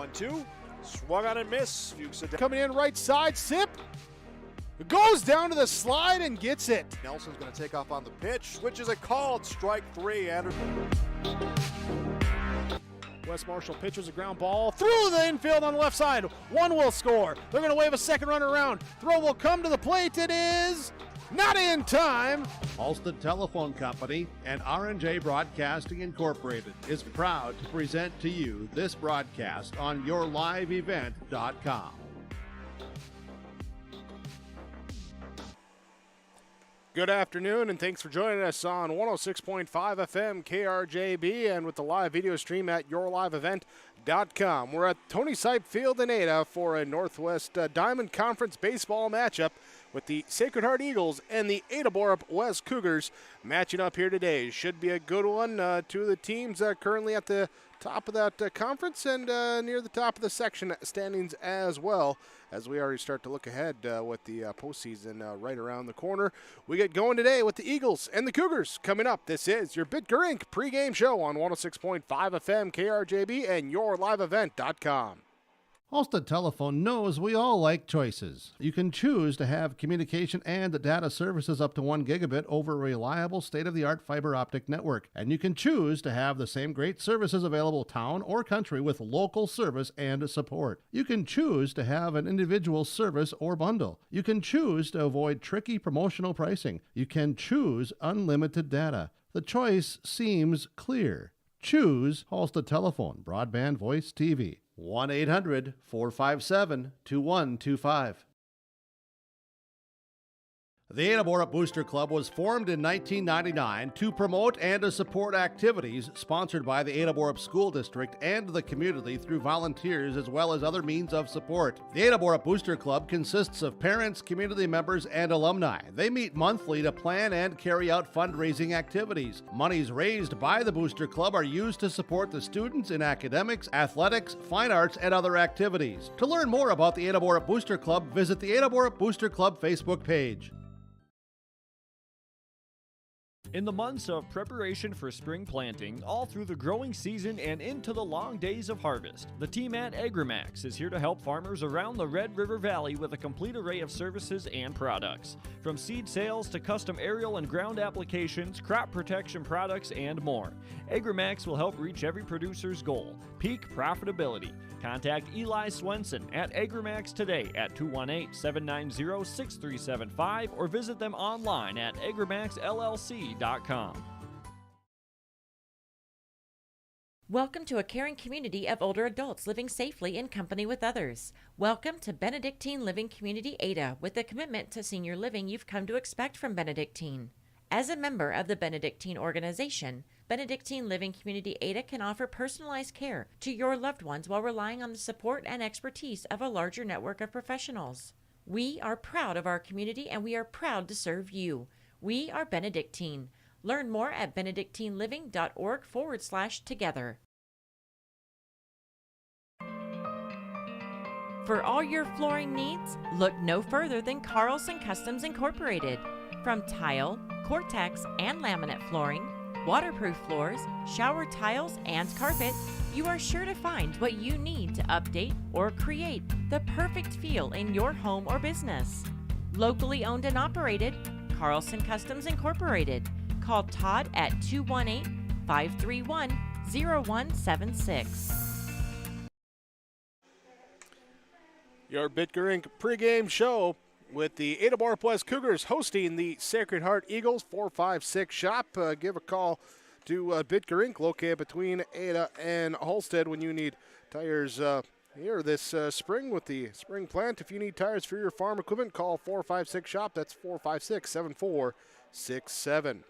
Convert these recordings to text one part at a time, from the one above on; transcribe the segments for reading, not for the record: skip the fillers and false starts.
1-2. Swung on and miss. Fuchs coming in right side. Sip. Goes down to the slide and gets it. Nelson's going to take off on the pitch. Switches a called strike 3. Wes Marshall pitches a ground ball through the infield on the left side. One will score. They're going to wave a second runner around. Throw will come to the plate. It is not in time. Halstead Telephone Company and R&J Broadcasting Incorporated is proud to present to you this broadcast on YourLiveEvent.com. Good afternoon, and thanks for joining us on 106.5 FM KRJB and with the live video stream at YourLiveEvent.com. We're at Tony Sipe Field in Ada for a Northwest Diamond Conference baseball matchup with the Sacred Heart Eagles and the Ada-Borup West Cougars matching up here today. Should be a good one. Two of the teams currently at the top of that conference and near the top of the section standings as well, as we already start to look ahead with the postseason right around the corner. We get going today with the Eagles and the Cougars coming up. This is your Bitger Inc. pregame show on 106.5 FM KRJB and YourLiveEvent.com. Halstead Telephone knows we all like choices. You can choose to have communication and data services up to 1 gigabit over a reliable state-of-the-art fiber optic network. And you can choose to have the same great services available town or country with local service and support. You can choose to have an individual service or bundle. You can choose to avoid tricky promotional pricing. You can choose unlimited data. The choice seems clear. Choose Halstead Telephone, broadband voice TV. 1-800-457-2125. The Ada-Borup Booster Club was formed in 1999 to promote and to support activities sponsored by the Ada-Borup School District and the community through volunteers as well as other means of support. The Ada-Borup Booster Club consists of parents, community members, and alumni. They meet monthly to plan and carry out fundraising activities. Monies raised by the Booster Club are used to support the students in academics, athletics, fine arts, and other activities. To learn more about the Ada-Borup Booster Club, visit the Ada-Borup Booster Club Facebook page. In the months of preparation for spring planting, all through the growing season and into the long days of harvest, the team at AgriMax is here to help farmers around the Red River Valley with a complete array of services and products. From seed sales to custom aerial and ground applications, crop protection products, and more. AgriMax will help reach every producer's goal, peak profitability. Contact Eli Swenson at AgriMax today at 218-790-6375 or visit them online at agrimaxllc.com. Welcome to a caring community of older adults living safely in company with others. Welcome to Benedictine Living Community Ada with the commitment to senior living you've come to expect from Benedictine. As a member of the Benedictine organization, Benedictine Living Community Ada can offer personalized care to your loved ones while relying on the support and expertise of a larger network of professionals. We are proud of our community and we are proud to serve you. We are Benedictine. Learn more at benedictineliving.org/together. For all your flooring needs, look no further than Carlson Customs Incorporated. From tile, Cortex, and laminate flooring, waterproof floors, shower tiles, and carpet, you are sure to find what you need to update or create the perfect feel in your home or business. Locally owned and operated, Carlson Customs Incorporated. Call Todd at 218-531-0176. Your Bitger Inc. pregame show with the Ada-Borup West Cougars hosting the Sacred Heart Eagles 456 shop. Give a call to Bitger Inc. located between Ada and Halstead when you need tires here this spring with the spring plant. If you need tires for your farm equipment, call 456 shop. That's 456-7467.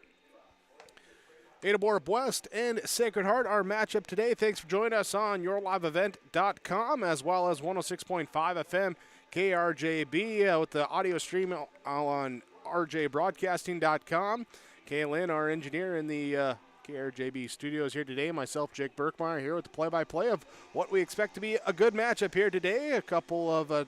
Ada-Borup West and Sacred Heart, our matchup today. Thanks for joining us on YourLiveEvent.com as well as 106.5 FM KRJB with the audio stream on rjbroadcasting.com. Kaylin, our engineer in the KRJB studios here today. Myself, Jake Berkmeyer, here with the play-by-play of what we expect to be a good matchup here today. A couple of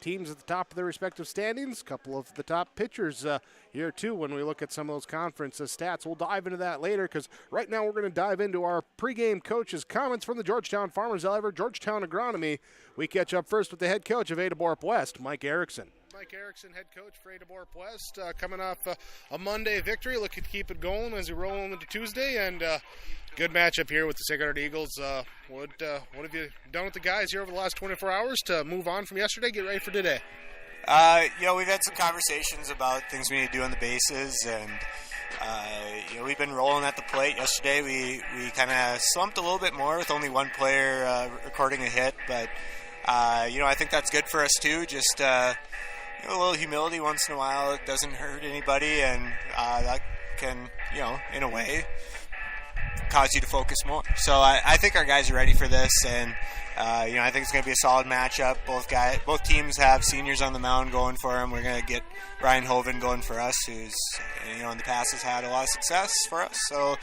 teams at the top of their respective standings, a couple of the top pitchers here too when we look at some of those conference stats. We'll dive into that later because right now we're going to dive into our pregame coaches' comments from the Georgetown Farmers. However, Georgetown Agronomy, we catch up first with the head coach of Ada-Borup West, Mike Erickson. Mike Erickson, head coach for Ada-Borup West, coming off a Monday victory, looking to keep it going as we roll into Tuesday, and good matchup here with the Sacred Heart Eagles. What have you done with the guys here over the last 24 hours to move on from yesterday, get ready for today? We've had some conversations about things we need to do on the bases, and we've been rolling at the plate. Yesterday we kind of slumped a little bit more with only one player recording a hit, but I think that's good for us too. Just a little humility once in a while. It doesn't hurt anybody, and that can, in a way, cause you to focus more. So I think our guys are ready for this, and I think it's going to be a solid matchup. Both teams have seniors on the mound going for them. We're going to get Ryan Hoven going for us, who's in the past has had a lot of success for us. So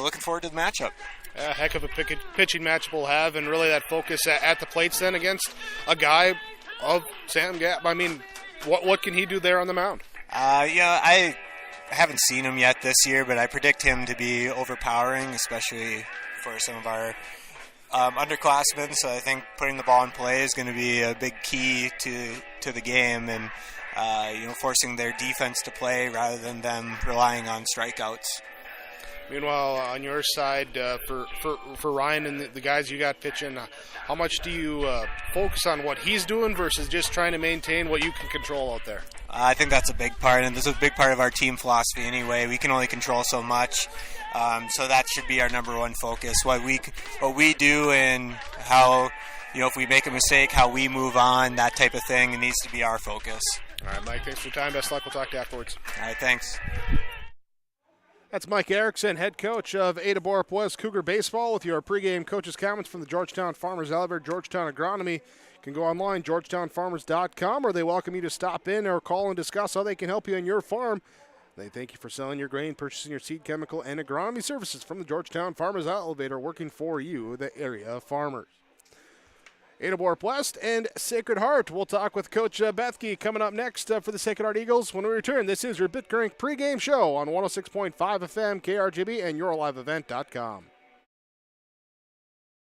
looking forward to the matchup. A heck of a pitching matchup we'll have, and really that focus at the plates then against a guy of Sam Gap. I mean, what can he do there on the mound? I haven't seen him yet this year, but I predict him to be overpowering, especially for some of our underclassmen. So I think putting the ball in play is going to be a big key to the game, and forcing their defense to play rather than them relying on strikeouts. Meanwhile, on your side, for Ryan and the guys you got pitching, how much do you focus on what he's doing versus just trying to maintain what you can control out there? I think that's a big part, and this is a big part of our team philosophy anyway. We can only control so much, so that should be our number one focus. What we do and how, if we make a mistake, how we move on, that type of thing, it needs to be our focus. All right, Mike, thanks for your time. Best luck. We'll talk to you afterwards. All right, thanks. That's Mike Erickson, head coach of Ada-Borup West Cougar Baseball, with your pregame coaches' comments from the Georgetown Farmers. However, Georgetown Agronomy can go online, georgetownfarmers.com, or they welcome you to stop in or call and discuss how they can help you on your farm. They thank you for selling your grain, purchasing your seed, chemical, and agronomy services from the Georgetown Farmers Elevator, working for you, the area farmers. Ada-Borup West and Sacred Heart. We'll talk with Coach Bethke coming up next for the Sacred Heart Eagles when we return. This is your Bitgerink pregame show on 106.5 FM, KRGB, and YourLiveEvent.com.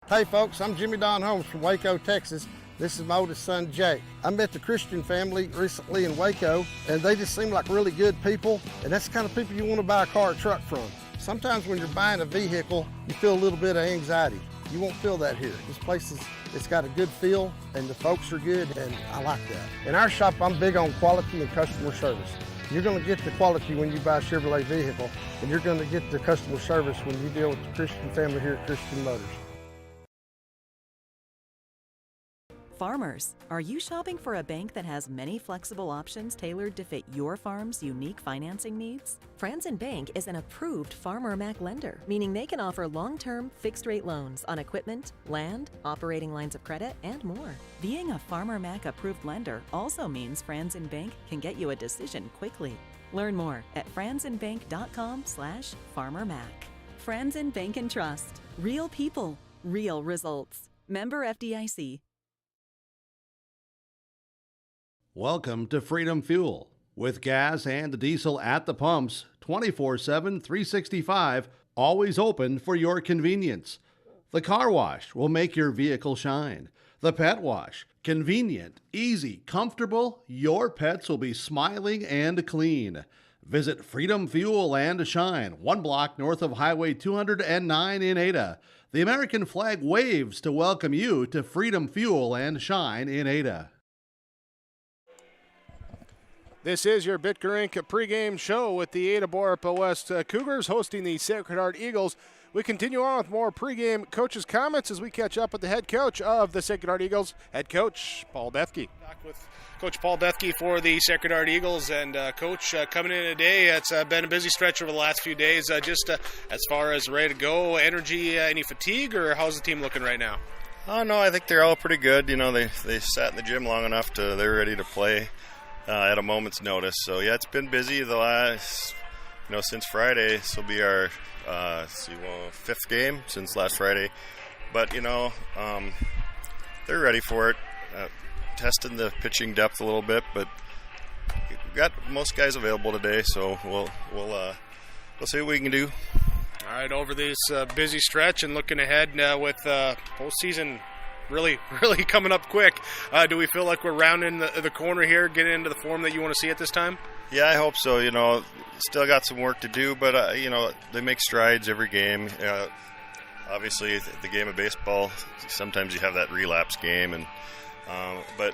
Hey folks, I'm Jimmy Don Holmes from Waco, Texas. This is my oldest son, Jake. I met the Christian family recently in Waco, and they just seem like really good people, and that's the kind of people you want to buy a car or truck from. Sometimes when you're buying a vehicle, you feel a little bit of anxiety. You won't feel that here. This place it's got a good feel, and the folks are good, and I like that. In our shop, I'm big on quality and customer service. You're going to get the quality when you buy a Chevrolet vehicle, and you're going to get the customer service when you deal with the Christian family here at Christian Motors. Farmers, are you shopping for a bank that has many flexible options tailored to fit your farm's unique financing needs? Franzen Bank is an approved Farmer Mac lender, meaning they can offer long-term, fixed-rate loans on equipment, land, operating lines of credit, and more. Being a Farmer Mac approved lender also means Franzen Bank can get you a decision quickly. Learn more at franzenbank.com/farmermac. Franzen Bank and Trust. Real people, real results. Member FDIC. Welcome to Freedom Fuel. With gas and diesel at the pumps, 24/7, 365, always open for your convenience. The car wash will make your vehicle shine. The pet wash, convenient, easy, comfortable. Your pets will be smiling and clean. Visit Freedom Fuel and Shine, 1 block north of Highway 209 in Ada. The American flag waves to welcome you to Freedom Fuel and Shine in Ada. This is your Bitgerink pregame show with the Ada-Borup West Cougars hosting the Sacred Heart Eagles. We continue on with more pregame coaches' comments as we catch up with the head coach of the Sacred Heart Eagles, head coach Paul Bethke. Back with Coach Paul Bethke for the Sacred Heart Eagles, and Coach, coming in today, it's been a busy stretch over the last few days. Just as far as ready to go, energy, any fatigue, or how's the team looking right now? Oh no, I think they're all pretty good. They sat in the gym long enough they're ready to play at a moment's notice. So yeah, it's been busy the last, since Friday. This will be our fifth game since last Friday. But they're ready for it. testing the pitching depth a little bit, but we've got most guys available today, so we'll see what we can do. All right, over this busy stretch and looking ahead with postseason really coming up quick, do we feel like we're rounding the corner here, getting into the form that you want to see at this time? Yeah, I hope so. Still got some work to do, but they make strides every game. Obviously, the game of baseball, sometimes you have that relapse game, and but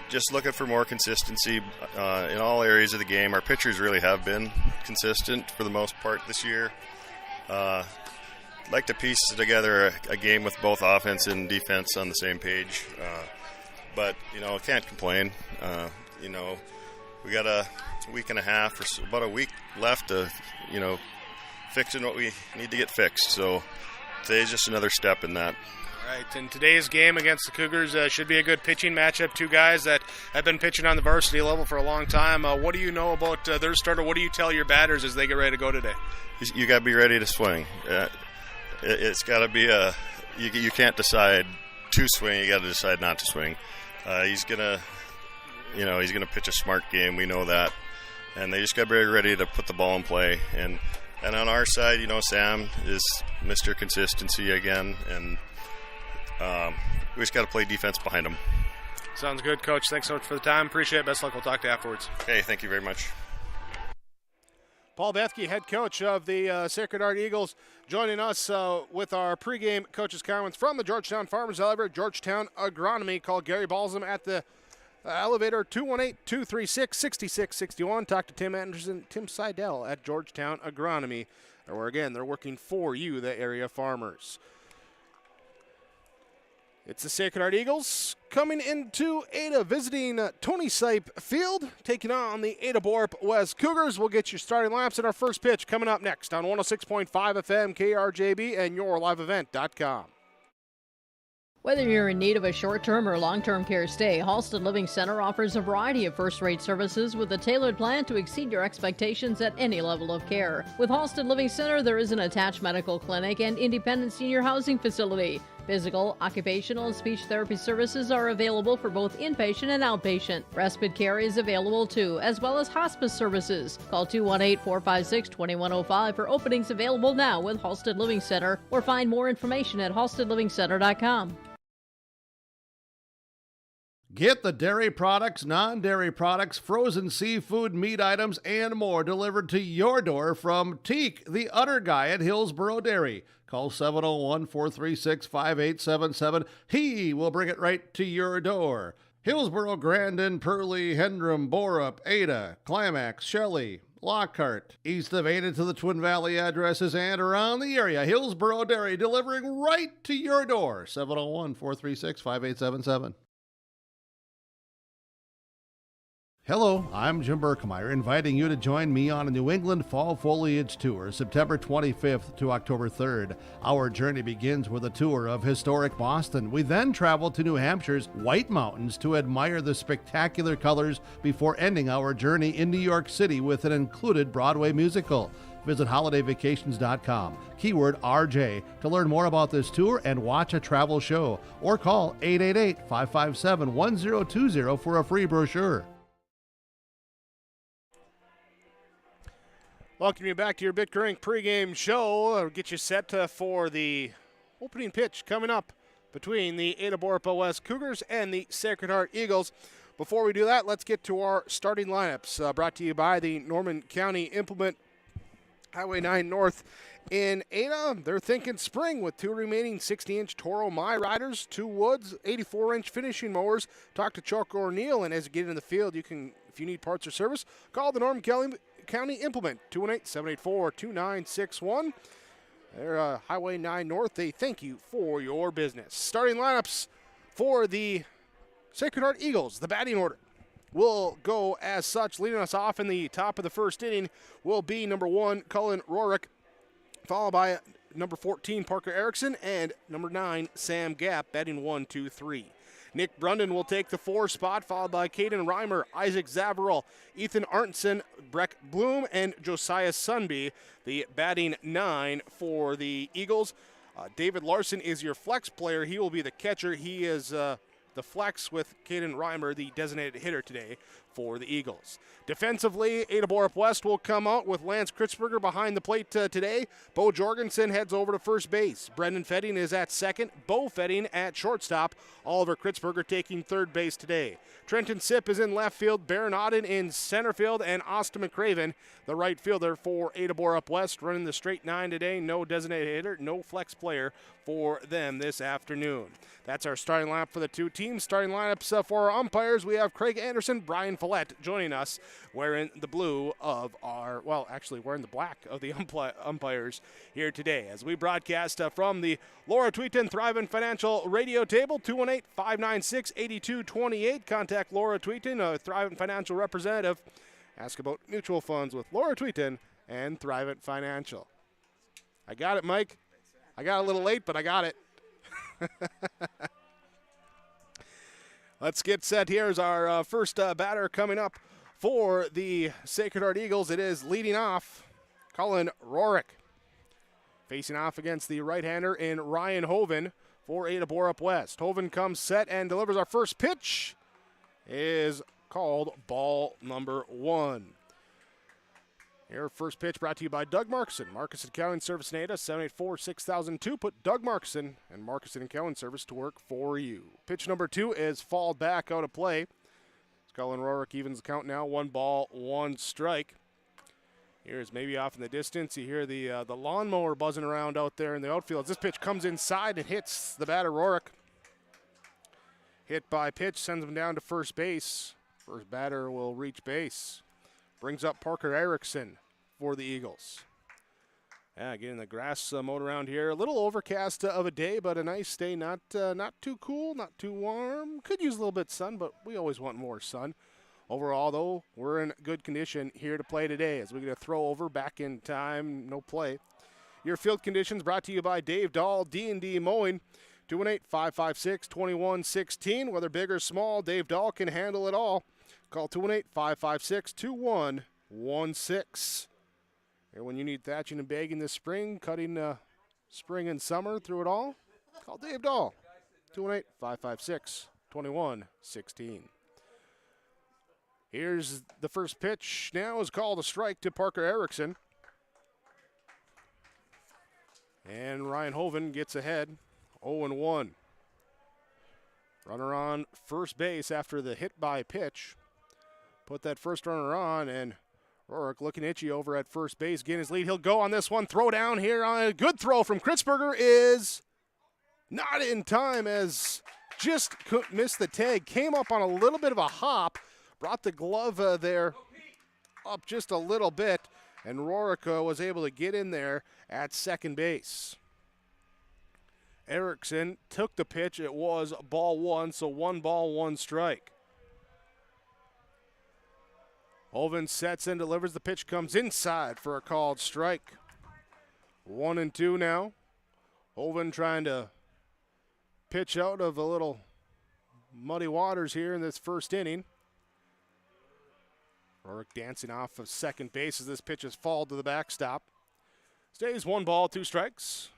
just looking for more consistency in all areas of the game. Our pitchers really have been consistent for the most part this year. Like to piece together a game with both offense and defense on the same page, but can't complain. We got a week and a half or so, about a week left to fixing what we need to get fixed. So today's just another step in that. All right, and today's game against the Cougars should be a good pitching matchup. Two guys that have been pitching on the varsity level for a long time. What do you know about their starter? What do you tell your batters as they get ready to go today? You got to be ready to swing. It's got to be you can't decide to swing. You got to decide not to swing. He's gonna pitch a smart game. We know that, and they just got to be ready to put the ball in play. And on our side, Sam is Mr. Consistency again, and we just got to play defense behind him. Sounds good, Coach. Thanks so much for the time. Appreciate it. Best luck. We'll talk to you afterwards. Okay, thank you very much. Paul Bethke, head coach of the Sacred Heart Eagles, joining us with our pregame coaches' comments from the Georgetown Farmers Elevator, Georgetown Agronomy. Call Gary Balsam at the elevator, 218-236-6661. Talk to Tim Anderson, Tim Seidel at Georgetown Agronomy, where, again, they're working for you, the area farmers. It's the Sacred Heart Eagles coming into Ada, visiting Tony Sipe Field, taking on the Ada-Borup West Cougars. We'll get your starting laps at our first pitch coming up next on 106.5 FM KRJB and yourliveevent.com. Whether you're in need of a short-term or long-term care stay, Halsted Living Center offers a variety of first-rate services with a tailored plan to exceed your expectations at any level of care. With Halsted Living Center, there is an attached medical clinic and independent senior housing facility. Physical, occupational, and speech therapy services are available for both inpatient and outpatient. Respite care is available too, as well as hospice services. Call 218-456-2105 for openings available now with Halsted Living Center, or find more information at halstedlivingcenter.com. Get the dairy products, non-dairy products, frozen seafood, meat items, and more delivered to your door from Teak, the Udder Guy at Hillsboro Dairy. Call 701-436-5877. He will bring it right to your door. Hillsboro, Grandin, Purley, Hendrum, Borup, Ada, Climax, Shelley, Lockhart. East of Ada to the Twin Valley addresses and around the area. Hillsboro Dairy delivering right to your door. 701-436-5877. Hello, I'm Jim Berkemeyer, inviting you to join me on a New England Fall Foliage Tour, September 25th to October 3rd. Our journey begins with a tour of historic Boston. We then travel to New Hampshire's White Mountains to admire the spectacular colors before ending our journey in New York City with an included Broadway musical. Visit holidayvacations.com, keyword RJ, to learn more about this tour and watch a travel show, or call 888-557-1020 for a free brochure. Welcome you back to your BitCurrent pregame show. I'll get you set for the opening pitch coming up between the Ada-Borup West Cougars and the Sacred Heart Eagles. Before we do that, let's get to our starting lineups. Brought to you by the Norman County Implement, Highway 9 North in Ada. They're thinking spring with 2 remaining 60-inch Toro My Riders, 2 Woods, 84-inch finishing mowers. Talk to Chuck O'Neill, and as you get in the field, you can, if you need parts or service, call the Norman County Implement, 218-784-2961. They're Highway 9 North. They thank you for your business. Starting lineups for the Sacred Heart Eagles. The batting order will go as such. Leading us off in the top of the first inning will be number 1, Cullen Rorick, followed by number 14, Parker Erickson, and number 9, Sam Gapp, batting 1, 2, 3. Nick Brunden will take the 4 spot, followed by Caden Reimer, Isaac Zavarel, Ethan Arnson, Breck Bloom, and Josiah Sunby, the batting 9 for the Eagles. David Larson is your flex player. He will be the catcher. He is the flex with Caden Reimer, the designated hitter today for the Eagles. Defensively, Ada-Borup West will come out with Lance Kritzberger behind the plate today. Bo Jorgensen heads over to first base. Brendan Fetting is at second. Bo Fetting at shortstop. Oliver Kritzberger taking third base today. Trenton Sipp is in left field. Baron Auden in center field. And Austin McCraven, the right fielder for Ada-Borup West, running the straight nine today. No designated hitter, no flex player for them this afternoon. That's our starting lineup for the two teams. Starting lineups for our umpires, we have Craig Anderson, Brian Follett joining us wearing the blue of our, well, actually wearing the black of the umpires here today as we broadcast from the Laura Tweeton Thrivent Financial radio table, 218-596-8228. Contact Laura Tweeton, a Thrivent Financial representative. Ask about mutual funds with Laura Tweeton and Thrivent Financial. I got it, Mike. I got a little late, but I got it. Let's get set. Here's our first batter coming up for the Sacred Heart Eagles. It is leading off Colin Rorick. Facing off against the right-hander in Ryan Hoven for Ada-Borup West. Hoven comes set and delivers. Our first pitch is called ball number 1. Your first pitch brought to you by Doug Markson. Markson Accounting Service in Ada, 784-6002. Put Doug Markson and Markson Accounting Service to work for you. Pitch number 2 is fouled back out of play. Colin Rorick evens the count now. 1 ball, 1 strike. Here's maybe off in the distance. You hear the lawnmower buzzing around out there in the outfield. As this pitch comes inside and hits the batter Rorick. Hit by pitch, sends him down to first base. First batter will reach base. Brings up Parker Erickson for the Eagles. Yeah, getting the grass mowed around here. A little overcast of a day, but a nice day. Not too cool, not too warm. Could use a little bit of sun, but we always want more sun. Overall, though, we're in good condition here to play today as we get a throw over back in time, no play. Your field conditions brought to you by Dave Dahl, D&D Mowing. 218-556-2116. Whether big or small, Dave Dahl can handle it all. Call 218-556-2116. And when you need thatching and bagging this spring, cutting spring and summer through it all, call Dave Dahl. 218-556-2116. Here's the first pitch. Now is called a strike to Parker Erickson. And Ryan Hoven gets ahead, 0-1. Runner on first base after the hit by pitch. Put that first runner on, and Rorick looking itchy over at first base. Getting his lead. He'll go on this one. Throw down here on a good throw from Kritzberger is not in time as just couldn't miss the tag. Came up on a little bit of a hop. Brought the glove there up just a little bit, and Rorick was able to get in there at second base. Erickson took the pitch. It was ball 1, so 1 ball, 1 strike. Hoven sets and delivers. The pitch comes inside for a called strike. 1-2 now. Hoven trying to pitch out of a little muddy waters here in this first inning. Rorick dancing off of second base as this pitch is fouled to the backstop. Stays 1 ball, 2 strikes.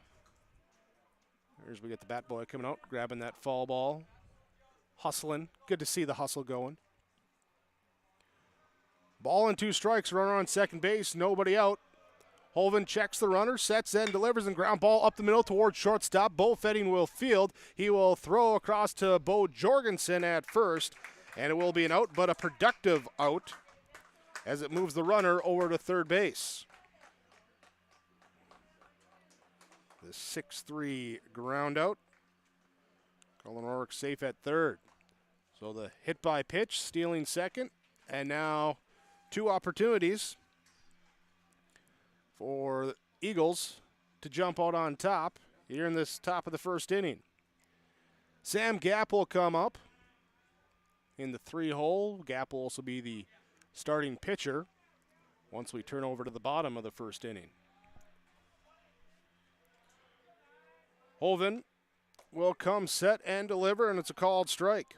Here's we get the bat boy coming out, grabbing that foul ball. Hustling. Good to see the hustle going. Ball and 2 strikes, runner on second base, nobody out. Hoven checks the runner, sets and delivers, and ground ball up the middle towards shortstop. Bo Fetting will field. He will throw across to Bo Jorgensen at first, and it will be an out, but a productive out as it moves the runner over to third base. The 6-3 ground out. Colin Rorick safe at third. So the hit by pitch, stealing second, and now 2 opportunities for the Eagles to jump out on top here in this top of the first inning. Sam Gapp will come up in the 3-hole. Gapp will also be the starting pitcher once we turn over to the bottom of the first inning. Hoven will come set and deliver, and it's a called strike.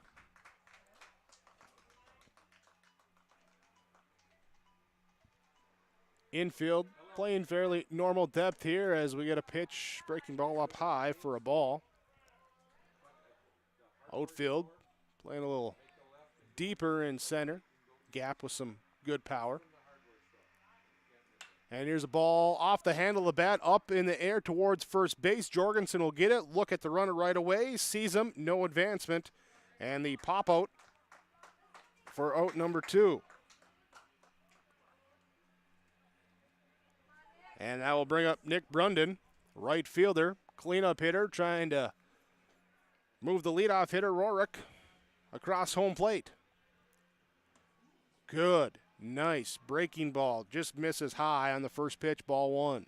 Infield playing fairly normal depth here as we get a pitch, breaking ball up high for a ball. Outfield playing a little deeper in center. Gap with some good power. And here's a ball off the handle of the bat, up in the air towards first base. Jorgensen will get it, look at the runner right away, sees him, no advancement. And the pop out for out number 2. And that will bring up Nick Brunden, right fielder, cleanup hitter, trying to move the leadoff hitter, Rorick, across home plate. Good. Nice breaking ball. Just misses high on the first pitch, ball 1.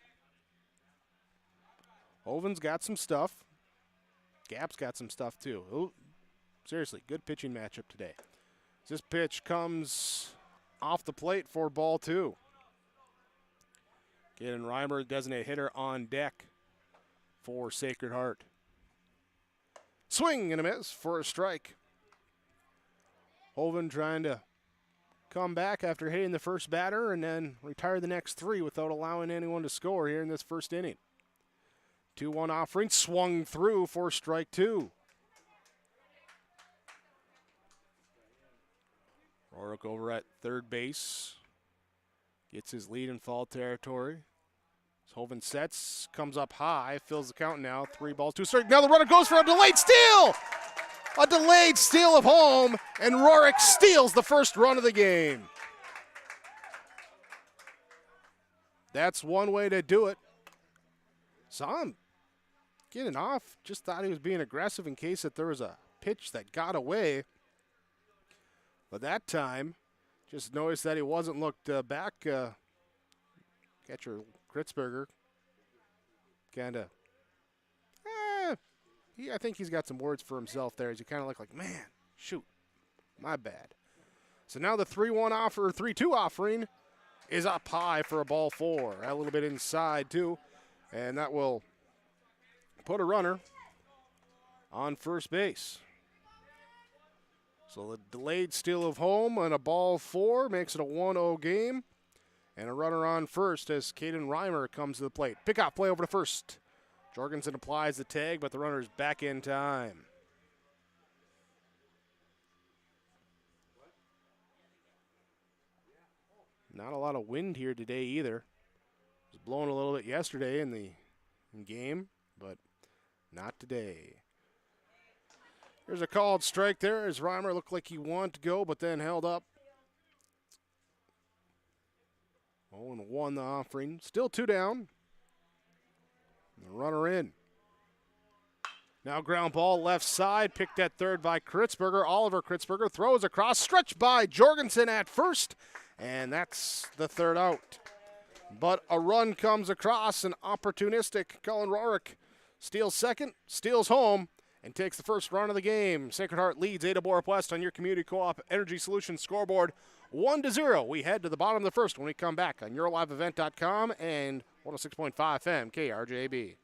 Hoven's got some stuff. Gap's got some stuff too. Ooh, seriously, good pitching matchup today. This pitch comes off the plate for ball 2. Getting Reimer, designated hitter, on deck for Sacred Heart. Swing and a miss for a strike. Hoven trying to come back after hitting the first batter and then retire the next 3 without allowing anyone to score here in this first inning. 2-1 offering, swung through for strike 2. Rorick over at third base. Gets his lead in foul territory. Hoven sets, comes up high, fills the count now. 3 balls, 2 strikes. Now the runner goes for a delayed steal! A delayed steal of home, and Rorick steals the first run of the game. That's one way to do it. Saw him getting off. Just thought he was being aggressive in case that there was a pitch that got away. But that time, just noticed that he wasn't looked back. Catcher Kritzberger kind of, I think he's got some words for himself there as you kind of look like, man, shoot, my bad. So now the 3-1 offer, 3-2 offering is up high for a ball 4. A little bit inside too, and that will put a runner on first base. So the delayed steal of home and a ball 4 makes it a 1-0 game. And a runner on first as Caden Reimer comes to the plate. Pickoff play over to first. Jorgensen applies the tag, but the runner's back in time. Not a lot of wind here today either. It was blowing a little bit yesterday in the game, but not today. There's a called strike there as Reimer looked like he wanted to go, but then held up. 0-1 the offering. Still 2 down. The runner in. Now ground ball left side. Picked at third by Kritzberger. Oliver Kritzberger throws across. Stretched by Jorgensen at first. And that's the third out. But a run comes across. An opportunistic Cullen Rorick steals second. Steals home. And takes the first run of the game. Sacred Heart leads Ada-Borup West on your Community Co-op Energy Solutions scoreboard 1-0. We head to the bottom of the first when we come back on YourLiveEvent.com and 106.5 FM KRJB.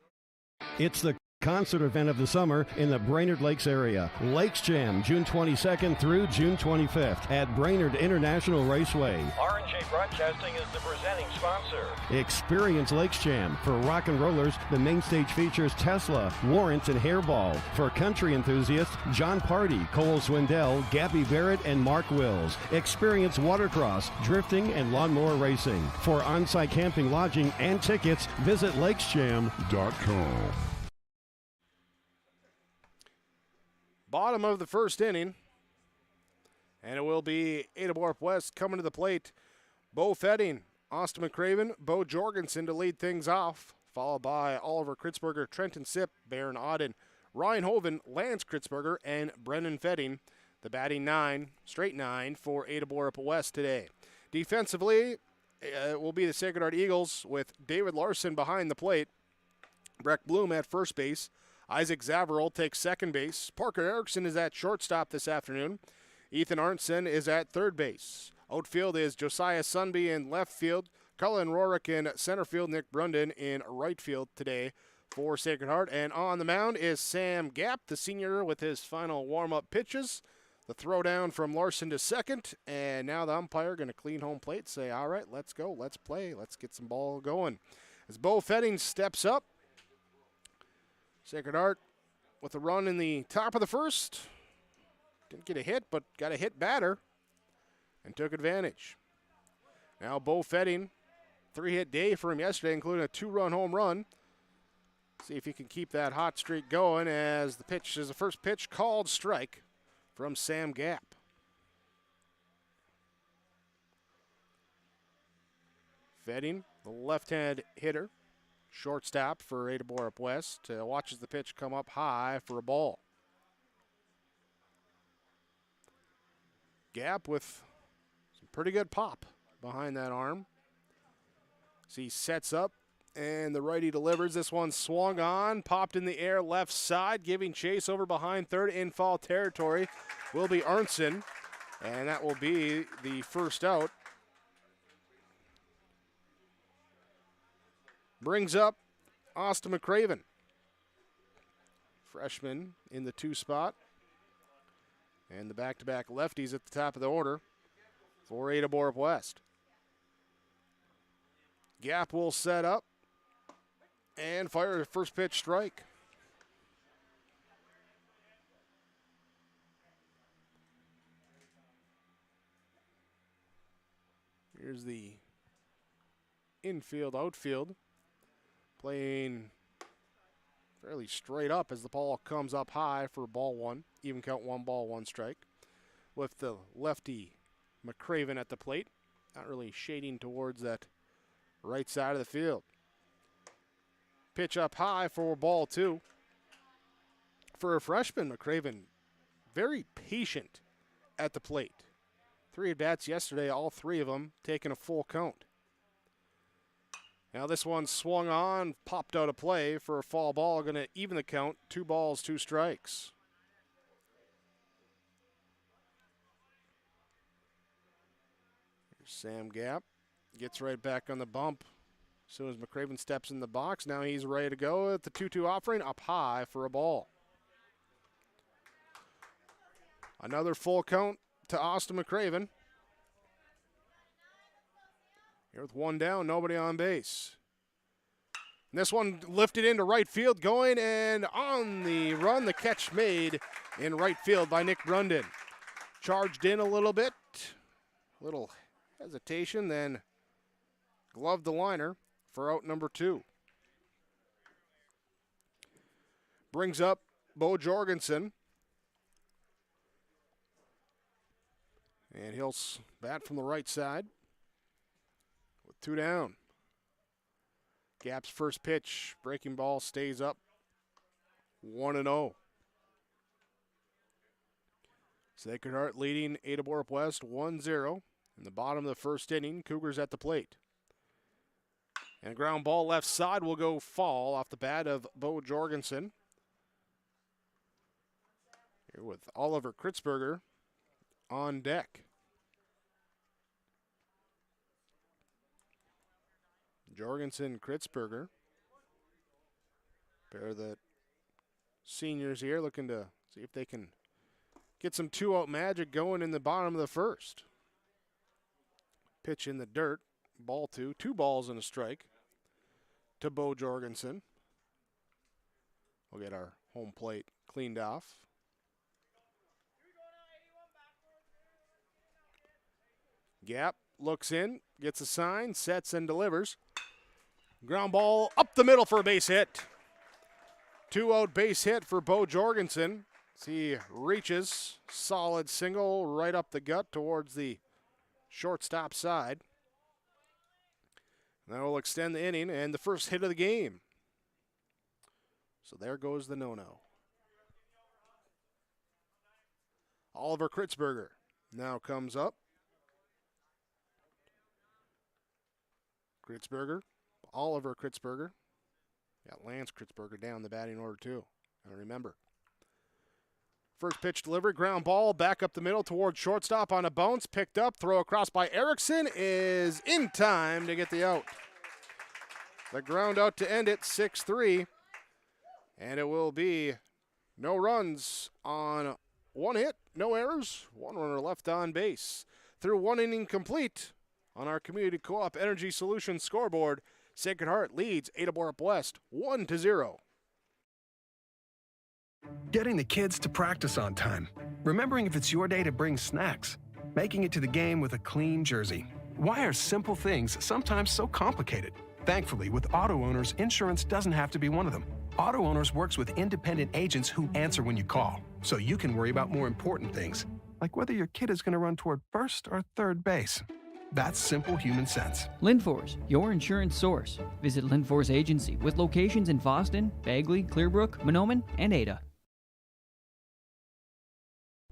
It's the concert event of the summer in the Brainerd Lakes area. Lakes Jam, June 22nd through June 25th at Brainerd International Raceway. R&J Broadcasting is the presenting sponsor. Experience Lakes Jam. For rock and rollers, the main stage features Tesla, Warrants, and Hairball. For country enthusiasts, John Party, Cole Swindell, Gabby Barrett, and Mark Wills. Experience watercross, drifting, and lawnmower racing. For on-site camping, lodging, and tickets, visit lakesjam.com. Bottom of the first inning, and it will be Ada-Borup West coming to the plate. Bo Fetting, Austin Mcraven, Bo Jorgensen to lead things off, followed by Oliver Kritzberger, Trenton Sipp, Baron Auden, Ryan Hoven, Lance Kritzberger, and Brennan Fetting. The batting 9, straight 9 for Ada-Borup West today. Defensively, it will be the Sacred Heart Eagles with David Larson behind the plate, Breck Bloom at first base, Isaac Zavarol takes second base. Parker Erickson is at shortstop this afternoon. Ethan Arntzen is at third base. Outfield is Josiah Sunby in left field. Cullen Rorick in center field. Nick Brunden in right field today for Sacred Heart. And on the mound is Sam Gap, the senior, with his final warm-up pitches. The throw down from Larson to second. And now the umpire going to clean home plate, say, all right, let's go, let's play, let's get some ball going. As Bo Fetting steps up, Sacred Heart with a run in the top of the first. Didn't get a hit, but got a hit batter and took advantage. Now Bo Fetting, 3-hit day for him yesterday, including a 2-run home run. See if he can keep that hot streak going as the first pitch called strike from Sam Gap. Fetting, the left-hand hitter, shortstop for Ada-Borup West, watches the pitch come up high for a ball. Gap with some pretty good pop behind that arm. So he sets up, and the righty delivers. This one swung on, popped in the air left side, giving chase over behind third in foul territory will be Arnson, and that will be the first out. Brings up Austin Mcraven, freshman in the 2 spot. And the back-to-back lefties at the top of the order for Ada-Borup West. Gap will set up and fire a first pitch strike. Here's the infield, outfield, playing fairly straight up as the ball comes up high for ball 1. Even count 1 ball, 1 strike. With the lefty Mcraven at the plate. Not really shading towards that right side of the field. Pitch up high for ball 2. For a freshman, Mcraven very patient at the plate. 3 at-bats yesterday, all 3 of them taking a full count. Now this one swung on, popped out of play for a foul ball, going to even the count, 2 balls, 2 strikes. Here's Sam Gap, gets right back on the bump. As soon as Mcraven steps in the box, now he's ready to go at the 2-2 offering, up high for a ball. Another full count to Austin Mcraven. Here with 1 down, nobody on base. And this one lifted into right field, going and on the run, the catch made in right field by Nick Brunden. Charged in a little bit, a little hesitation, then gloved the liner for out number 2. Brings up Bo Jorgensen. And he'll bat from the right side with 2 down. Gap's first pitch, breaking ball, stays up 1-0. Sacred Heart leading Ada-Borup West 1-0 in the bottom of the first inning. Cougars at the plate. And a ground ball left side will go fall off the bat of Bo Jorgensen. Here with Oliver Kritzberger on deck. Jorgensen, Kritzberger. Pair of the seniors here looking to see if they can get some 2-out magic going in the bottom of the first. Pitch in the dirt. Ball 2. 2 balls and a strike to Bo Jorgensen. We'll get our home plate cleaned off. Gap looks in, gets a sign, sets and delivers. Ground ball up the middle for a base hit. 2-out base hit for Bo Jorgensen. He reaches, solid single right up the gut towards the shortstop side. That will extend the inning and the first hit of the game. So there goes the no-no. Oliver Kritzberger now comes up. Oliver Kritzberger. Got Lance Kritzberger down the batting order too. Gotta remember. First pitch delivery, ground ball, back up the middle towards shortstop on a bounce, picked up, throw across by Erickson is in time to get the out. The ground out to end it, 6-3. And it will be no runs on 1 hit, no errors, 1 runner left on base. Through 1 inning complete on our Community Co-op Energy Solutions scoreboard, Sacred Heart leads Ada-Borup West 1-0. Getting the kids to practice on time. Remembering if it's your day to bring snacks. Making it to the game with a clean jersey. Why are simple things sometimes so complicated? Thankfully, with auto owners, insurance doesn't have to be one of them. Auto Owners works with independent agents who answer when you call, so you can worry about more important things, like whether your kid is going to run toward first or third base. That's simple human sense. Linforce, your insurance source. Visit Linforce Agency with locations in Boston, Bagley, Clearbrook, Monoman, and Ada.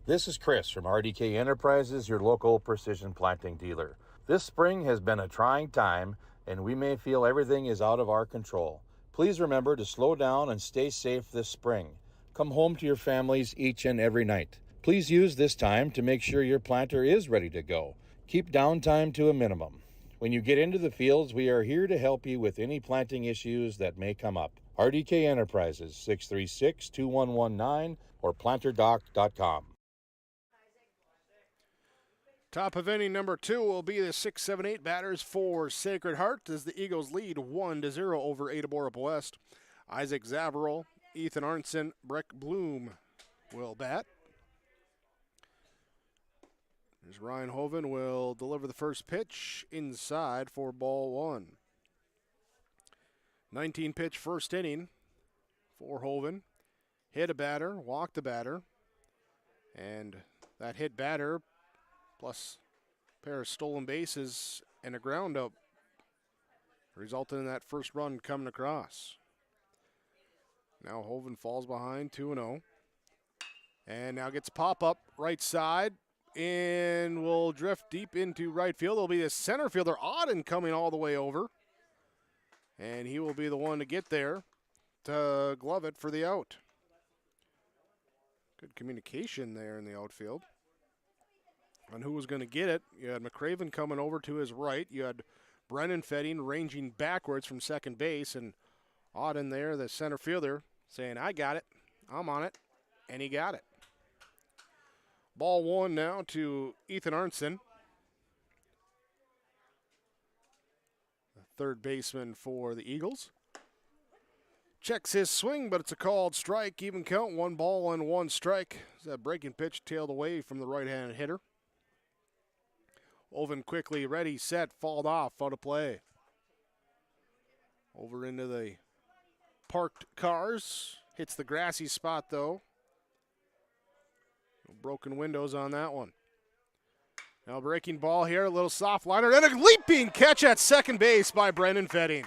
This is Chris from RDK Enterprises, your local precision planting dealer. This spring has been a trying time, and we may feel everything is out of our control. Please remember to slow down and stay safe this spring. Come home to your families each and every night. Please use this time to make sure your planter is ready to go. Keep downtime to a minimum. When you get into the fields, we are here to help you with any planting issues that may come up. RDK Enterprises, 636-2119 or planterdoc.com. Top of inning number 2 will be the 6-7-8 batters for Sacred Heart as the Eagles lead 1-0 over Ada-Borup West. Isaac Zavarol, Ethan Arnson, Breck Bloom will bat. As Ryan Hoven will deliver the first pitch inside for ball 1. 19-pitch first inning for Hoven. Hit a batter, walked a batter, and that hit batter plus a pair of stolen bases and a ground out resulted in that first run coming across. Now Hoven falls behind 2-0. And now gets pop-up right side and will drift deep into right field. It'll be the center fielder, Auden, coming all the way over. And he will be the one to get there to glove it for the out. Good communication there in the outfield on who was going to get it. You had Mcraven coming over to his right. You had Brennan Fetting ranging backwards from second base. And Auden there, the center fielder, saying, I got it. I'm on it. And he got it. Ball 1 now to Ethan Arnson, the third baseman for the Eagles. Checks his swing, but it's a called strike. Even count, 1 ball and 1 strike. That breaking pitch tailed away from the right-handed hitter. Oven quickly ready, set, fouled off, out of play. Over into the parked cars. Hits the grassy spot, though. No broken windows on that one. Now breaking ball here, a little soft liner, and a leaping catch at second base by Brennan Fetting.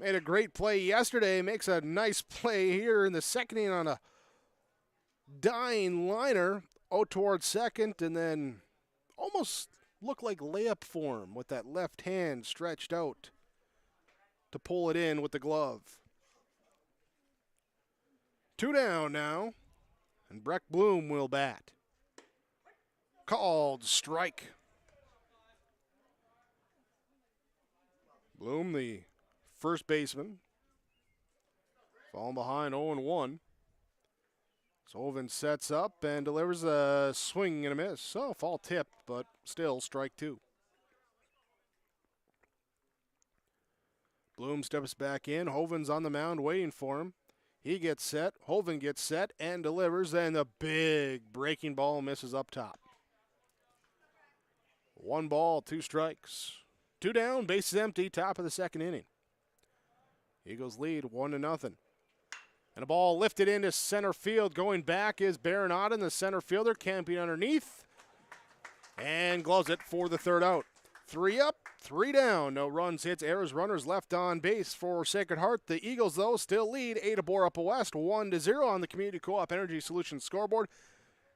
Made a great play yesterday, makes a nice play here in the second inning on a dying liner out towards second, and then almost looked like layup form with that left hand stretched out to pull it in with the glove. 2 down now, and Breck Bloom will bat. Called strike. Bloom, the first baseman, falling behind 0-1. So Oven sets up and delivers a swing and a miss. So fall tip, but still strike 2. Bloom steps back in. Hoven's on the mound waiting for him. He gets set. Hoven gets set and delivers. And the big breaking ball misses up top. 1 ball, 2 strikes. 2 down, bases empty, top of the second inning. Eagles lead 1-0. And a ball lifted into center field. Going back is Baron Auden, the center fielder, camping underneath. And gloves it for the third out. 3 up, 3 down. No runs, hits, errors, runners left on base for Sacred Heart. The Eagles, though, still lead Ada-Borup West 1-0 on the Community Co-op Energy Solutions scoreboard.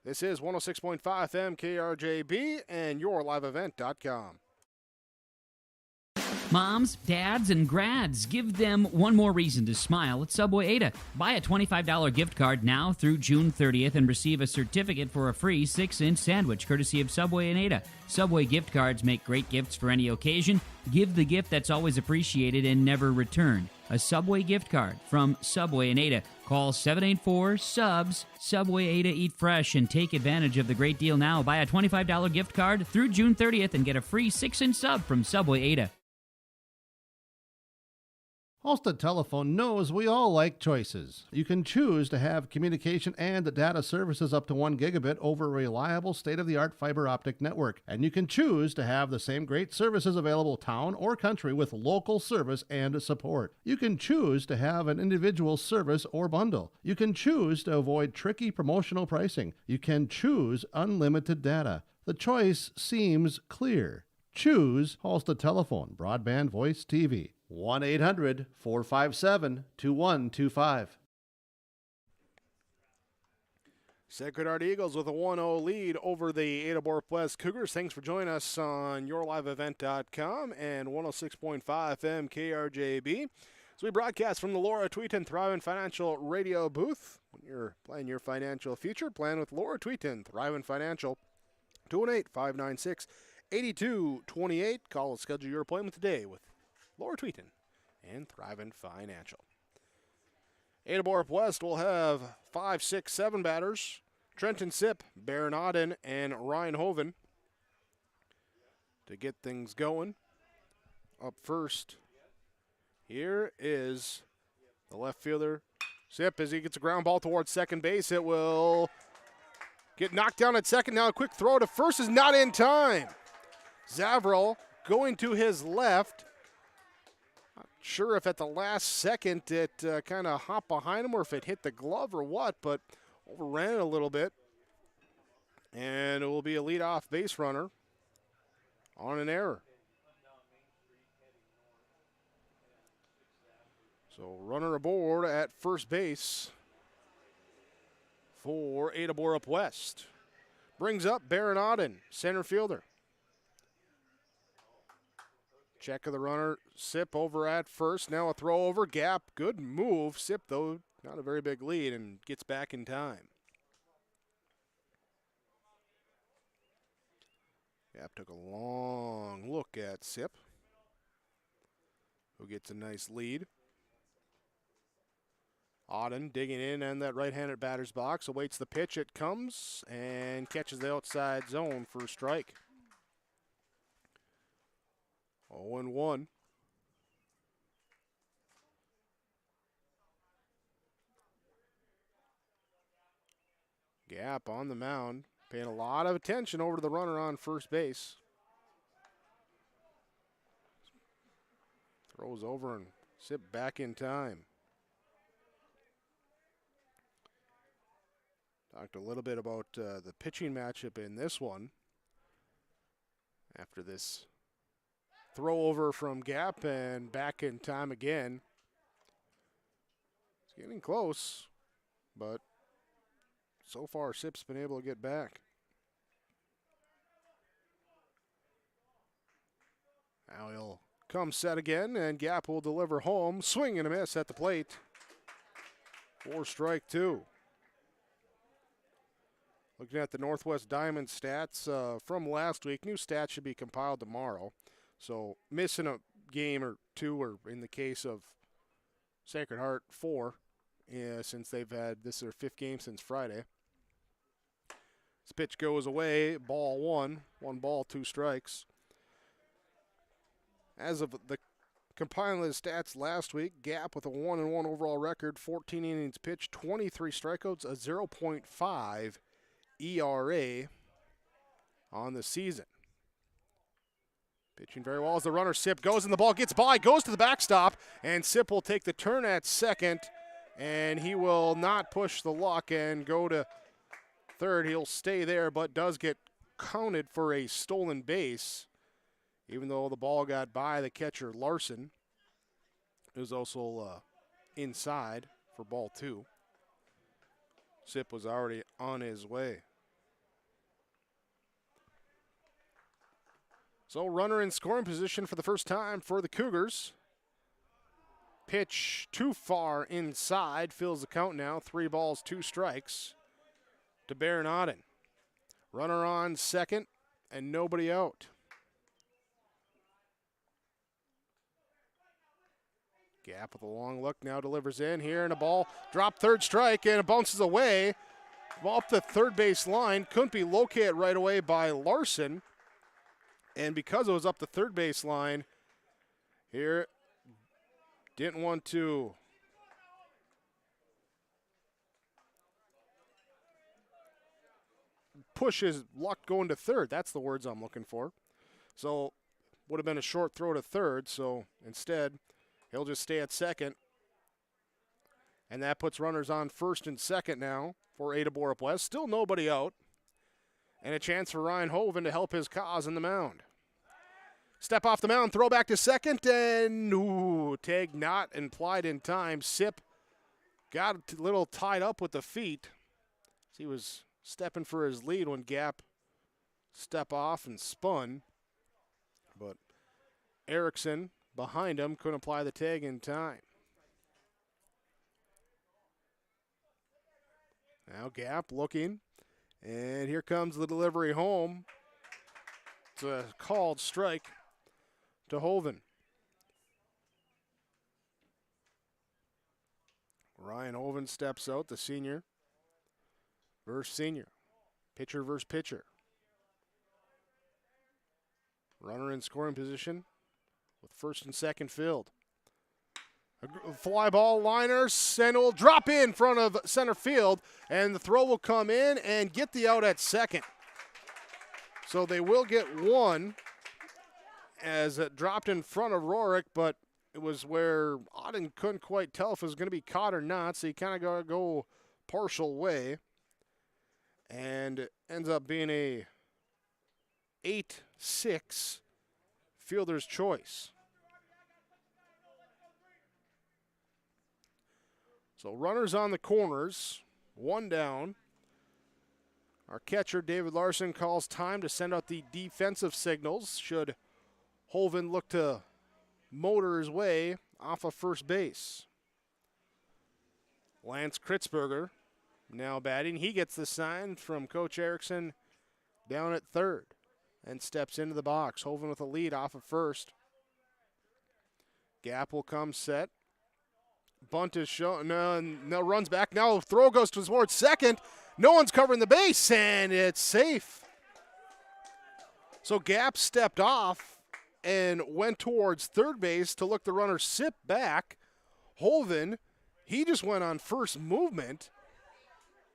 This is 106.5 FM KRJB and YourLiveEvent.com. Moms, dads, and grads, give them one more reason to smile at Subway Ada. Buy a $25 gift card now through June 30th and receive a certificate for a free 6-inch sandwich courtesy of Subway and Ada. Subway gift cards make great gifts for any occasion. Give the gift that's always appreciated and never returned. A Subway gift card from Subway and Ada. Call 784-SUBS. Subway Ada Eat Fresh and take advantage of the great deal now. Buy a $25 gift card through June 30th and get a free 6-inch sub from Subway Ada. Halstead Telephone knows we all like choices. You can choose to have communication and data services up to 1 gigabit over a reliable state-of-the-art fiber optic network. And you can choose to have the same great services available town or country with local service and support. You can choose to have an individual service or bundle. You can choose to avoid tricky promotional pricing. You can choose unlimited data. The choice seems clear. Choose Halstead Telephone, broadband voice TV. 1-800-457-2125. Sacred Heart Eagles with a 1-0 lead over the Ada-Borup West Cougars. Thanks for joining us on YourLiveEvent.com and 106.5 FM KRJB. So we broadcast from the Laura Tweeton Thriving Financial radio booth. When you're planning your financial future, plan with Laura Tweeton Thriving Financial. 218-596-8228. Call and schedule your appointment today with Laura Tweeton and Thriving Financial. Ada-Borup West will have 5, 6, 7 batters. Trenton Sipp, Baron Auden, and Ryan Hoven to get things going. Up first, here is the left fielder, Sipp, as he gets a ground ball towards second base. It will get knocked down at second. Now a quick throw to first is not in time. Zavrel going to his left. Not sure if at the last second it kind of hopped behind him or if it hit the glove or what, but overran it a little bit. And it will be a leadoff base runner on an error. So runner aboard at first base for Ada-Borup West. Brings up Baron Auden, center fielder. Check of the runner, Sipp over at first. Now a throw over, gap, good move. Sipp, though, not a very big lead and gets back in time. Gap took a long look at Sipp, who gets a nice lead. Auden digging in that right-handed batter's box, awaits the pitch. It comes and catches the outside zone for a strike. 0-1. Gap on the mound, paying a lot of attention over to the runner on first base. Throws over and Sipp back in time. Talked a little bit about the pitching matchup in this one. After this throw over from Gap and back in time again. It's getting close, but so far Sipp's been able to get back. Now he'll come set again, and Gap will deliver home. Swing and a miss at the plate for strike two. Looking at the Northwest Diamond stats from last week, new stats should be compiled tomorrow. So missing a game or two, or in the case of Sacred Heart, 4, since they've had, this is their 5th game since Friday. This pitch goes away, ball 1 ball, 2 strikes. As of the compiling the stats last week, Gap with a 1-1 overall record, 14 innings pitched, 23 strikeouts, a 0.5 ERA on the season. Pitching very well as the runner, Sipp, goes and the ball gets by, goes to the backstop, and Sipp will take the turn at second, and he will not push the luck and go to third. He'll stay there, but does get counted for a stolen base, even though the ball got by the catcher, Larson. It was also inside for ball 2. Sipp was already on his way. So runner in scoring position for the first time for the Cougars. Pitch too far inside, fills the count now. 3 balls, 2 strikes to Baron Auden. Runner on second and nobody out. Gap with a long look, now delivers in here, and a ball dropped third strike, and it bounces away. Ball up the third base line, couldn't be located right away by Larson. And because it was up the third base line, here didn't want to push his luck going to third. That's the words I'm looking for. So would have been a short throw to third, so instead he'll just stay at second. And that puts runners on first and second now for Ada-Borup West. Still nobody out. And a chance for Ryan Hoven to help his cause in the mound. Step off the mound, throw back to second, and tag not implied in time. Sip got a little tied up with the feet. He was stepping for his lead when Gap stepped off and spun. But Erickson behind him couldn't apply the tag in time. Now Gap looking, and here comes the delivery home. It's a called strike to Hoven. Ryan Hoven steps out, the senior versus senior. Pitcher versus pitcher. Runner in scoring position with first and second filled. A fly ball liner, and it will drop in front of center field, and the throw will come in and get the out at second. So they will get one as it dropped in front of Rorick, but it was where Auden couldn't quite tell if it was going to be caught or not, so he kind of got to go partial way. And it ends up being a 8-6 fielder's choice. So runners on the corners, one down. Our catcher, David Larson, calls time to send out the defensive signals should Hoven look to motor his way off of first base. Lance Kritzberger now batting. He gets the sign from Coach Erickson down at third and steps into the box. Hoven with a lead off of first. Gap will come set. Bunt is shown. No, runs back. Now throw goes towards second. No one's covering the base, and it's safe. So Gap stepped off and went towards third base to look the runner sip back. Hoven, he just went on first movement,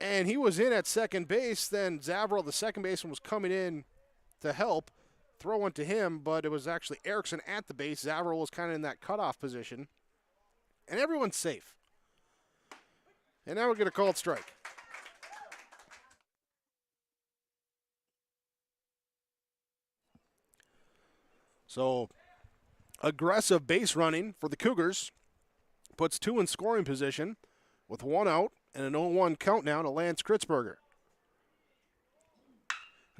and he was in at second base. Then Zavril, the second baseman, was coming in to help. Throw went to him, but it was actually Erickson at the base. Zavril was kind of in that cutoff position. And everyone's safe. And now we'll get a called strike. So, aggressive base running for the Cougars puts two in scoring position with one out and an 0-1 count now to Lance Kritzberger.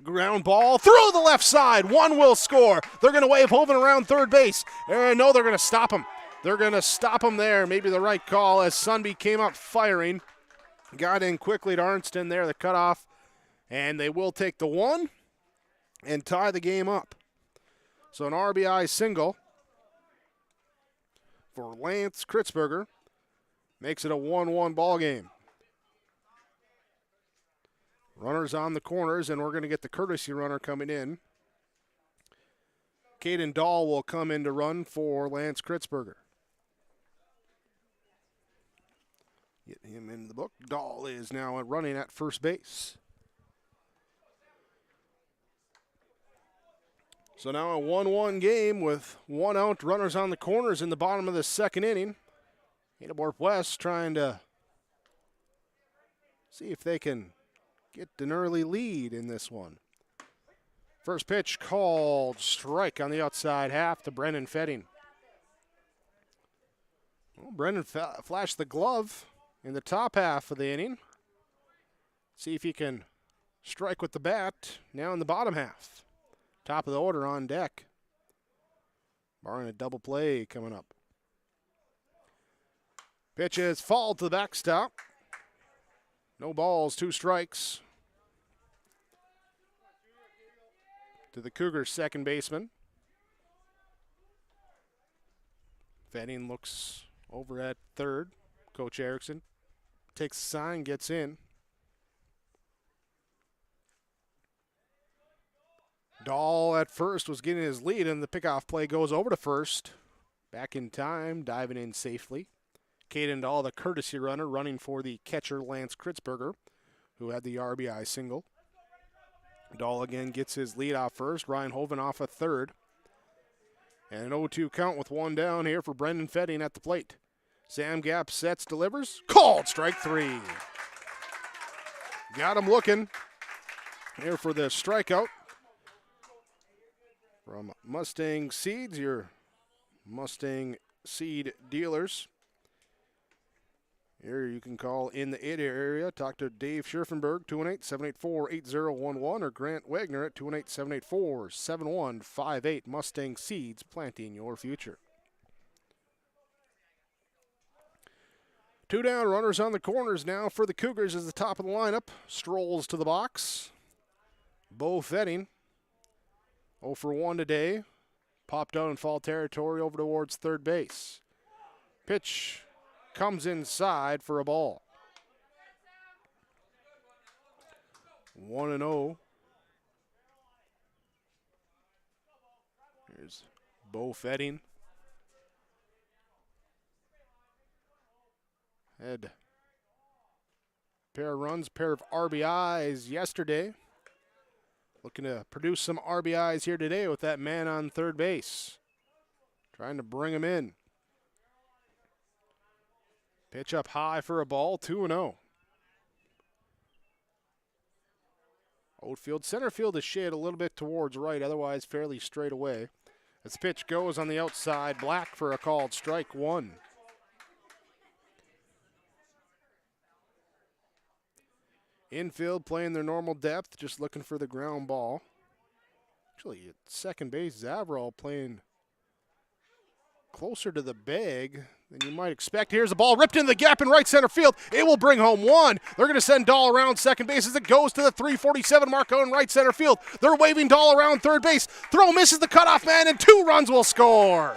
Ground ball through the left side. One will score. They're going to wave Hoven around third base. No, they're going to stop him. They're going to stop him there. Maybe the right call as Sunby came up firing. Got in quickly to Arnston there, the cutoff. And they will take the one and tie the game up. So an RBI single for Lance Kritzberger makes it a 1-1 ball game. Runners on the corners, and we're going to get the courtesy runner coming in. Caden Dahl will come in to run for Lance Kritzberger. Get him in the book. Dahl is now running at first base. So now a 1-1 game with one out, runners on the corners in the bottom of the second inning. Ada-Borup West trying to see if they can get an early lead in this one. First pitch called strike on the outside half to Brendan Fetting. Well, Brendan flashed the glove in the top half of the inning. See if he can strike with the bat now in the bottom half. Top of the order on deck. Barring a double play coming up. Pitches fall to the backstop. No balls, 2 strikes. To the Cougars' second baseman. Fetting looks over at third. Coach Erickson takes the sign, gets in. Dahl at first was getting his lead, and the pickoff play goes over to first. Back in time, diving in safely. Caden Dahl, the courtesy runner, running for the catcher, Lance Kritzberger, who had the RBI single. Dahl again gets his lead off first. Ryan Hoven off a third. And an 0-2 count with one down here for Brendan Fetting at the plate. Sam Gap sets, delivers. Called strike 3. Got him looking here for the strikeout. From Mustang Seeds, your Mustang seed dealers. Here you can call in the Ada area. Talk to Dave Scherfenberg, 218-784-8011, or Grant Wagner at 218-784-7158. Mustang Seeds, planting your future. 2 down, runners on the corners now for the Cougars as the top of the lineup. Strolls to the box. Bo Fetting, 0 for 1 today. Popped out in foul territory over towards third base. Pitch comes inside for a ball. 1-0. Here's Bo Fetting. Had a pair of runs, pair of RBIs yesterday. Looking to produce some RBIs here today with that man on third base. Trying to bring him in. Pitch up high for a ball, 2-0. Outfield, center field is shaded a little bit towards right, otherwise fairly straight away. This pitch goes on the outside, Black for a called strike 1. Infield playing their normal depth, just looking for the ground ball. Actually, at second base, Zavral playing closer to the bag than you might expect. Here's a ball ripped into the gap in right center field. It will bring home 1. They're going to send Dahl around second base as it goes to the 347 mark out in right center field. They're waving Dahl around third base. Throw misses the cutoff man, and 2 runs will score.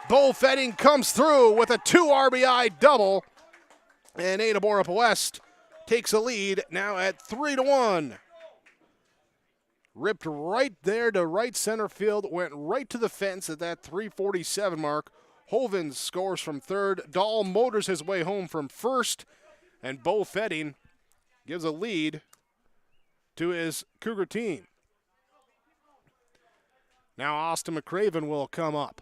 Bo Fetting comes through with a 2 RBI double, and Ada-Borup West takes a lead now at 3-1. Ripped right there to right center field, went right to the fence at that 347 mark. Hoven scores from third. Dahl motors his way home from first, and Bo Fetting gives a lead to his Cougar team. Now Austin Mcraven will come up.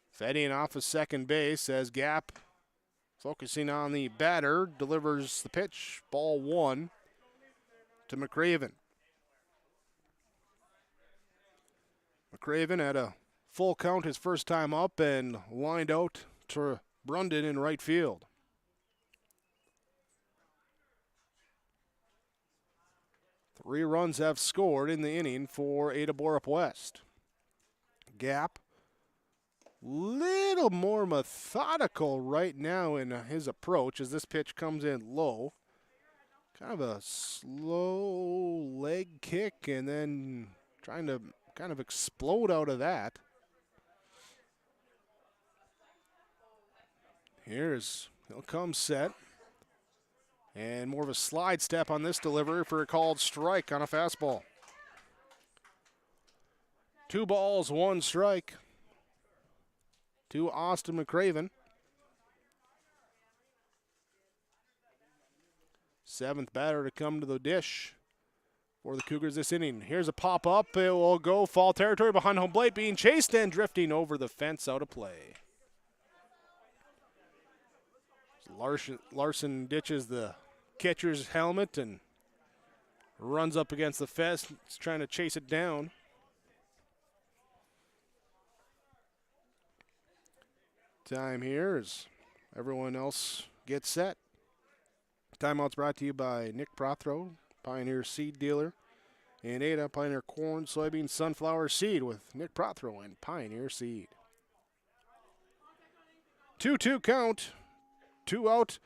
Fetting off of second base as Gap, focusing on the batter, delivers the pitch, ball 1 to Mcraven. Mcraven had a full count his first time up and lined out to Brundon in right field. Three runs have scored in the inning for Ada-Borup West. Gap, little more methodical right now in his approach as this pitch comes in low. Kind of a slow leg kick and then trying to kind of explode out of that. He'll come set. And more of a slide step on this delivery for a called strike on a fastball. 2 balls, 1 strike to Austin Mcraven. 7th batter to come to the dish for the Cougars this inning. Here's a pop-up. It will go foul territory behind home plate, being chased and drifting over the fence out of play. Larson ditches the catcher's helmet and runs up against the fence, trying to chase it down. Time here as everyone else gets set. Timeout's brought to you by Nick Prothro, Pioneer Seed Dealer, and Ada, Pioneer Corn, Soybean, Sunflower Seed with Nick Prothro and Pioneer Seed. 2-2 count, 2 out.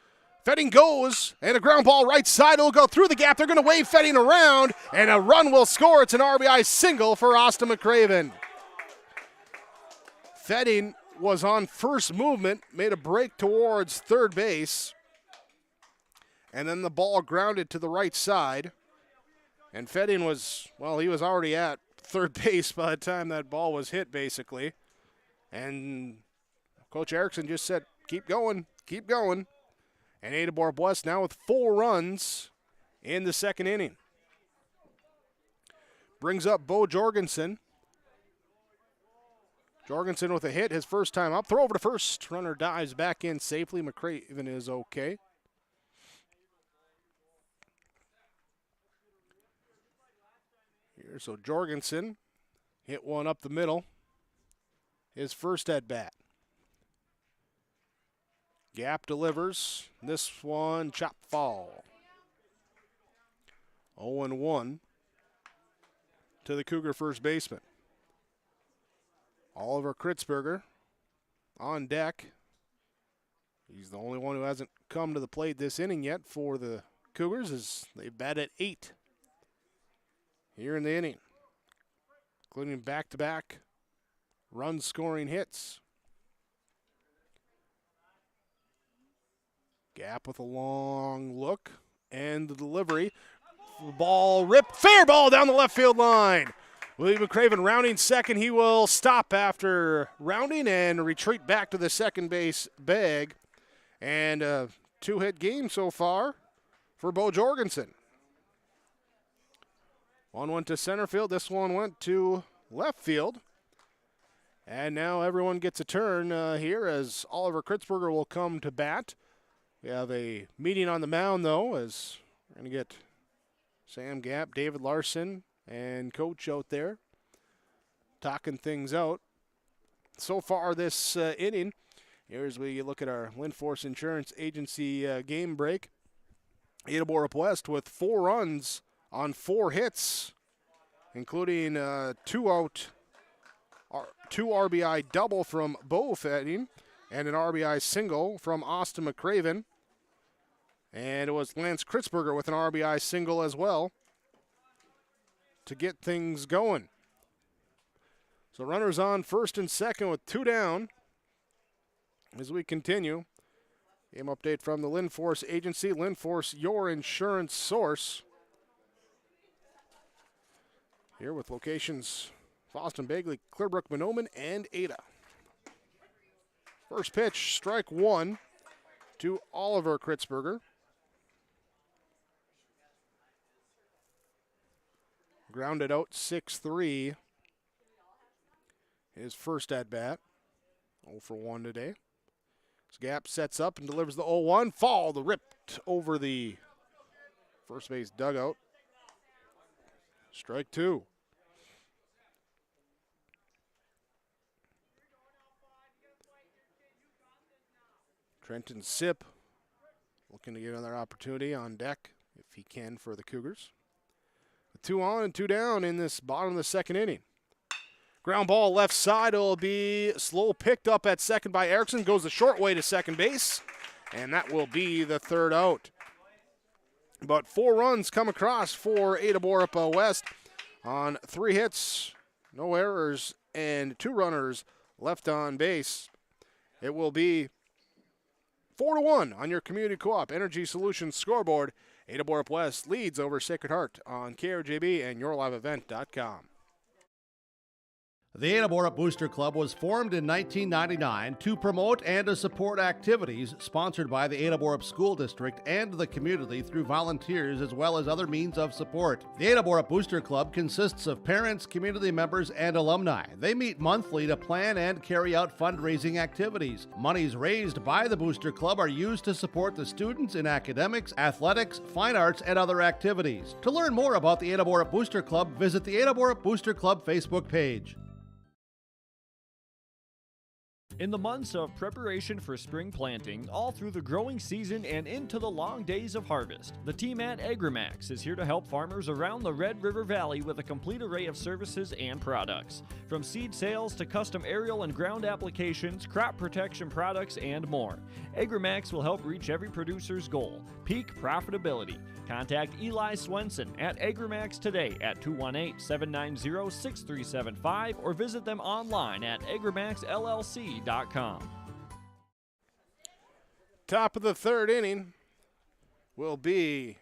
Fetting goes, and a ground ball right side will go through the gap. They're going to wave Fetting around, and a run will score. It's an RBI single for Austin Mcraven. Fetting was on first movement, made a break towards third base, and then the ball grounded to the right side. And Fetting was, well, he was already at third base by the time that ball was hit, basically. And Coach Erickson just said, keep going, keep going. And Ada-Borup West now with 4 runs in the second inning. Brings up Bo Jorgensen. Jorgensen with a hit, his first time up. Throw over to first. Runner dives back in safely. Mcraven is okay. Here, so Jorgensen hit one up the middle. His first at bat. Gap delivers. This one, chop foul. 0-1 to the Cougar first baseman. Oliver Kritzberger on deck. He's the only one who hasn't come to the plate this inning yet for the Cougars, as they bat at 8 here in the inning, including back-to-back run-scoring hits. Gap with a long look, and the delivery. Ball ripped, fair ball down the left field line. William Mcraven rounding second. He will stop after rounding and retreat back to the second base bag. And a 2-hit game so far for Bo Jorgensen. One went to center field. This one went to left field. And now everyone gets a turn here as Oliver Kritzberger will come to bat. We have a meeting on the mound, though, as we're going to get Sam Gap, David Larson, and Coach out there talking things out. So far this inning, here's where you look at our Linforce Insurance Agency game break. Ada-Borup West with 4 runs on 4 hits, including 2 RBI double from Bo Fetting and an RBI single from Austin Mcraven. And it was Lance Kritzberger with an RBI single as well to get things going. So runners on first and second with 2 down as we continue. Game update from the Linforce Agency. Linforce, your insurance source. Here with locations Boston, Bagley, Clearbrook, Mahnomen, and Ada. First pitch, strike 1 to Oliver Kritzberger. Grounded out 6-3. His first at bat. 0-for-1 today. As Gap sets up and delivers the 0-1. Fall, the ripped over the first base dugout. Strike 2. Trenton Sipp looking to get another opportunity on deck if he can for the Cougars. 2 on and 2 down in this bottom of the second inning. Ground ball left side. It'll be slow picked up at second by Erickson. Goes the short way to second base. And that will be the third out. But 4 runs come across for Ada-Borup West on 3 hits, no errors, and 2 runners left on base. It will be 4-1 on your Community Co-op Energy Solutions scoreboard. Ada-Borup West leads over Sacred Heart on KRJB and YourLiveEvent.com. The Ada-Borup Booster Club was formed in 1999 to promote and to support activities sponsored by the Ada-Borup School District and the community through volunteers as well as other means of support. The Ada-Borup Booster Club consists of parents, community members, and alumni. They meet monthly to plan and carry out fundraising activities. Monies raised by the Booster Club are used to support the students in academics, athletics, fine arts, and other activities. To learn more about the Ada-Borup Booster Club, visit the Ada-Borup Booster Club Facebook page. In the months of preparation for spring planting, all through the growing season and into the long days of harvest, the team at AgriMax is here to help farmers around the Red River Valley with a complete array of services and products. From seed sales to custom aerial and ground applications, crop protection products, and more. AgriMax will help reach every producer's goal, peak profitability. Contact Eli Swenson at AgriMax today at 218-790-6375 or visit them online at agrimaxllc.com. Top of the third inning will be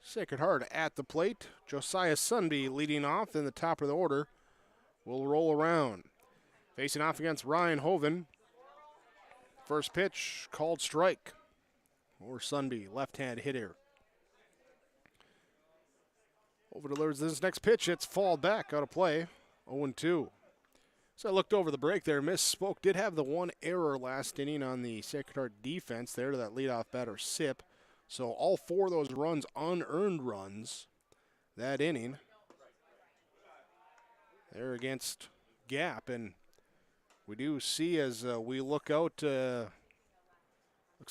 Sacred Heart at the plate. Josiah Sunby leading off in the top of the order will roll around. Facing off against Ryan Hoven. First pitch called strike. Or Sunby, left-hand hitter. Over delivers this next pitch. It's fall back out of play. 0-2. So I looked over the break there. Misspoke. Did have the one error last inning on the Sacred Heart defense there to that leadoff batter Sip. So all 4 of those runs, unearned runs, that inning. They're against Gap. And we do see as we look out, looks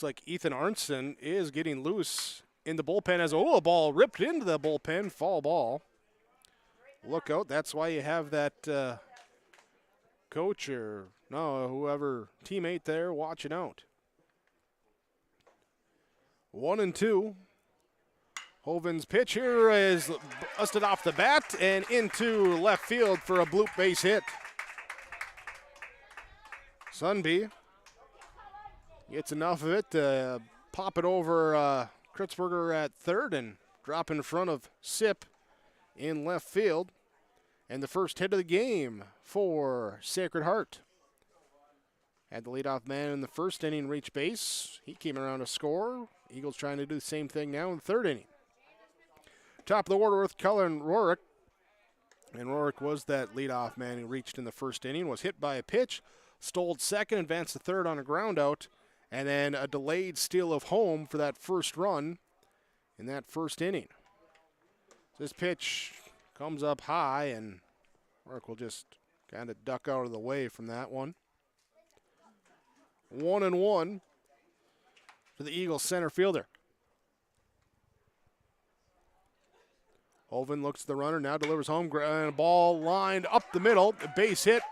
like Ethan Arnson is getting loose in the bullpen as a ball ripped into the bullpen, foul ball. Look out, that's why you have that coach or whoever teammate there watching out. 1-2. Hoven's pitch here is busted off the bat and into left field for a bloop base hit. Sunby gets enough of it to pop it over Kritzberger at third and drop in front of Sip in left field. And the first hit of the game for Sacred Heart. Had the leadoff man in the first inning reach base. He came around to score. Eagles trying to do the same thing now in the third inning. Top of the order with Cullen Rorick. And Rorick was that leadoff man who reached in the first inning, was hit by a pitch, stole second, advanced to third on a ground out, and then a delayed steal of home for that first run in that first inning. This pitch comes up high, and Rorick will just kind of duck out of the way from that one. 1-1 for the Eagles center fielder. Hoven looks at the runner, now delivers home, and a ball lined up the middle, a base hit,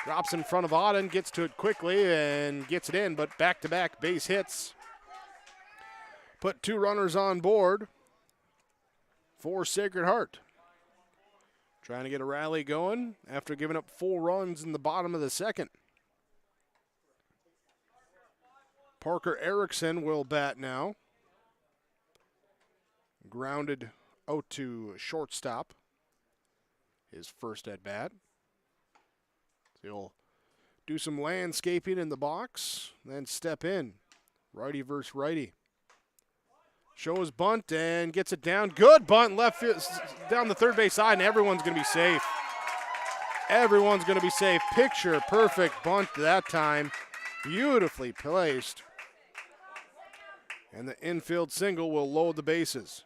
drops in front of Auden, gets to it quickly and gets it in, but back-to-back base hits. Put 2 runners on board for Sacred Heart. Trying to get a rally going after giving up 4 runs in the bottom of the second. Parker Erickson will bat now. Grounded out to shortstop. His first at bat. He'll do some landscaping in the box, then step in. Righty versus righty. Shows bunt and gets it down. Good bunt left field, down the third base side, and everyone's going to be safe. Everyone's going to be safe. Picture perfect bunt that time. Beautifully placed. And the infield single will load the bases.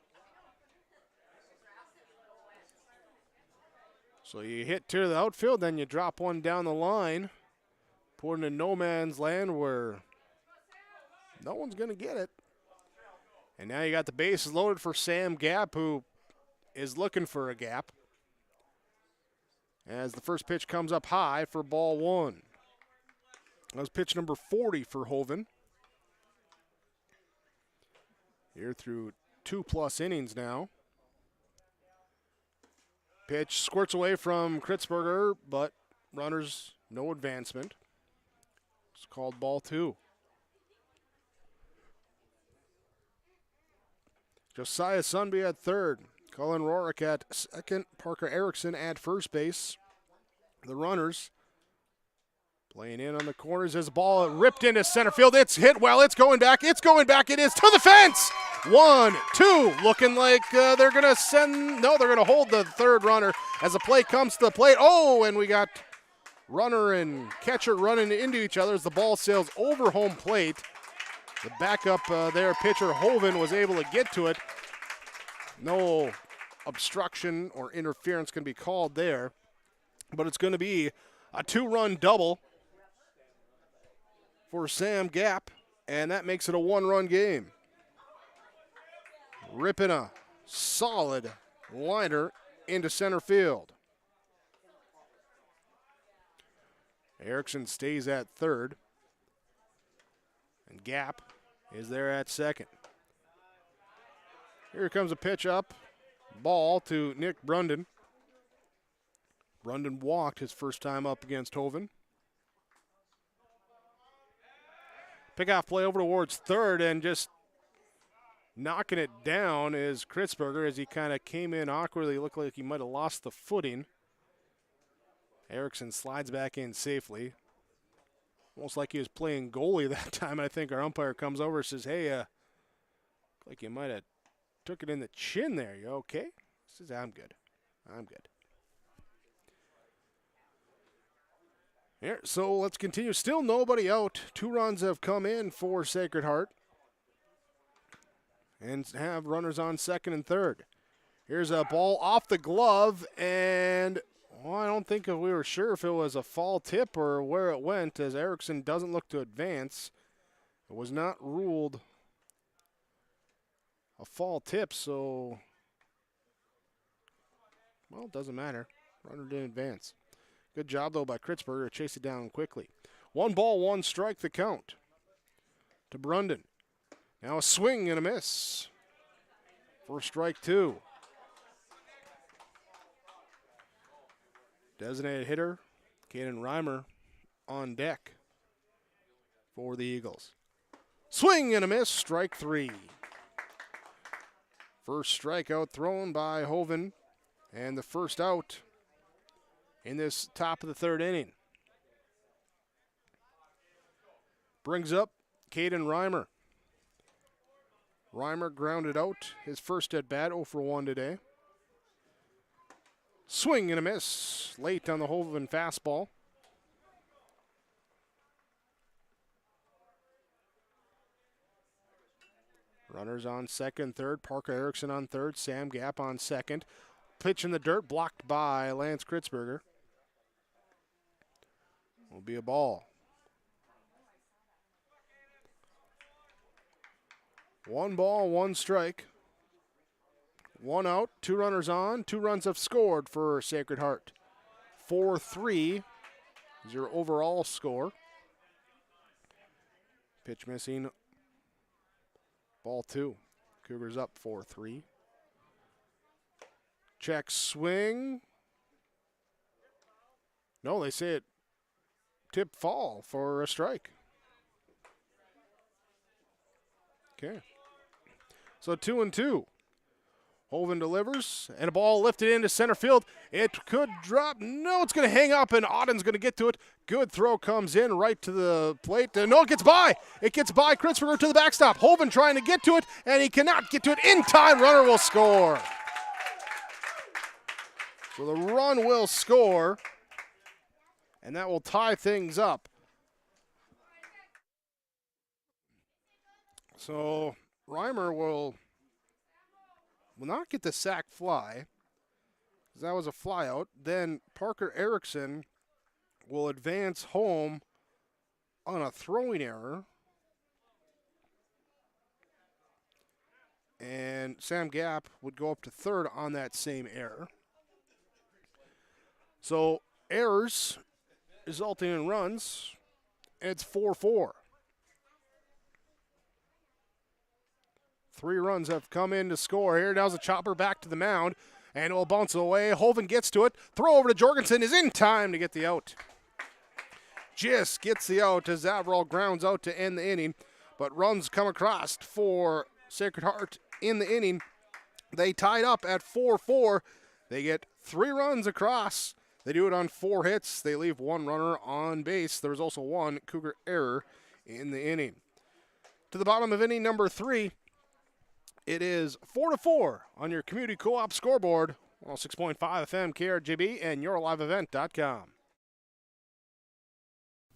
So you hit to the outfield, then you drop one down the line, put it in no man's land where no one's going to get it. And now you got the bases loaded for Sam Gap, who is looking for a gap. As the first pitch comes up high for ball 1. That was pitch number 40 for Hoven. Here through 2+ innings now. Pitch squirts away from Kritzberger, but runners no advancement. It's called ball 2. Josiah Sunby at third. Cullen Rorick at second. Parker Erickson at first base. The runners playing in on the corners as the ball ripped into center field. It's hit well. It's going back. It's going back. It is to the fence. 1-2. Looking like they're going to they're going to hold the third runner as the play comes to the plate. Oh, and we got runner and catcher running into each other as the ball sails over home plate. The backup there, pitcher Hoven, was able to get to it. No obstruction or interference can be called there, but it's going to be a 2-run double for Sam Gap, and that makes it a 1-run game. Ripping a solid liner into center field. Erickson stays at third, and Gap is there at second. Here comes a pitch up, ball to Nick Brunden. Brunden walked his first time up against Hoven. Pickoff play over towards third, and just Knocking it down is Kritzberger as he kind of came in awkwardly. Looked like he might have lost the footing. Erickson slides back in safely. Almost like he was playing goalie that time. I think our umpire comes over and says, hey, like you might have took it in the chin there. You okay? He says, I'm good. I'm good. Here, so let's continue. Still nobody out. 2 runs have come in for Sacred Heart. And have runners on second and third. Here's a ball off the glove, and I don't think we were sure if it was a fall tip or where it went, as Erickson doesn't look to advance. It was not ruled a fall tip, so, well, it doesn't matter. Runner didn't advance. Good job, though, by Kritzberger to chase it down quickly. 1 ball, 1 strike, the count to Brunden. Now a swing and a miss. First strike, 2. Designated hitter, Caden Reimer on deck for the Eagles. Swing and a miss, strike 3. First strikeout thrown by Hoven, and the first out in this top of the 3rd inning. Brings up Caden Reimer. Reimer grounded out his first at bat, 0 for 1 today. Swing and a miss, late on the Hoven fastball. Runners on second, third. Parker Erickson on third. Sam Gap on second. Pitch in the dirt, blocked by Lance Kritzberger. Will be a ball. 1 ball, 1 strike. 1 out, 2 runners on. 2 runs have scored for Sacred Heart. 4-3 is your overall score. Pitch missing. Ball 2. Cougars up 4-3. Check swing. No, they say it tip fall for a strike. Okay. So 2-2. Hoven delivers, and a ball lifted into center field. It could drop. No, it's going to hang up, and Auden's going to get to it. Good throw comes in right to the plate. No, it gets by. It gets by Kritzberger to the backstop. Hoven trying to get to it, and he cannot get to it in time. Runner will score. So the run will score, and that will tie things up. So Reimer will not get the sac fly, because that was a fly out. Then Parker Erickson will advance home on a throwing error. And Sam Gap would go up to third on that same error. So errors resulting in runs, it's 4-4. 3 runs have come in to score here. Now's the chopper back to the mound, and it will bounce away. Hoven gets to it. Throw over to Jorgensen is in time to get the out. Just gets the out as Averill grounds out to end the inning, but runs come across for Sacred Heart in the inning. They tied up at 4-4. They get 3 runs across. They do it on 4 hits. They leave 1 runner on base. There was also 1 Cougar error in the inning. To the bottom of inning number 3, it is 4-4 on your Community Co-op scoreboard. 106.5 FM, KRJB, and YourLiveEvent.com.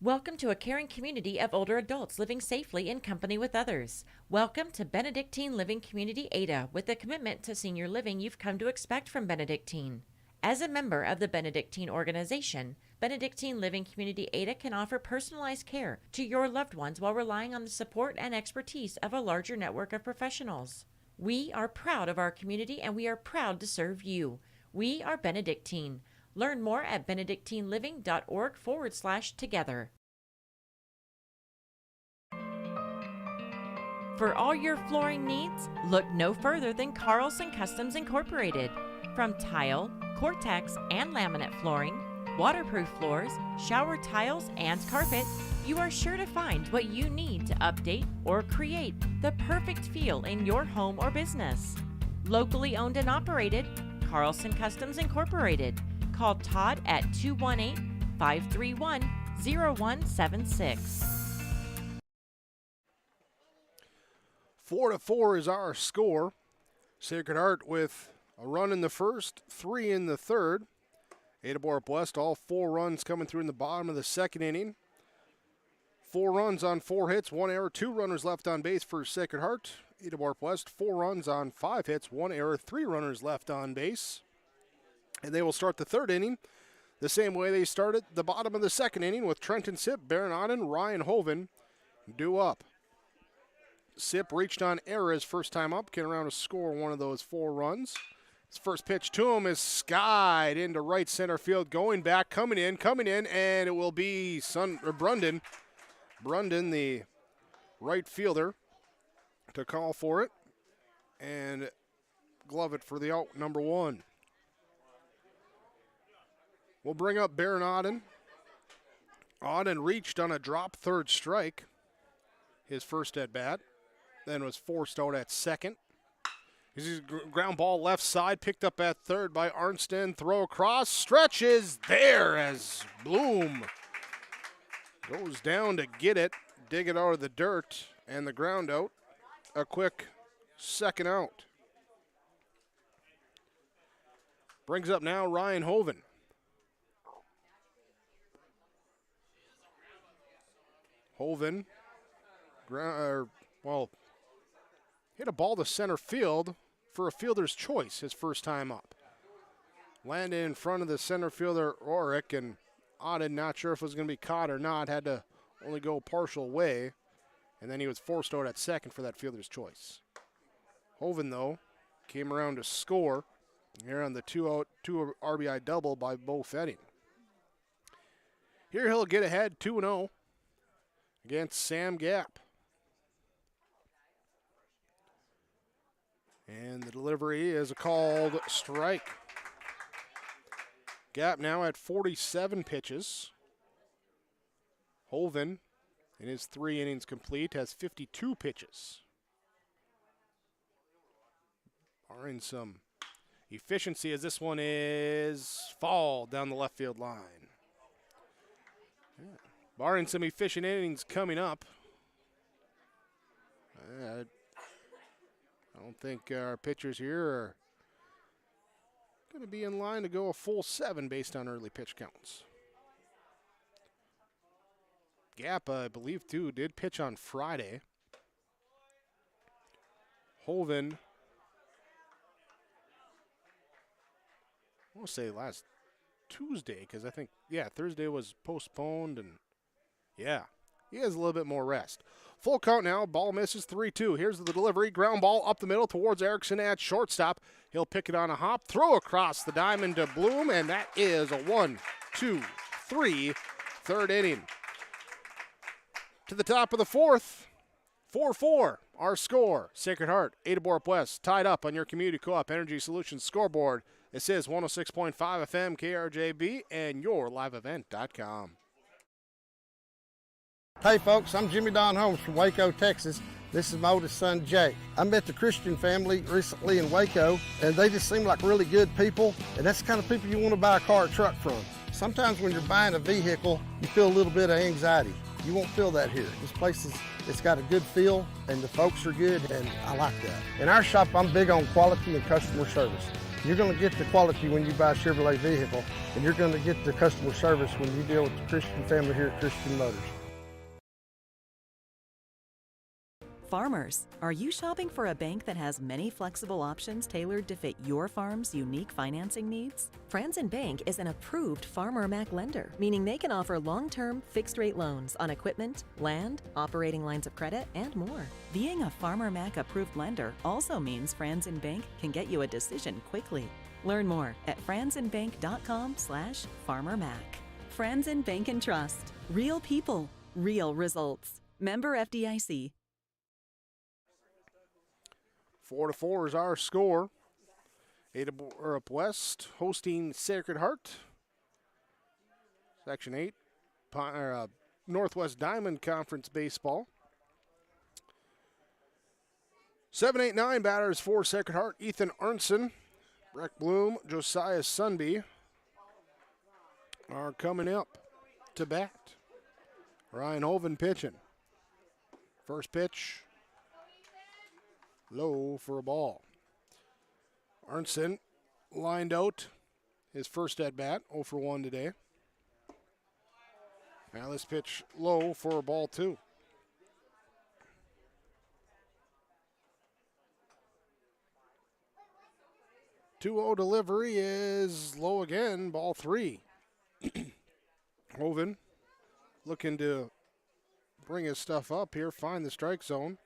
Welcome to a caring community of older adults living safely in company with others. Welcome to Benedictine Living Community Ada, with the commitment to senior living you've come to expect from Benedictine. As a member of the Benedictine organization, Benedictine Living Community Ada can offer personalized care to your loved ones while relying on the support and expertise of a larger network of professionals. We are proud of our community, and we are proud to serve you. We are Benedictine. Learn more at benedictineliving.org/together. For all your flooring needs, look no further than Carlson Customs Incorporated. From tile, Cortex, and laminate flooring, waterproof floors, shower tiles, and carpet, you are sure to find what you need to update or create the perfect feel in your home or business. Locally owned and operated, Carlson Customs Incorporated. Call Todd at 218-531-0176. 4-4 is our score. Sacred Heart with a run in the first, 3 in the third. Ada-Borup West, all 4 runs coming through in the bottom of the second inning. 4 runs on 4 hits, 1 error, 2 runners left on base for Sacred Heart. Ada-Borup West, 4 runs on 5 hits, 1 error, 3 runners left on base. And they will start the third inning the same way they started the bottom of the second inning with Trenton Sipp, Baron Auden, Ryan Hoven due up. Sipp reached on error his first time up, getting around to score one of those 4 runs. His first pitch to him is skied into right center field, going back, coming in, and it will be Brundon. Brundon, the right fielder, to call for it and glove it for the out, number 1. We'll bring up Baron Auden. Auden reached on a drop third strike, his first at bat, then was forced out at second. This is ground ball left side, picked up at third by Arnston. Throw across, stretches there as Bloom goes down to get it, dig it out of the dirt, and the ground out. A quick second out. Brings up now Ryan Hoven. Hoven, hit a ball to center field for a fielder's choice his first time up. Landed in front of the center fielder, Orick, and Auden, not sure if it was going to be caught or not, had to only go partial way, and then he was forced out at second for that fielder's choice. Hoven, though, came around to score here on the 2 RBI double by Bo Fetting. Here he'll get ahead 2-0 against Sam Gap. And the delivery is a called strike. Gap now at 47 pitches. Hoven, in his 3 innings complete, has 52 pitches. Barring some efficiency, as this one is foul down the left field line. Yeah. Barring some efficient innings coming up, I don't think our pitchers here are going to be in line to go a full 7 based on early pitch counts. Gap, I believe, too, did pitch on Friday. Hoven, I want to say last Tuesday, because I think, Thursday was postponed, and he has a little bit more rest. Full count now, ball misses 3-2. Here's the delivery, ground ball up the middle towards Erickson at shortstop. He'll pick it on a hop, throw across the diamond to Bloom, and that is a 1-2-3 third inning. To the top of the fourth, 4-4, our score. Sacred Heart, Ada-Borup West, tied up on your Community Co-op Energy Solutions scoreboard. This is 106.5 FM KRJB and yourliveevent.com. Hey folks, I'm Jimmy Don Holmes from Waco, Texas. This is my oldest son, Jake. I met the Christian family recently in Waco, and they just seem like really good people, and that's the kind of people you want to buy a car or truck from. Sometimes when you're buying a vehicle, you feel a little bit of anxiety. You won't feel that here. This place it's got a good feel, and the folks are good, and I like that. In our shop, I'm big on quality and customer service. You're going to get the quality when you buy a Chevrolet vehicle, and you're going to get the customer service when you deal with the Christian family here at Christian Motors. Farmers, are you shopping for a bank that has many flexible options tailored to fit your farm's unique financing needs? Franzen Bank is an approved Farmer Mac lender, meaning they can offer long-term, fixed-rate loans on equipment, land, operating lines of credit, and more. Being a Farmer Mac approved lender also means Franzen Bank can get you a decision quickly. Learn more at franzenbank.com/farmermac. Franzen Bank and Trust. Real people, real results. Member FDIC. 4-4 is our score. Ada-Borup West hosting Sacred Heart. Section 8, Northwest Diamond Conference Baseball. 7-8-9 batters for Sacred Heart. Ethan Arnson, Breck Bloom, Josiah Sunby are coming up to bat. Ryan Hoven pitching. First pitch, low for a ball. Arnson lined out his first at bat, 0 for 1 today. Now this pitch low for a ball 2. Two-0 delivery is low again, ball 3. Hoven looking to bring his stuff up here, find the strike zone.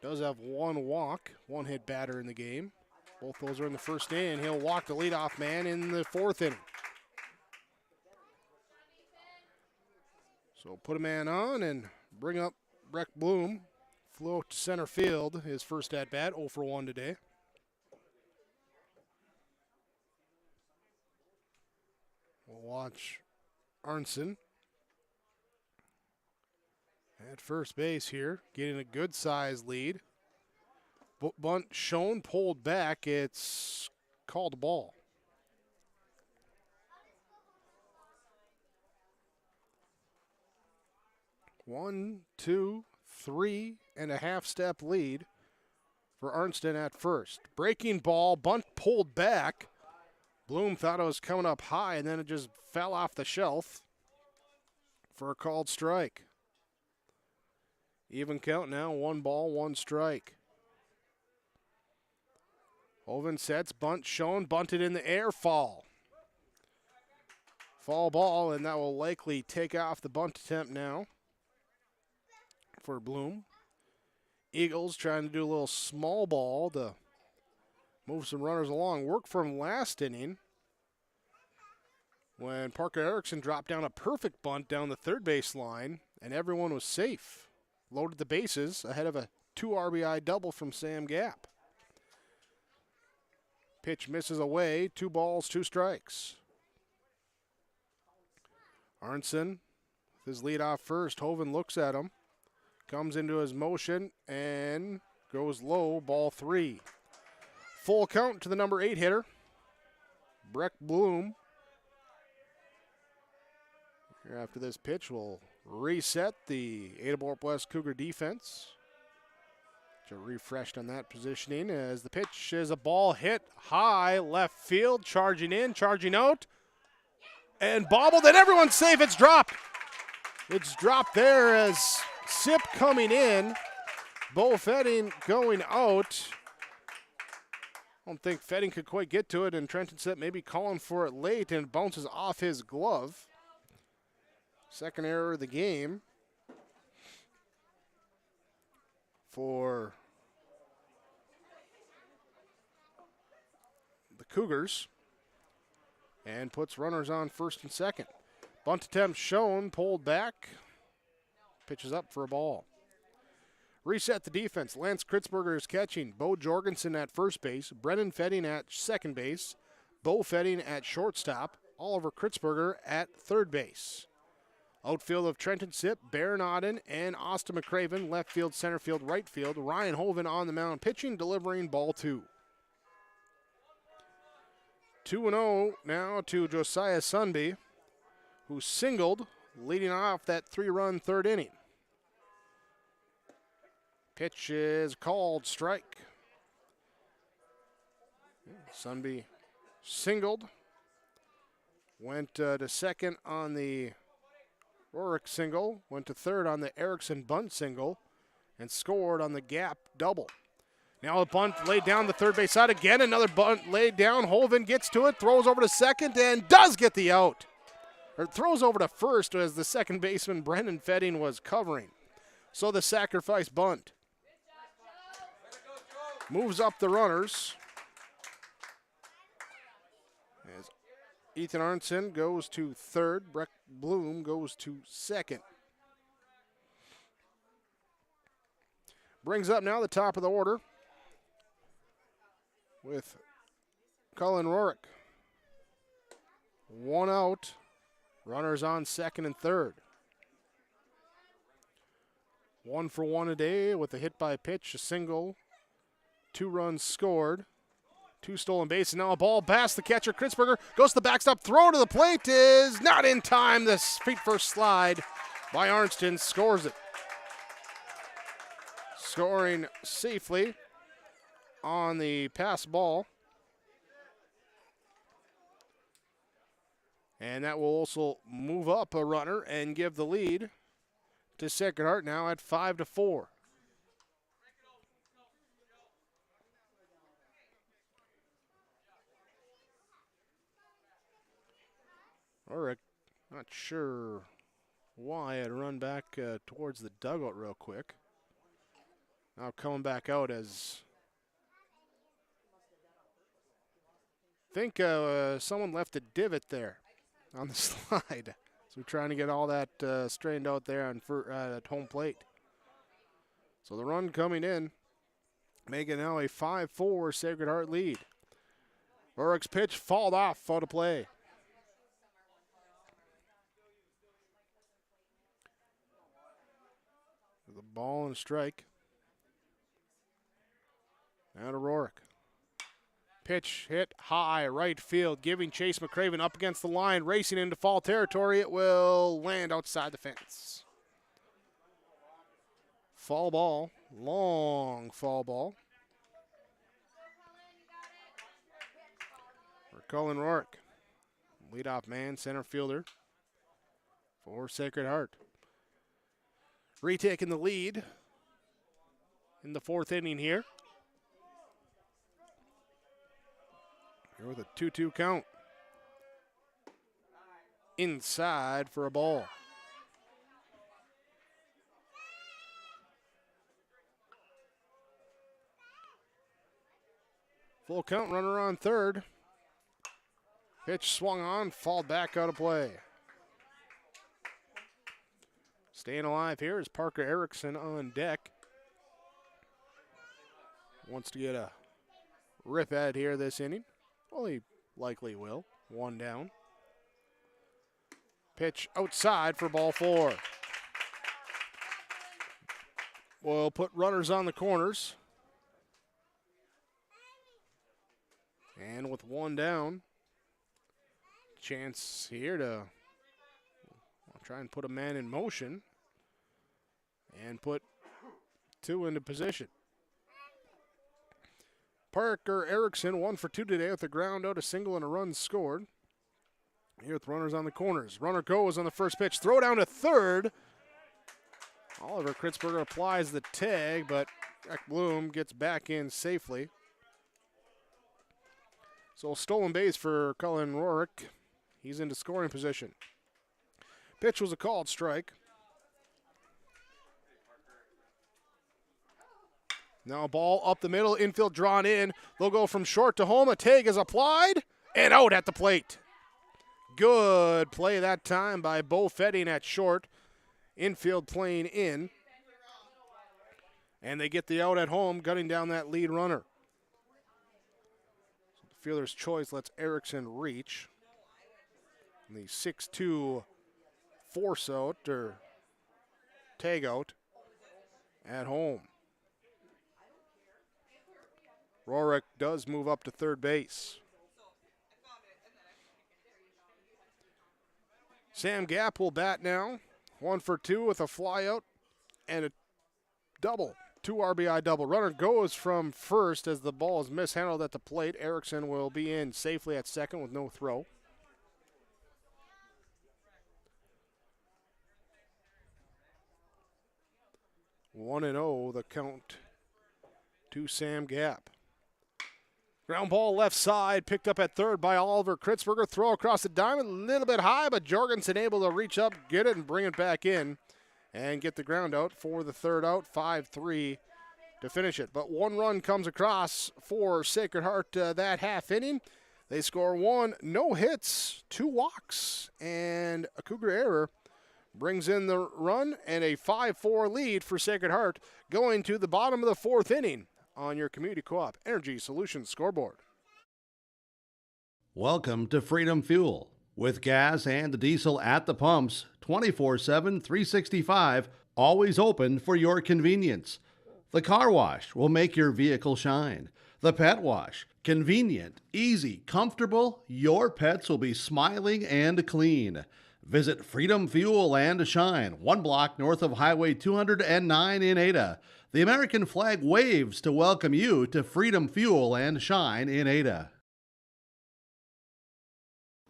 Does have one walk, one hit batter in the game. Both those are in the first inning. He'll walk the leadoff man in the 4th inning. So put a man on and bring up Breck Bloom. Flew out to center field, his first at bat, 0 for 1 today. We'll watch Arnson at first base here, getting a good size lead. Bunt shown, pulled back. It's called a ball. One, two, 3.5 step lead for Arnston at first. Breaking ball, bunt pulled back. Bloom thought it was coming up high, and then it just fell off the shelf for a called strike. Even count now, 1 ball, 1 strike. Hoven sets, bunt shown, bunted in the air, fall. Fall ball, and that will likely take off the bunt attempt now for Bloom. Eagles trying to do a little small ball to move some runners along. Work from last inning when Parker Erickson dropped down a perfect bunt down the third base line, and everyone was safe. Loaded the bases ahead of a 2 RBI double from Sam Gap. Pitch misses away, 2 balls, 2 strikes. Arnson with his lead off first. Hoven looks at him, comes into his motion, and goes low, ball 3. Full count to the number 8 hitter, Breck Bloom. Here after this pitch, we'll reset the Ada-Borup West Cougar defense. Refreshed on that positioning as the pitch is a ball hit high left field, charging in, charging out, and bobbled, and everyone's safe. It's dropped. It's dropped there as Sip coming in, Bo Fetting going out. I don't think Fetting could quite get to it, and Trenton Sip maybe calling for it late, and it bounces off his glove. Second error of the game for the Cougars, and puts runners on first and second. Bunt attempt shown, pulled back, pitches up for a ball. Reset the defense. Lance Kritzberger is catching. Bo Jorgensen at first base, Brennan Fetting at second base, Bo Fetting at shortstop, Oliver Kritzberger at third base. Outfield of Trenton Sip, Baron Auden, and Austin Mcraven. Left field, center field, right field. Ryan Hoven on the mound, pitching, delivering ball 2. 2-0 now to Josiah Sunby, who singled, leading off that 3-run third inning. Pitch is called strike. Sunby singled, went to second on the Rorick single, went to third on the Erickson bunt single, and scored on the Gap double. Now a bunt laid down the third base side again. Another bunt laid down. Hoven gets to it, throws over to second, and does get the out. Or throws over to first as the second baseman, Brendan Fetting, was covering. So the sacrifice bunt moves up the runners as Ethan Arnson goes to third. Breck Bloom goes to second. Brings up now the top of the order with Colin Rorick. 1 out, Runners on second and third. 1 for 1 today with a hit by pitch, a single, 2 runs scored, 2 stolen bases. Now a ball past the catcher. Kritzberger goes to the backstop. Throw to the plate is not in time. The feet first slide by Arnston scores it. Scoring safely on the pass ball. And that will also move up a runner and give the lead to Sacred Heart now at 5-4. Ulrich, not sure why I'd run back towards the dugout real quick. Now coming back out as I think someone left a divot there on the slide. So we're trying to get all that straightened out there at home plate. So the run coming in, making now a 5-4 Sacred Heart lead. Ulrich's pitch fouled off out of play. The ball and a strike. Now to Rourke. Pitch hit high, right field, giving chase. Mcraven up against the line, racing into foul territory. It will land outside the fence. Foul ball, long foul ball. For Cullen Rourke. Leadoff man, center fielder for Sacred Heart. Retaking the lead in the 4th inning here. Here with a 2-2 count. Inside for a ball. Full count, runner on third. Pitch swung on, fouled back out of play. Staying alive here is Parker Erickson on deck. Wants to get a rip at it here this inning. Well, he likely will. 1 down. Pitch outside for ball 4. We'll put runners on the corners. And with 1 down, chance here to try and put a man in motion and put 2 into position. Parker Erickson 1 for 2 today with a ground out, a single, and a run scored. Here with runners on the corners. Runner goes on the first pitch. Throw down to third. Oliver Kritzberger applies the tag, but Bloom gets back in safely. So stolen base for Cullen Rourke. He's into scoring position. Pitch was a called strike. Now a ball up the middle, infield drawn in. They'll go from short to home. A tag is applied and out at the plate. Good play that time by Bo Fetting at short. Infield playing in. And they get the out at home, gunning down that lead runner. So the fielder's choice lets Erickson reach. And the 6-2 force out or tag out at home. Rourke does move up to third base. Sam Gapp will bat now. 1 for 2 with a fly out and a double. 2 RBI double. Runner goes from first as the ball is mishandled at the plate. Erickson will be in safely at second with no throw. One and 0 the count to Sam Gapp. Ground ball left side, picked up at third by Oliver Kritzberger. Throw across the diamond, a little bit high, but Jorgensen able to reach up, get it, and bring it back in and get the ground out for the third out. 5-3 to finish it. But 1 run comes across for Sacred Heart that half inning. They score 1, no hits, 2 walks, and a Cougar error brings in the run and a 5-4 lead for Sacred Heart going to the bottom of the 4th inning on your Community Co-op Energy Solutions scoreboard. Welcome to Freedom Fuel. With gas and diesel at the pumps, 24/7, 365, always open for your convenience. The car wash will make your vehicle shine. The pet wash, convenient, easy, comfortable, your pets will be smiling and clean. Visit Freedom Fuel and Shine, 1 block north of Highway 209 in Ada. The American flag waves to welcome you to Freedom Fuel and Shine in Ada.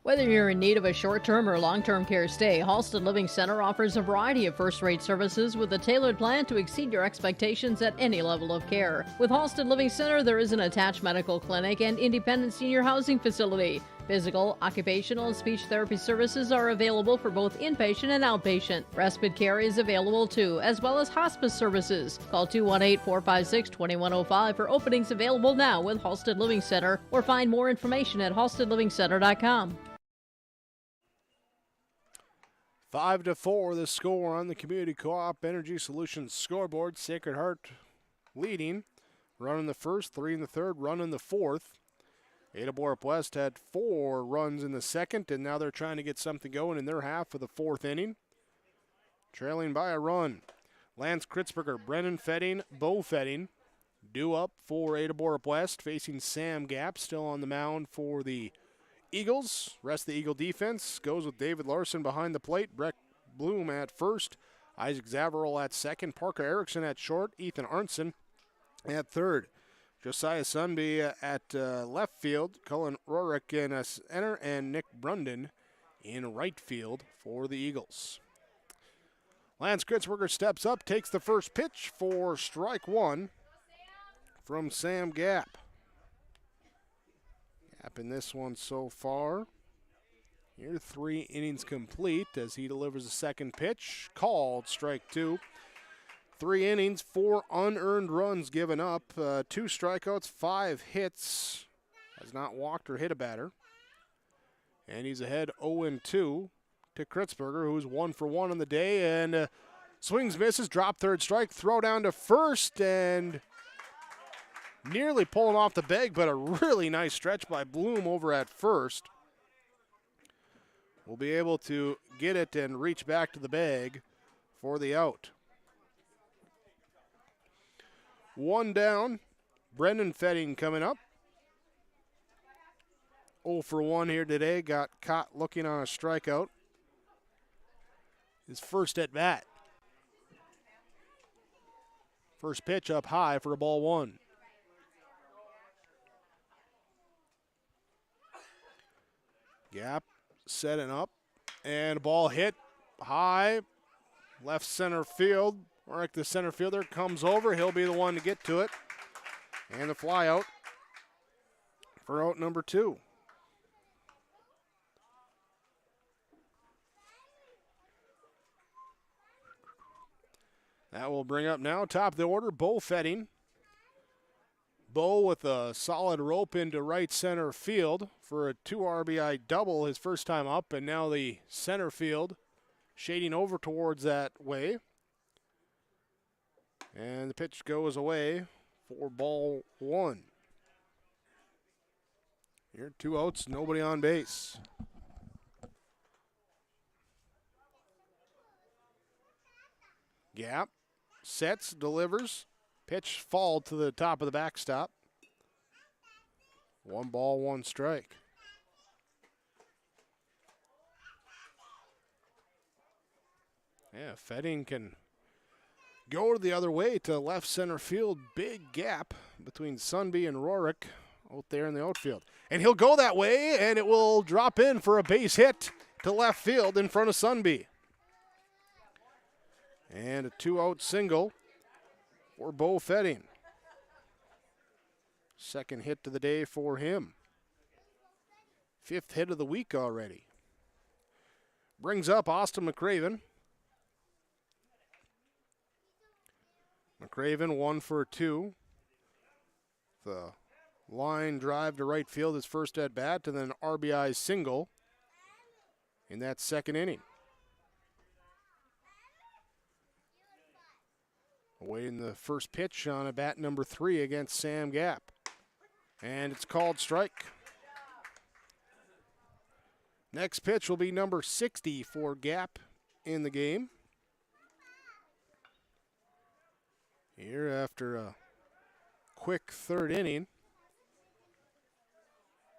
Whether you're in need of a short-term or long-term care stay, Halsted Living Center offers a variety of first-rate services with a tailored plan to exceed your expectations at any level of care. With Halsted Living Center, there is an attached medical clinic and independent senior housing facility. Physical, occupational, and speech therapy services are available for both inpatient and outpatient. Respite care is available too, as well as hospice services. Call 218-456-2105 for openings available now with Halsted Living Center, or find more information at halstedlivingcenter.com. 5-4 the score on the Community Co-op Energy Solutions scoreboard. Sacred Heart leading. Run in the first, 3 in the third, run in the fourth. Ada-Borup West had 4 runs in the second, and now they're trying to get something going in their half of the fourth inning. Trailing by a run. Lance Kritzberger, Brennan Fetting, Bo Fetting due up for Ada-Borup West, facing Sam Gap, still on the mound for the Eagles. Rest of the Eagle defense goes with David Larson behind the plate, Breck Bloom at first, Isaac Zavarol at second, Parker Erickson at short, Ethan Arnson at third. Josiah Sunby at left field, Cullen Rorick in center, and Nick Brunden in right field for the Eagles. Lance Kritzberger steps up, takes the first pitch for strike one from Sam Gap. Gap in this one so far. Here, 3 innings complete as he delivers a second pitch, called strike 2. 3 innings, 4 unearned runs given up, 2 strikeouts, 5 hits. Has not walked or hit a batter. And he's ahead 0-2 to Kritzberger, who's 1 for 1 on the day. And swings, misses, drop third strike, throw down to first, and nearly pulling off the bag, but a really nice stretch by Bloom over at first. Will be able to get it and reach back to the bag for the out. 1 down. Brendan Fetting coming up. 0 for 1 here today. Got caught looking on a strikeout. His first at bat. First pitch up high for a ball 1. Gap setting up. And a ball hit high. Left center field. Warwick, the center fielder, comes over. He'll be the one to get to it. And the fly out for out number 2. That will bring up now, top of the order, Bo Fetting. Bo with a solid rope into right center field for a 2 RBI double his first time up, and now the center field shading over towards that way. And the pitch goes away for ball 1. Here, 2 outs, nobody on base. Gap sets, delivers. Pitch fall to the top of the backstop. 1 ball, 1 strike. Yeah, Fetting can go the other way to left center field. Big gap between Sunby and Rorick out there in the outfield. And he'll go that way, and it will drop in for a base hit to left field in front of Sunby. And a 2-out single for Bo Fetting. Second hit of the day for him. 5th hit of the week already. Brings up Austin Mcraven. Mcraven 1 for 2. The line drive to right field, his first at bat, and then RBI single in that second inning. Awaiting the first pitch on a bat number 3 against Sam Gap. And it's called strike. Next pitch will be number 60 for Gap in the game. Here after a quick third inning.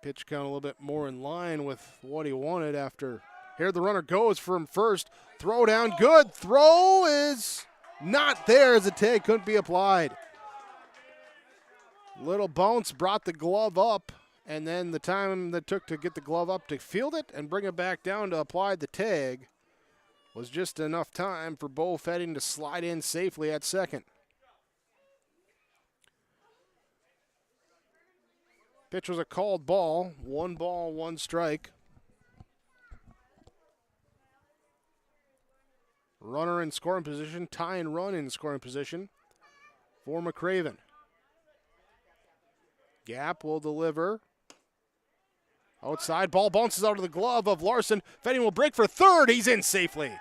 Pitch count a little bit more in line with what he wanted after. Here the runner goes from first. Throw down, good. Throw is not there as the tag couldn't be applied. Little bounce brought the glove up, and then the time that took to get the glove up to field it and bring it back down to apply the tag was just enough time for Bo Fetting to slide in safely at second. Pitch was a called ball, 1 strike. Runner in scoring position, tying run in scoring position for Mcraven. Gap will deliver. Outside, ball bounces out of the glove of Larson. Fetting will break for third, he's in safely.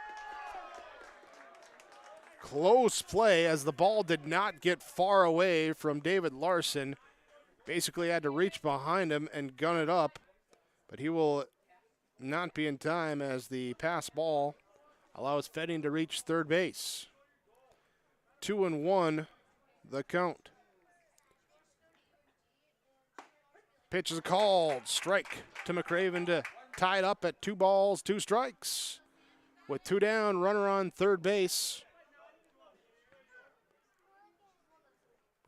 Close play as the ball did not get far away from David Larson. Basically had to reach behind him and gun it up, but he will not be in time as the pass ball allows Fetting to reach third base. 2-1 the count. Pitch is called. Strike to Mcraven to tie it up at 2 balls, 2 strikes. With 2 down, runner on third base.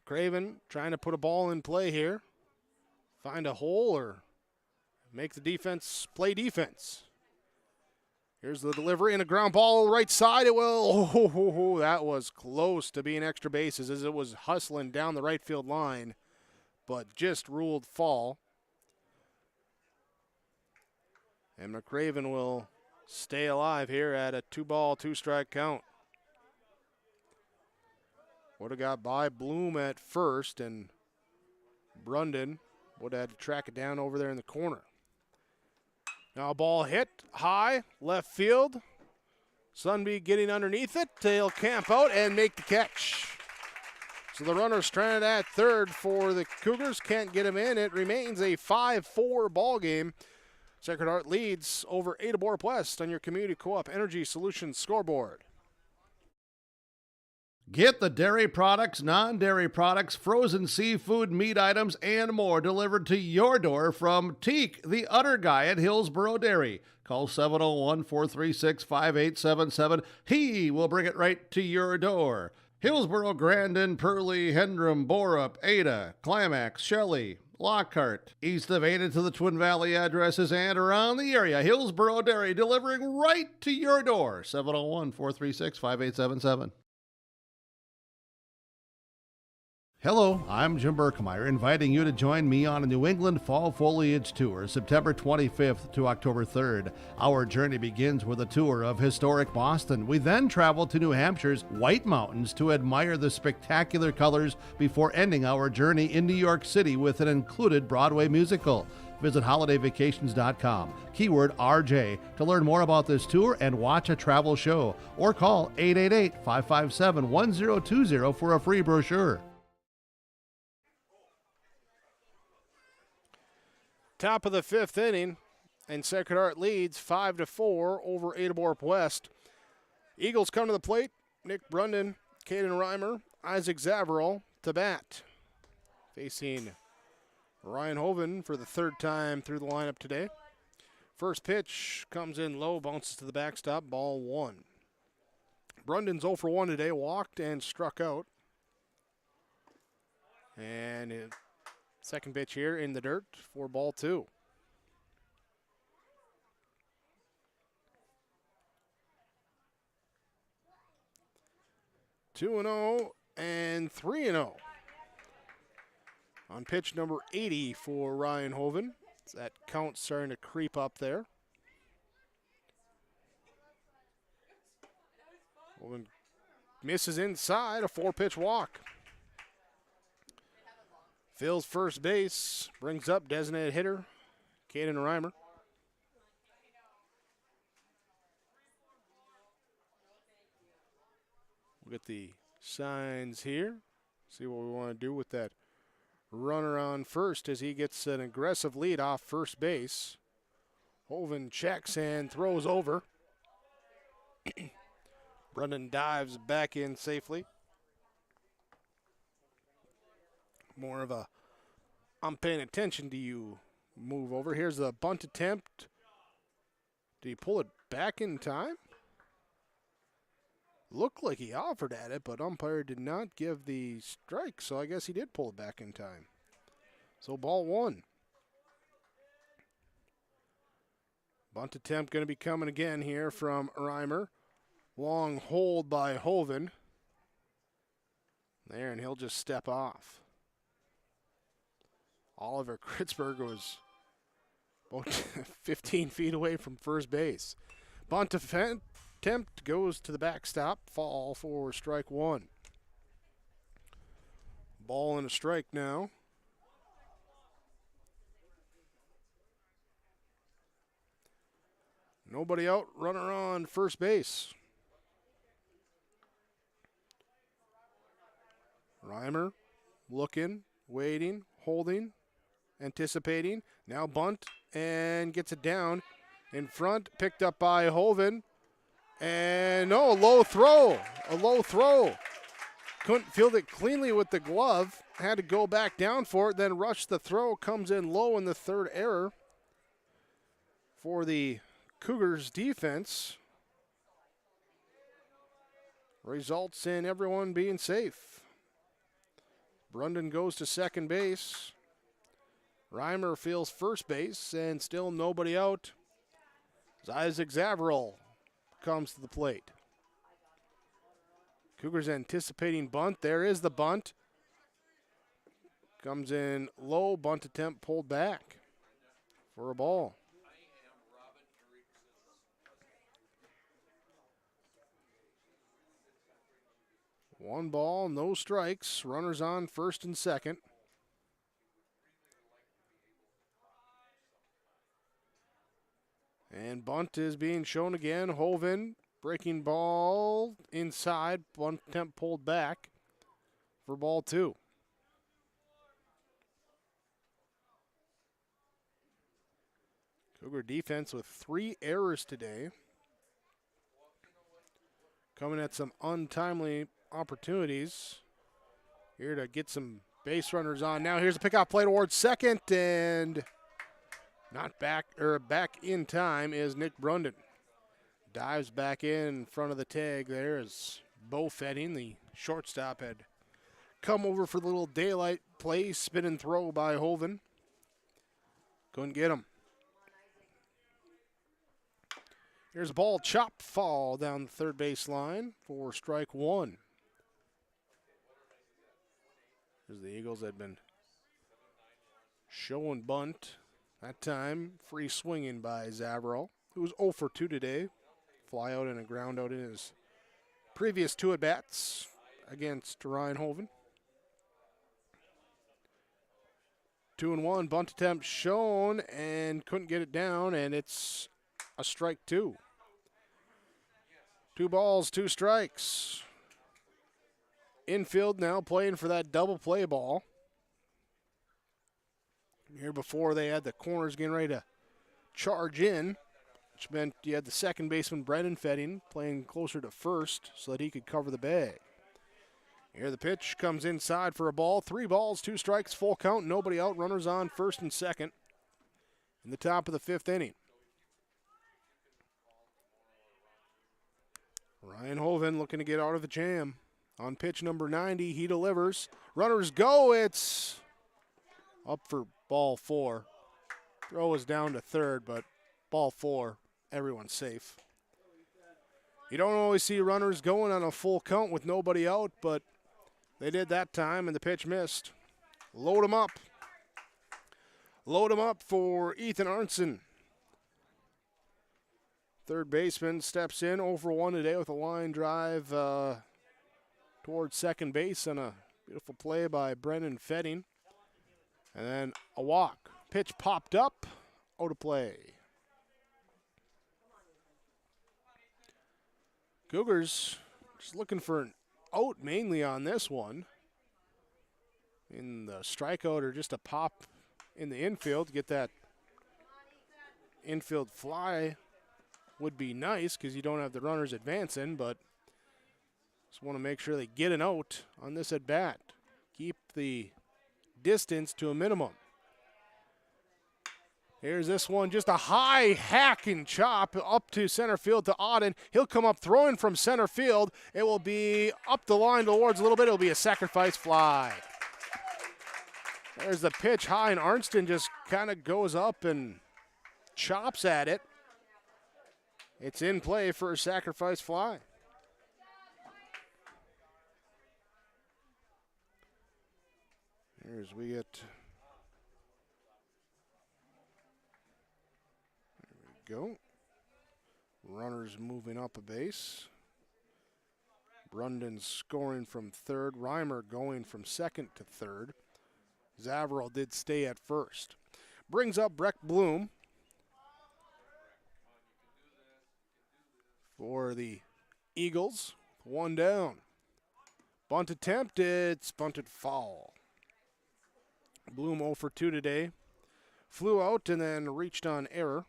Mcraven trying to put a ball in play here. Find a hole or make the defense play defense. Here's the delivery and a ground ball right side. It will. That was close to being extra bases as it was hustling down the right field line, but just ruled fall. And Mcraven will stay alive here at a 2-ball, 2-strike count. Would have got by Bloom at first, and Brundon would have had to track it down over there in the corner. Now a ball hit high, left field. Sunby getting underneath it. He'll camp out and make the catch. So the runner stranded at third for the Cougars. Can't get him in. It remains a 5-4 ball game. Sacred Heart leads over Ada-Borup West on your Community Co-op Energy Solutions scoreboard. Get the dairy products, non-dairy products, frozen seafood, meat items, and more delivered to your door from Teak, the Udder Guy at Hillsboro Dairy. Call 701-436-5877. He will bring it right to your door. Hillsboro, Grandin, Purley, Hendrum, Borup, Ada, Climax, Shelley, Lockhart. East of Ada to the Twin Valley addresses and around the area. Hillsboro Dairy delivering right to your door. 701-436-5877. Hello, I'm Jim Berkemeyer, inviting you to join me on a New England Fall Foliage Tour, September 25th to October 3rd. Our journey begins with a tour of historic Boston. We then travel to New Hampshire's White Mountains to admire the spectacular colors before ending our journey in New York City with an included Broadway musical. Visit holidayvacations.com, keyword RJ, to learn more about this tour and watch a travel show, or call 888-557-1020 for a free brochure. Top of the 5th inning, and Sacred Heart leads 5-4 over Ada-Borup West. Eagles come to the plate. Nick Brundon, Caden Reimer, Isaac Zavarol to bat. Facing Ryan Hoven for the 3rd time through the lineup today. First pitch comes in low, bounces to the backstop, ball 1. Brundon's 0 for 1 today, walked and struck out. And his second pitch here in the dirt for ball 2. Two and 0 and 3-0. On pitch number 80 for Ryan Hoven. That count starting to creep up there. Hoven misses inside, a 4-pitch walk. Fills first base, brings up designated hitter, Caden Reimer. We'll get the signs here. See what we want to do with that runner on first as he gets an aggressive lead off first base. Hoven checks and throws over. Brendan dives back in safely. More of a, I'm paying attention to you move over. Here's the bunt attempt. Did he pull it back in time? Looked like he offered at it, but umpire did not give the strike, so I guess he did pull it back in time. So ball one. Bunt attempt going to be coming again here from Reimer. Long hold by Hoven. There, and he'll just step off. Oliver Kritzberg was about 15 feet away from first base. Bunt attempt goes to the backstop. Fall for strike one. Ball and a strike now. Nobody out, runner on first base. Reimer looking, waiting, holding, anticipating. Now bunt and gets it down in front. Picked up by Hoven. And no, a low throw. Couldn't field it cleanly with the glove. Had to go back down for it, then rush the throw. Comes in low in the third error for the Cougars defense. Results in everyone being safe. Brundon goes to second base. Reimer fields first base, and still nobody out. Isaac Zavril comes to the plate. Cougars anticipating bunt. There is the bunt. Comes in low, bunt attempt pulled back for a ball. One ball, no strikes. Runners on first and second. And bunt is being shown again. Hoven breaking ball inside. Bunt attempt pulled back for ball two. Cougar defense with 3 errors today. Coming at some untimely opportunities here to get some base runners on. Now here's a pickoff play towards second, and not back in time is Nick Brundon. Dives back in front of the tag there as Bo Fetting, the shortstop, had come over for the little daylight play, spin and throw by Hoven. Couldn't get him. Here's a ball, chop, fall down the third base line for strike one. As the Eagles had been showing bunt. That time, free swinging by Zavril, who was 0 for 2 today. Fly out and a ground out in his previous 2 at-bats against Ryan Hoven. 2-1, bunt attempt shown and couldn't get it down, and it's a strike 2. 2 balls, 2 strikes. Infield now playing for that double play ball. Here before they had the corners getting ready to charge in, which meant you had the second baseman Brendan Fetting playing closer to first so that he could cover the bag. Here the pitch comes inside for a ball. 3 balls, 2 strikes, full count, nobody out. Runners on first and second in the top of the 5th inning. Ryan Hoven looking to get out of the jam. On pitch number 90, he delivers. Runners go. It's up for ball 4. Throw is down to third, but ball 4, everyone's safe. You don't always see runners going on a full count with nobody out, but they did that time, and the pitch missed. Load him up. Load him up for Ethan Arnson. Third baseman steps in, 0 for 1 today with a line drive towards second base and a beautiful play by Brendan Fetting. And then a walk. Pitch popped up, out of play. Cougars just looking for an out mainly on this one. In the strikeout or just a pop in the infield to get that infield fly would be nice because you don't have the runners advancing, but just want to make sure they get an out on this at bat. Keep the distance to a minimum. Here's this one, just a high hack and chop up to center field to Auden. He'll come up throwing from center field. It will be up the line towards a little bit. It'll be a sacrifice fly. There's the pitch high, and Arnston just kind of goes up and chops at it. It's in play for a sacrifice fly. Here's we get... Go. Runners moving up a base. Brundon scoring from third. Reimer going from second to third. Zavarel did stay at first. Brings up Breck Bloom for the Eagles. One down. Bunt attempt, it's bunted foul. Bloom 0 for 2 today. Flew out and then reached on error.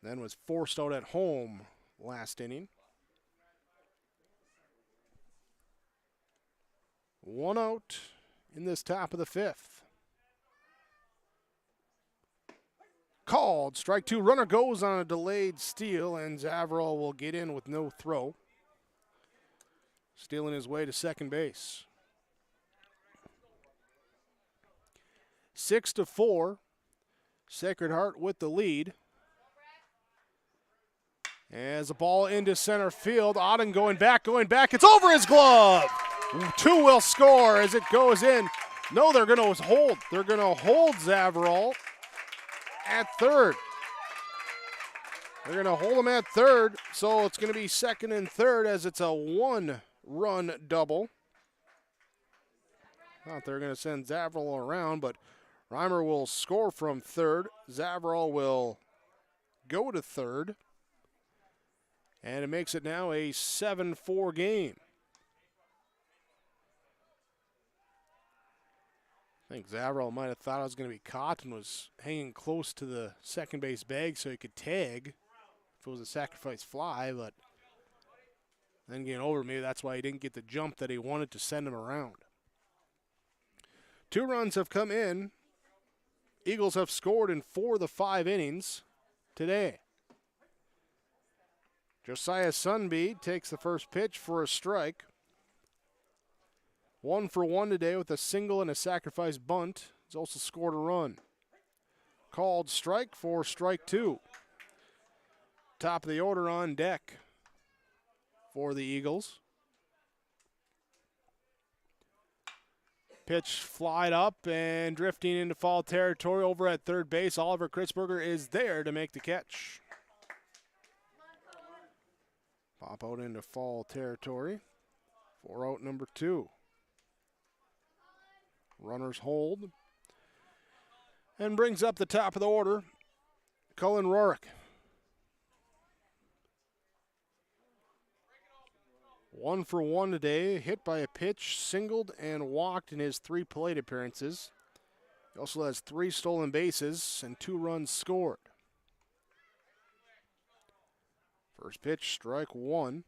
Then was forced out at home last inning. 1 out in this top of the 5th. Called, strike 2. Runner goes on a delayed steal, and Zavarel will get in with no throw. Stealing his way to second base. 6-4. Sacred Heart with the lead. As the ball into center field, Auden going back, it's over his glove. 2 will score as it goes in. No, they're going to hold. They're going to hold Zavarel at third. They're going to hold him at third, so it's going to be second and third as it's a 1-run double. Thought they're going to send Zavarel around, but Reimer will score from third. Zavarel will go to third. And it makes it now a 7-4 game. I think Zavarel might have thought I was going to be caught and was hanging close to the second base bag so he could tag if it was a sacrifice fly, but then getting over, maybe that's why he didn't get the jump that he wanted to send him around. 2 runs have come in. Eagles have scored in 4 of the 5 innings today. Josiah Sunbeat takes the first pitch for a strike. 1 for 1 today with a single and a sacrifice bunt. He's also scored a run. Called strike for strike 2. Top of the order on deck for the Eagles. Pitch flied up and drifting into foul territory over at third base. Oliver Kritzberger is there to make the catch. Pop out into foul territory. 4 out number 2. Runners hold. And brings up the top of the order, Cullen Rorick. 1 for 1 today, hit by a pitch, singled and walked in his 3 plate appearances. He also has 3 stolen bases and 2 runs scored. First pitch, strike 1.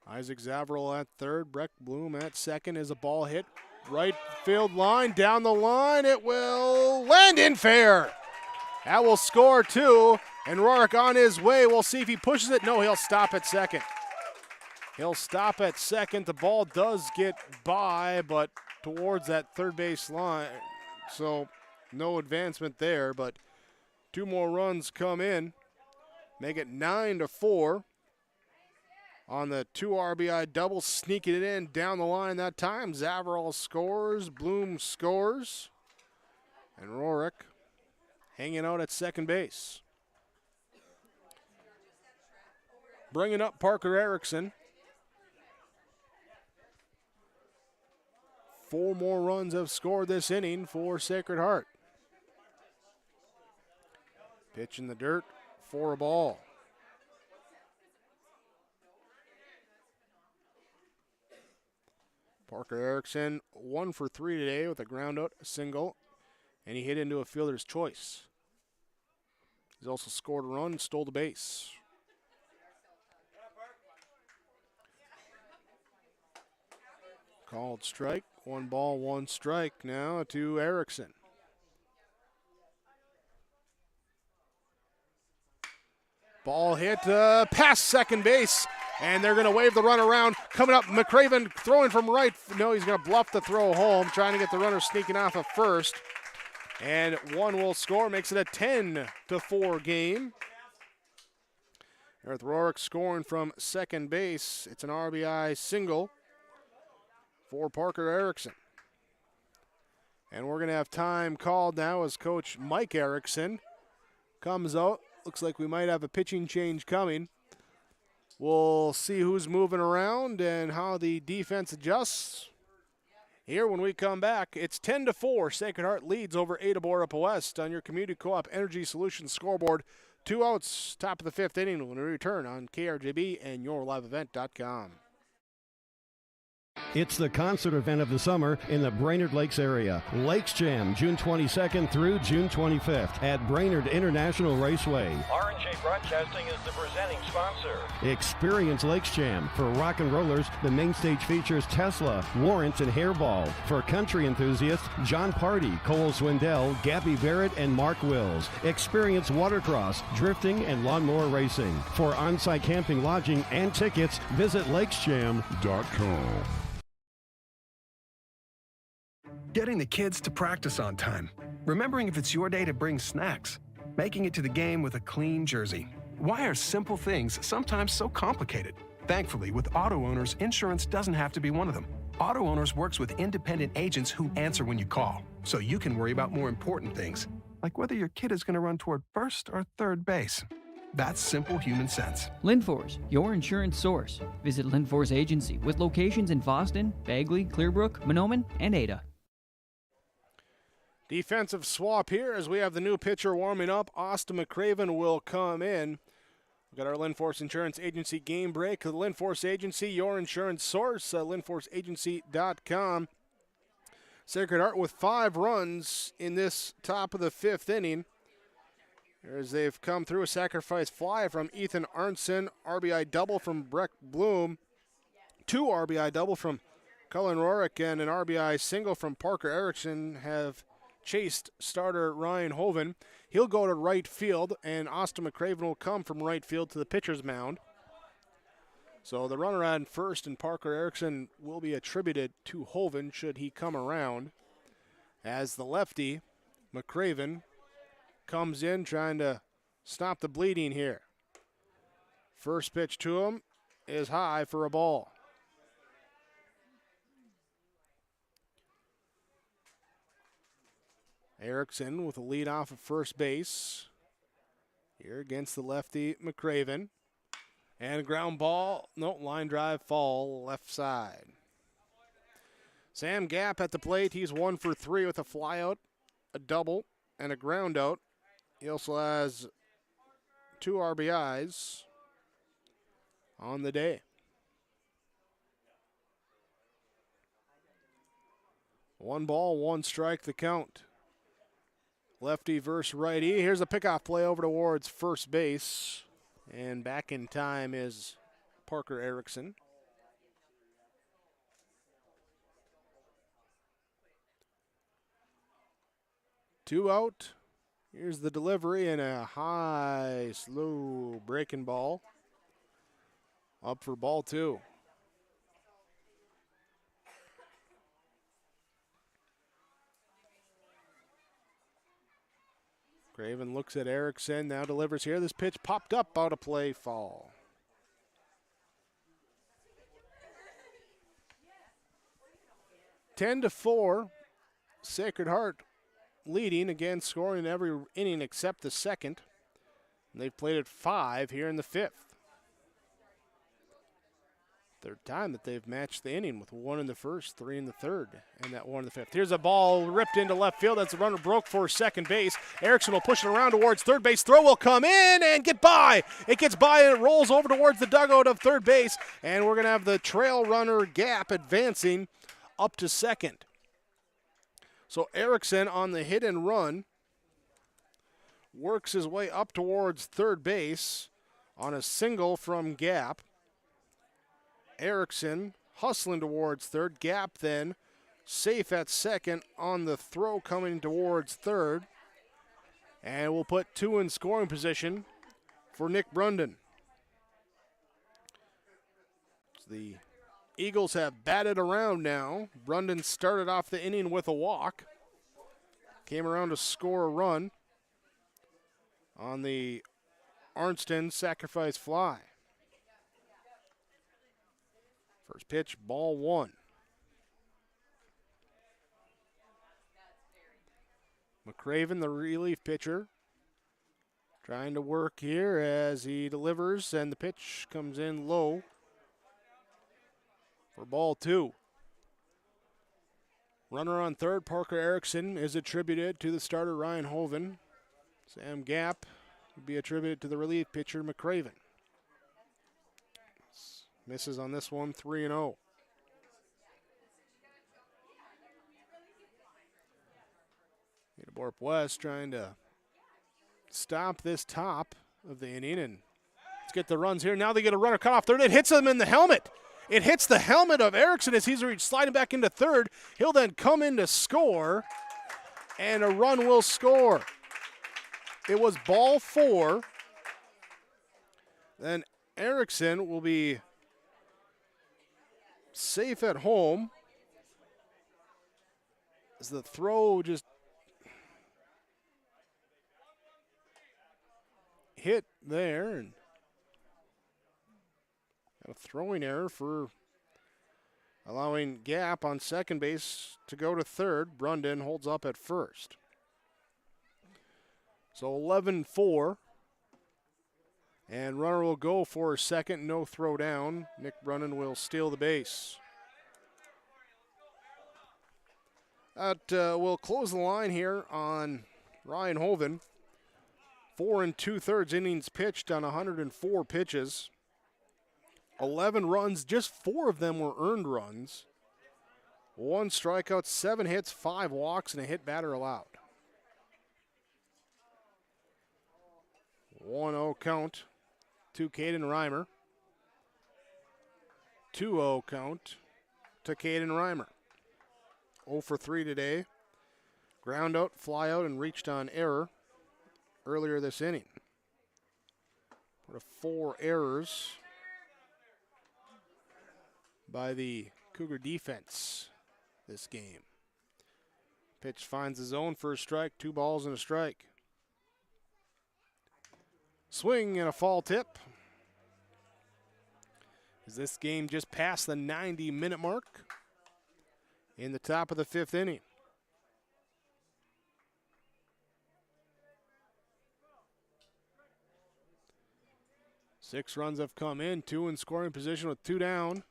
Isaac Zavarel at third, Breck Bloom at second as a ball hit. Right field line, down the line, it will land in fair. That will score 2, and Rorick on his way. We'll see if he pushes it. No, he'll stop at second. He'll stop at second. The ball does get by, but towards that third base line, so no advancement there, but 2 more runs come in. Make it 9-4 on the 2 RBI double, sneaking it in down the line that time. Zavarel scores, Bloom scores, and Rorick hanging out at second base. Bringing up Parker Erickson. 4 more runs have scored this inning for Sacred Heart. Pitch in the dirt. For a ball. Parker Erickson 1 for 3 today with a ground out, a single, and he hit into a fielder's choice. He's also scored a run and stole the base. Called strike. 1 ball, 1 strike now to Erickson. Ball hit past second base, and they're going to wave the run around. Coming up, Mcraven throwing from right. No, he's going to bluff the throw home, trying to get the runner sneaking off of first. And one will score, makes it a 10-4 game. Earth Rorick scoring from second base. It's an RBI single for Parker Erickson. And we're going to have time called now as Coach Mike Erickson comes out. Looks like we might have a pitching change coming. We'll see who's moving around and how the defense adjusts. Here when we come back, it's 10-4. Sacred Heart leads over Ada-Borup West on your Community Co-op Energy Solutions scoreboard. 2 outs, top of the 5th inning when we return on KRJB and YourLiveEvent.com. It's the concert event of the summer in the Brainerd Lakes area. Lakes Jam, June 22nd through June 25th at Brainerd International Raceway. R&J Broadcasting is the presenting sponsor. Experience Lakes Jam. For rock and rollers, the main stage features Tesla, Warrants, and Hairball. For country enthusiasts, John Party, Cole Swindell, Gabby Barrett, and Mark Wills. Experience watercross, drifting, and lawnmower racing. For on-site camping, lodging, and tickets, visit lakesjam.com. Getting the kids to practice on time. Remembering if it's your day to bring snacks. Making it to the game with a clean jersey. Why are simple things sometimes so complicated? Thankfully, with auto owners, insurance doesn't have to be one of them. Auto Owners works with independent agents who answer when you call, so you can worry about more important things, like whether your kid is going to run toward first or third base. That's simple human sense. Linforce, your insurance source. Visit Linforce Agency with locations in Boston, Bagley, Clearbrook, Monoman, and Ada. Defensive swap here as we have the new pitcher warming up. Austin Mcraven will come in. We've got our Linforce Insurance Agency game break. The Linforce Agency, your insurance source, linforceagency.com. Sacred Heart with 5 runs in this top of the 5th inning. As they've come through, a sacrifice fly from Ethan Arnson, RBI double from Breck Bloom, 2 RBI double from Cullen Rorick, and an RBI single from Parker Erickson have chased starter Ryan Hoven. He'll go to right field, and Austin Mcraven will come from right field to the pitcher's mound. So the runner on first and Parker Erickson will be attributed to Hoven should he come around. As the lefty, Mcraven, comes in trying to stop the bleeding here. First pitch to him is high for a ball. Erickson with a lead off of first base. Here against the lefty, Mcraven. And a ground ball, no, line drive fall left side. Sam Gapp at the plate. He's 1 for 3 with a flyout, a double, and a ground out. He also has 2 RBIs on the day. 1 ball, 1 strike, the count. Lefty versus righty. Here's a pickoff play over towards first base. And back in time is Parker Erickson. Two out. Here's the delivery and a high, slow breaking ball. Up for ball 2. Craven looks at Erickson, now delivers here. This pitch popped up, out of play, fall. Ten to 4, Sacred Heart leading, again scoring every inning except the second. And they've played at 5 here in the 5th. Third time that they've matched the inning with 1 in the first, 3 in the third, and that 1 in the 5th. Here's a ball ripped into left field. That's the runner broke for second base. Erickson will push it around towards third base. Throw will come in and get by. It gets by and it rolls over towards the dugout of third base. And we're going to have the trail runner Gap advancing up to second. So Erickson on the hit and run works his way up towards third base on a single from Gap. Erickson hustling towards third. Gap then safe at second on the throw coming towards third. And we'll put two in scoring position for Nick Brunden. The Eagles have batted around now. Brunden started off the inning with a walk. Came around to score a run on the Arnston sacrifice fly. First pitch, ball one. Mcraven, the relief pitcher, trying to work here as he delivers, and the pitch comes in low for ball two. Runner on third, Parker Erickson, is attributed to the starter Ryan Hoven. Sam Gap would be attributed to the relief pitcher Mcraven. Misses on this one, 3-0. Ada-Borup West trying to stop this top of the inning, and let's get the runs here. Now they get a runner cut off third. It hits him in the helmet. It hits the helmet of Erickson as he's sliding back into third. He'll then come in to score, and a run will score. It was ball four. Then Erickson will be safe at home as the throw just hit there, and a throwing error for allowing Gap on second base to go to third. Brunden holds up at first. So 11-4. And runner will go for second, no throw down. Nick Brunden will steal the base. That will close the line here on Ryan Hoven. 4 2/3 innings pitched on 104 pitches. 11 runs, just 4 of them were earned runs. 1 strikeout, 7 hits, 5 walks, and a hit batter allowed. 1-0 count to Caden Reimer. 2-0 count to Caden Reimer. 0 for 3 today. Ground out, fly out, and reached on error earlier this inning. 4 errors by the Cougar defense this game. Pitch finds the zone for a strike, 2 balls and a strike. Swing and a fall tip. Is this game just past the 90-minute mark in the top of the 5th inning? Six runs have come in, 2 in scoring position with 2 down.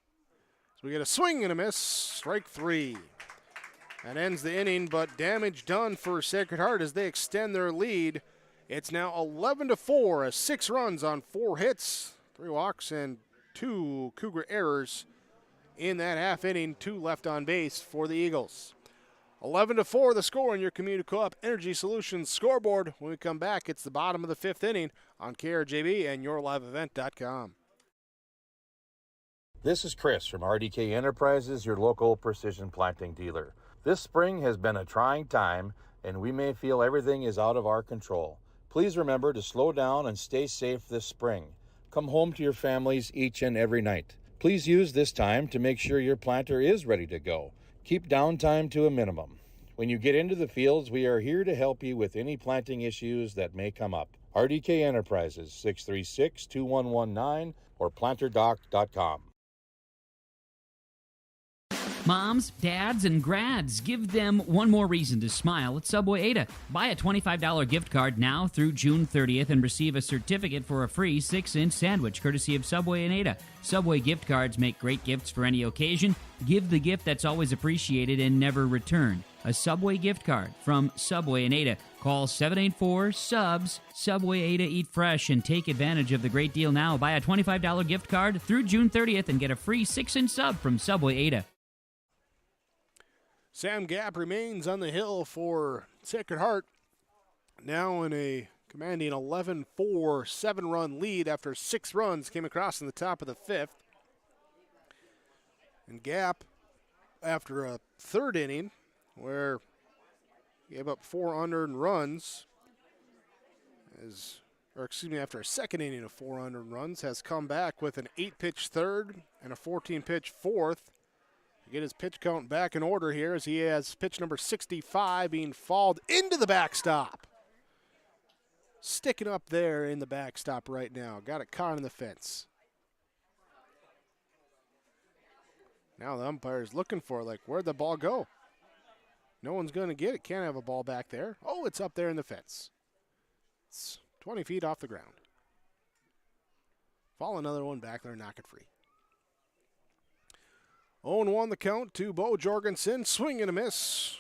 So we get a swing and a miss, strike 3. That ends the inning, but damage done for Sacred Heart as they extend their lead. It's now 11-4, 6 runs on 4 hits, 3 walks, and 2 Cougar errors in that half inning. 2 left on base for the Eagles. 11-4, the score in your Community Co-op Energy Solutions scoreboard. When we come back, it's the bottom of the 5th inning on KRJB and YourLiveEvent.com. This is Chris from RDK Enterprises, your local precision planting dealer. This spring has been a trying time, and we may feel everything is out of our control. Please remember to slow down and stay safe this spring. Come home to your families each and every night. Please use this time to make sure your planter is ready to go. Keep downtime to a minimum. When you get into the fields, we are here to help you with any planting issues that may come up. RDK Enterprises, 636-2119 or planterdoc.com. Moms, dads, and grads, give them one more reason to smile at Subway Ada. Buy a $25 gift card now through June 30th and receive a certificate for a free 6-inch sandwich courtesy of Subway and Ada. Subway gift cards make great gifts for any occasion. Give the gift that's always appreciated and never returned. A Subway gift card from Subway and Ada. Call 784-SUBS. Subway Ada, eat fresh and take advantage of the great deal now. Buy a $25 gift card through June 30th and get a free 6-inch sub from Subway Ada. Sam Gap remains on the hill for Sacred Heart, now in a commanding 11-4 7-run lead after 6 runs came across in the top of the 5th. And Gap, after a 3rd inning where he gave up 4 unearned runs, after a 2nd inning of 4 unearned runs, has come back with an 8-pitch 3rd and a 14-pitch 4th. To get his pitch count back in order here as he has pitch number 65 being fouled into the backstop. Sticking up there in the backstop right now. Got it caught in the fence. Now the umpire's looking for, where'd the ball go? No one's going to get it. Can't have a ball back there. Oh, it's up there in the fence. It's 20 feet off the ground. Fall another one back there, knock it free. 0-1 the count to Bo Jorgensen. Swing and a miss.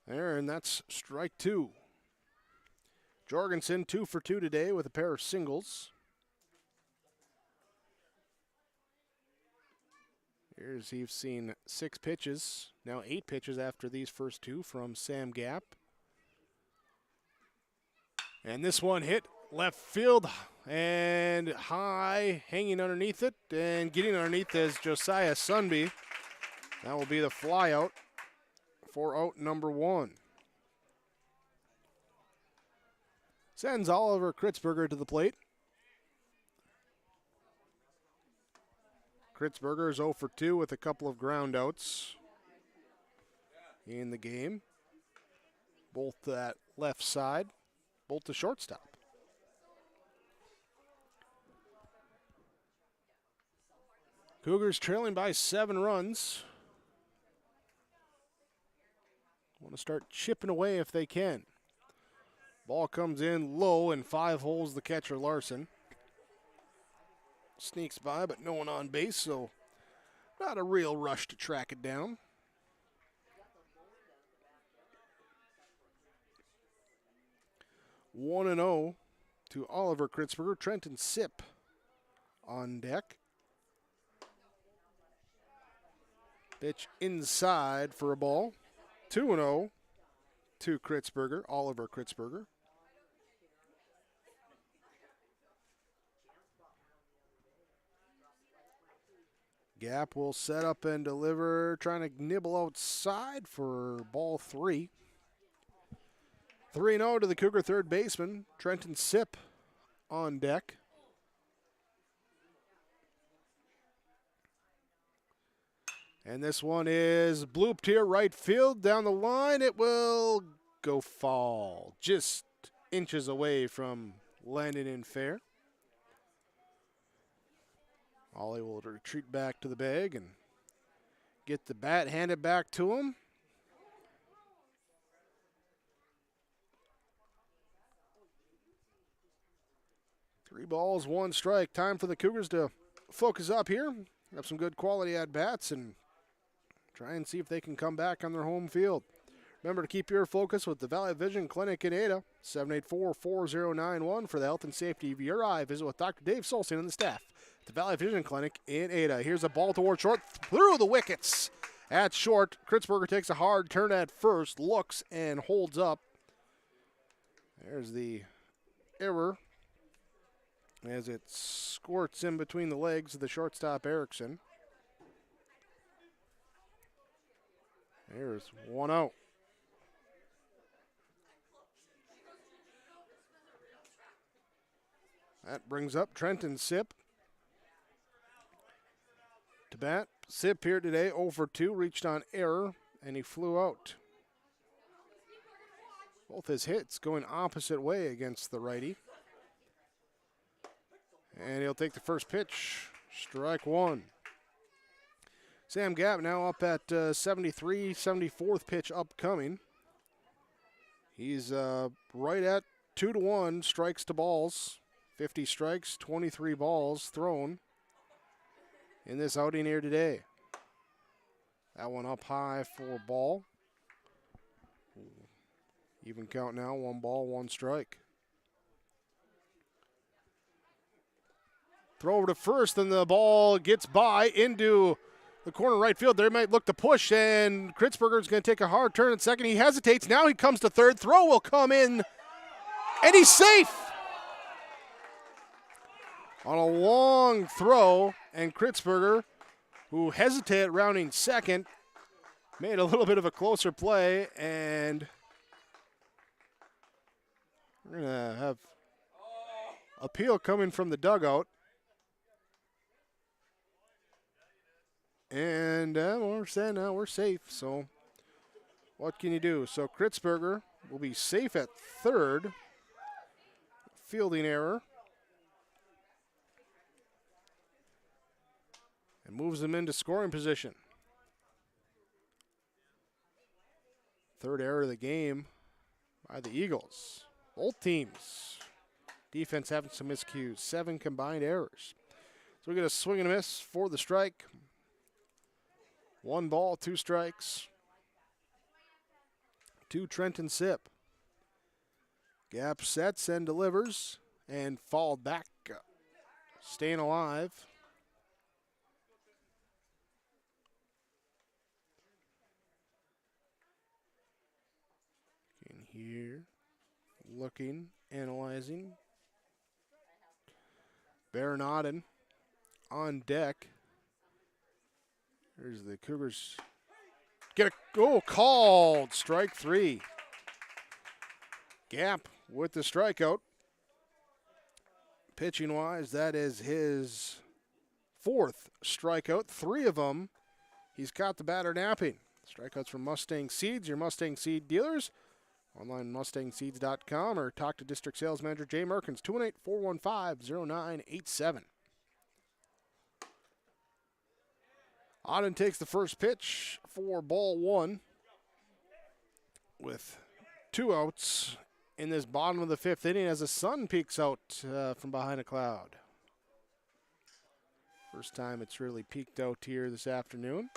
There, and that's strike 2. Jorgensen 2 for 2 today with a pair of singles. Here's he's seen 6 pitches, now 8 pitches after these first 2 from Sam Gap. And this one hit left field and high, hanging underneath it, and getting underneath is Josiah Sunby. That will be the fly out for out number 1. Sends Oliver Kritzberger to the plate. Kritzberger is 0 for 2 with a couple of ground outs in the game. Both at left side, both to shortstop. Cougars trailing by 7 runs. Want to start chipping away if they can. Ball comes in low and 5 holes the catcher Larson. Sneaks by, but no one on base, so not a real rush to track it down. One and 0 to Oliver Kritzberger. Trenton Sipp on deck. Pitch inside for a ball. 2-0 to Kritzberger, Oliver Kritzberger. Gap will set up and deliver, trying to nibble outside for ball 3. 3-0 to the Cougar third baseman, Trenton Sipp on deck. And this one is blooped here, right field, down the line. It will go foul, just inches away from landing in fair. Ollie will retreat back to the bag and get the bat handed back to him. Three balls, 1 strike. Time for the Cougars to focus up here, have some good quality at-bats, and try and see if they can come back on their home field. Remember to keep your focus with the Valley Vision Clinic in Ada, 784-4091 for the health and safety of your eye. Visit with Dr. Dave Solstein and the staff at the Valley Vision Clinic in Ada. Here's a ball toward short, through the wickets. At short, Kritzberger takes a hard turn at first, looks and holds up. There's the error as it squirts in between the legs of the shortstop Erickson. There's 1-0. That brings up Trenton Sipp to bat. Sipp here today, 0 for 2, reached on error, and he flew out. Both his hits going opposite way against the righty. And he'll take the first pitch, strike 1. Sam Gap now up at 73, 74th pitch upcoming. He's right at 2-1 strikes to balls. 50 strikes, 23 balls thrown in this outing here today. That one up high for ball. Even count now, 1 ball, 1 strike. Throw over to first, and the ball gets by into the corner right field. They might look to push, and Kritzberger's going to take a hard turn at second. He hesitates. Now he comes to third. Throw will come in, and he's safe. On a long throw, and Kritzberger, who hesitated rounding second, made a little bit of a closer play, and we're going to have appeal coming from the dugout. And we're saying now we're safe, so what can you do? So Kritzberger will be safe at third. Fielding error. And moves them into scoring position. Third error of the game by the Eagles. Both teams. Defense having some miscues. 7 combined errors. So we get a swing and a miss for the strike. 1 ball, 2 strikes. 2 Trenton Sip. Gap sets and delivers and fouled back. Staying alive. In here. Looking, analyzing. Baron Auden on deck. There's the Cougars. Get a called. Strike 3. Gap with the strikeout. Pitching wise, that is his 4th strikeout. 3 of them, he's caught the batter napping. Strikeouts from Mustang Seeds, your Mustang Seed dealers. Online mustangseeds.com or talk to District Sales Manager Jay Merkins, 218-415-0987. Auden takes the first pitch for ball 1 with 2 outs in this bottom of the 5th inning as the sun peeks out from behind a cloud. First time it's really peeked out here this afternoon.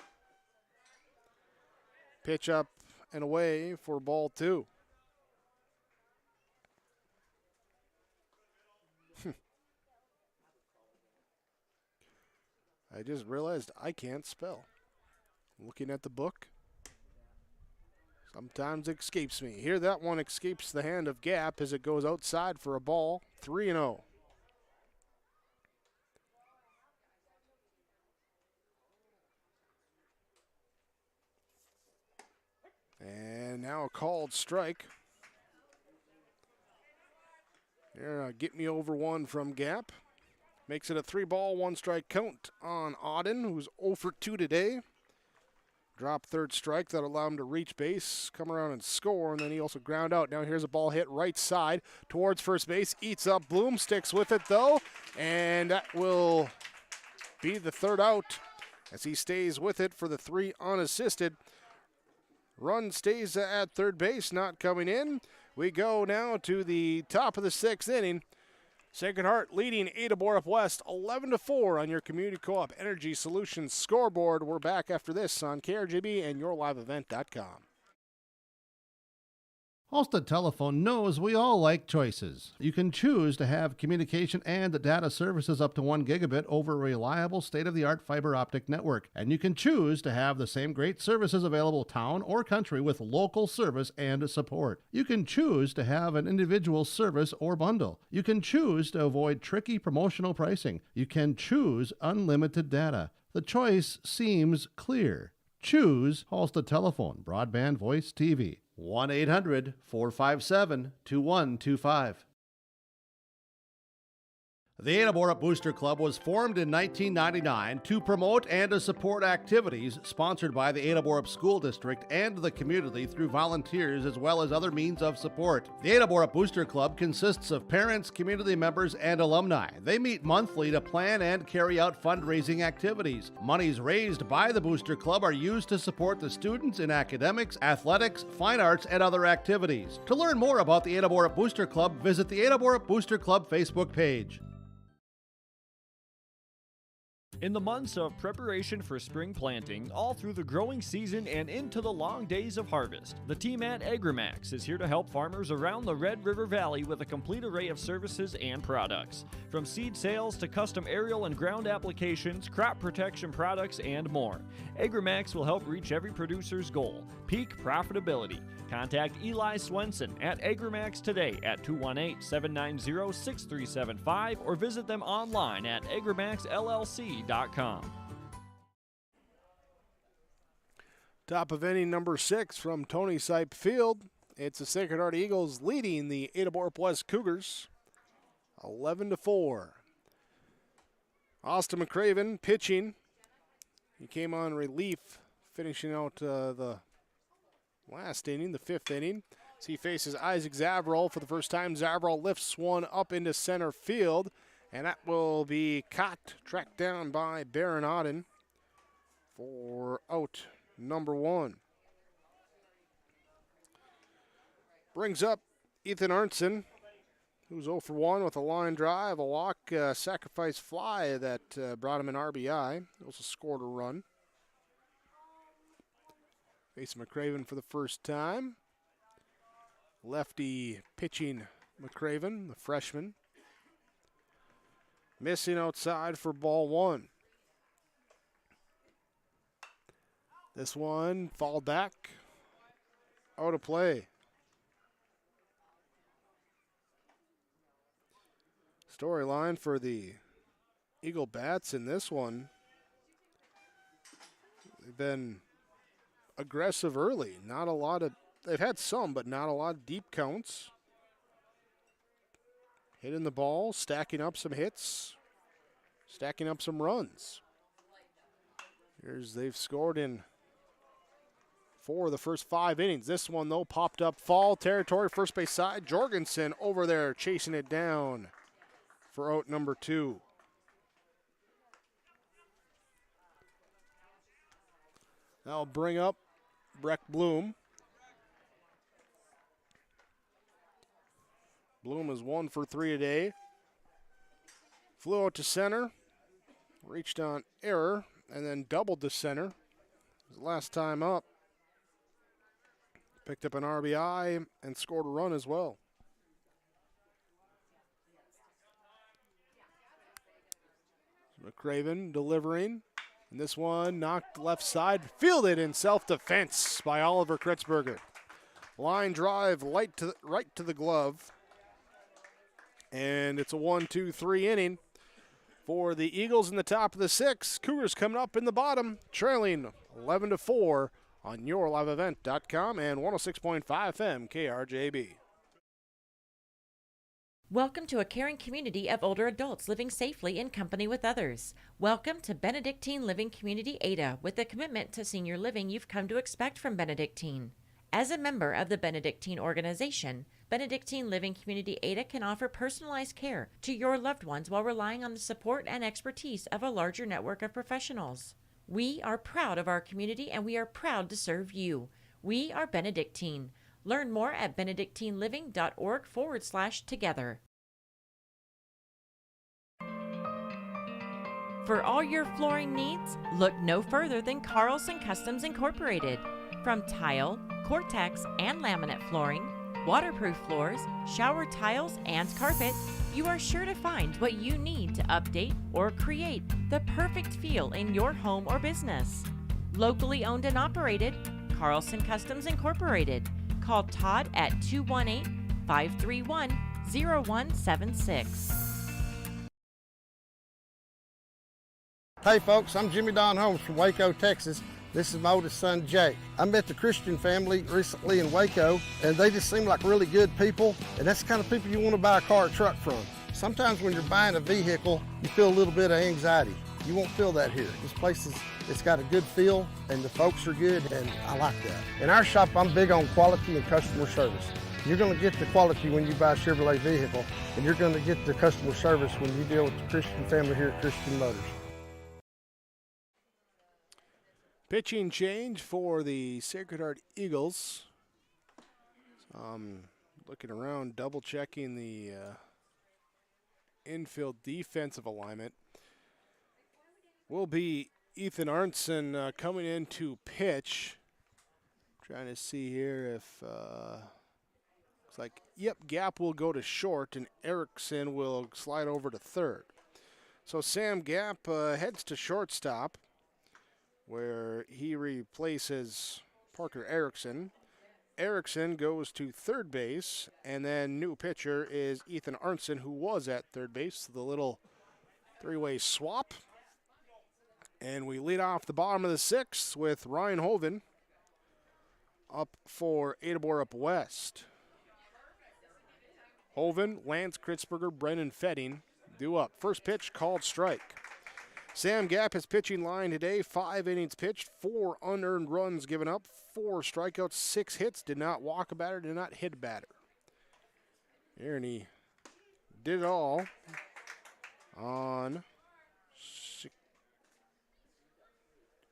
Pitch up and away for ball 2. I just realized I can't spell. Looking at the book, sometimes it escapes me. Here, that one escapes the hand of Gap as it goes outside for a ball. 3-0. And now a called strike. Here, get me over 1 from Gap. Makes it a 3-ball, 1-strike count on Auden, who's 0 for 2 today. Drop third strike that allowed him to reach base, come around and score, and then he also ground out. Now here's a ball hit right side towards first base. Eats up Bloom, sticks with it though, and that will be the 3rd out as he stays with it for the 3 unassisted. Run stays at third base, not coming in. We go now to the top of the 6th inning. Sacred Heart leading Ada-Borup West 11-4 on your Community Co-op Energy Solutions scoreboard. We're back after this on KRJB and YourLiveEvent.com. Halstead Telephone knows we all like choices. You can choose to have communication and data services up to 1 gigabit over a reliable state-of-the-art fiber optic network. And you can choose to have the same great services available town or country with local service and support. You can choose to have an individual service or bundle. You can choose to avoid tricky promotional pricing. You can choose unlimited data. The choice seems clear. Choose Halstead Telephone, broadband voice TV. 1-800-457-2125. The Ada-Borup Booster Club was formed in 1999 to promote and to support activities sponsored by the Ada-Borup School District and the community through volunteers as well as other means of support. The Ada-Borup Booster Club consists of parents, community members, and alumni. They meet monthly to plan and carry out fundraising activities. Monies raised by the Booster Club are used to support the students in academics, athletics, fine arts, and other activities. To learn more about the Ada-Borup Booster Club, visit the Ada-Borup Booster Club Facebook page. In the months of preparation for spring planting, all through the growing season and into the long days of harvest, the team at AgriMax is here to help farmers around the Red River Valley with a complete array of services and products. From seed sales to custom aerial and ground applications, crop protection products, and more. AgriMax will help reach every producer's goal, peak profitability. Contact Eli Swenson at AgriMax today at 218-790-6375 or visit them online at agrimaxllc.com. Top of inning number 6 from Tony Sipe Field. It's the Sacred Heart Eagles leading the Ada-Borup West Cougars 11-4. Austin Mcraven pitching. He came on relief, finishing out the last inning, the 5th inning. As he faces Isaac Zavrol for the first time. Zavrol lifts one up into center field, and that will be caught, tracked down by Baron Auden for out number 1. Brings up Ethan Arnson, who's 0 for 1 with a line drive, a walk, sacrifice fly that brought him an RBI. He also scored a run. Facing Mcraven for the first time. Lefty pitching Mcraven, the freshman. Missing outside for ball 1. This one, fall back, out of play. Storyline for the Eagle Bats in this one. They've been aggressive early. Not a lot of, they've had some, but not a lot of deep counts. Hitting the ball, stacking up some hits, stacking up some runs. They've scored in 4 of the first 5 innings. This one, though, popped up foul territory, first base side. Jorgensen over there chasing it down for out number 2. That'll bring up Breck Bloom. Bloom is 1 for 3 today. Flew out to center, reached on error, and then doubled to center. His last time up. Picked up an RBI and scored a run as well. Mcraven delivering. And this one knocked left side, fielded in self-defense by Oliver Kritzberger. Line drive right to the glove. And it's a 1-2-3 inning for the Eagles in the top of the 6th. Cougars coming up in the bottom, trailing 11-4 on yourliveevent.com and 106.5 FM KRJB. Welcome to a caring community of older adults living safely in company with others. Welcome to Benedictine Living Community Ada, with the commitment to senior living you've come to expect from Benedictine. As a member of the Benedictine organization, Benedictine Living Community Ada can offer personalized care to your loved ones while relying on the support and expertise of a larger network of professionals. We are proud of our community and we are proud to serve you. We are Benedictine. Learn more at benedictineliving.org/together. For all your flooring needs, look no further than Carlson Customs Incorporated. From tile, Cortex, and laminate flooring, waterproof floors, shower tiles, and carpet, you are sure to find what you need to update or create the perfect feel in your home or business. Locally owned and operated, Carlson Customs Incorporated. Call Todd at 218-531-0176. Hey folks, I'm Jimmy Don Holmes from Waco, Texas. This is my oldest son, Jake. I met the Christian family recently in Waco, and they just seem like really good people, and that's the kind of people you want to buy a car or truck from. Sometimes when you're buying a vehicle, you feel a little bit of anxiety. You won't feel that here. This place it's got a good feel, and the folks are good, and I like that. In our shop, I'm big on quality and customer service. You're going to get the quality when you buy a Chevrolet vehicle, and you're going to get the customer service when you deal with the Christian family here at Christian Motors. Pitching change for the Sacred Heart Eagles. Looking around, double checking the infield defensive alignment. will be Ethan Arnson coming in to pitch. Trying to see here if, looks like, yep, Gap will go to short and Erickson will slide over to third. So Sam Gap heads to shortstop, where he replaces Parker Erickson. Erickson goes to third base, and then new pitcher is Ethan Arnson, who was at third base. The little three-way swap. And we lead off the bottom of the sixth with Ryan Hoven up for Ada-Borup West. Hoven, Lance Kritzberger, Brendan Fetting due up. First pitch called strike. Sam Gap, his pitching line today, 5 innings pitched, 4 unearned runs given up, 4 strikeouts, 6 hits, did not walk a batter, did not hit a batter. Here, and he did it all on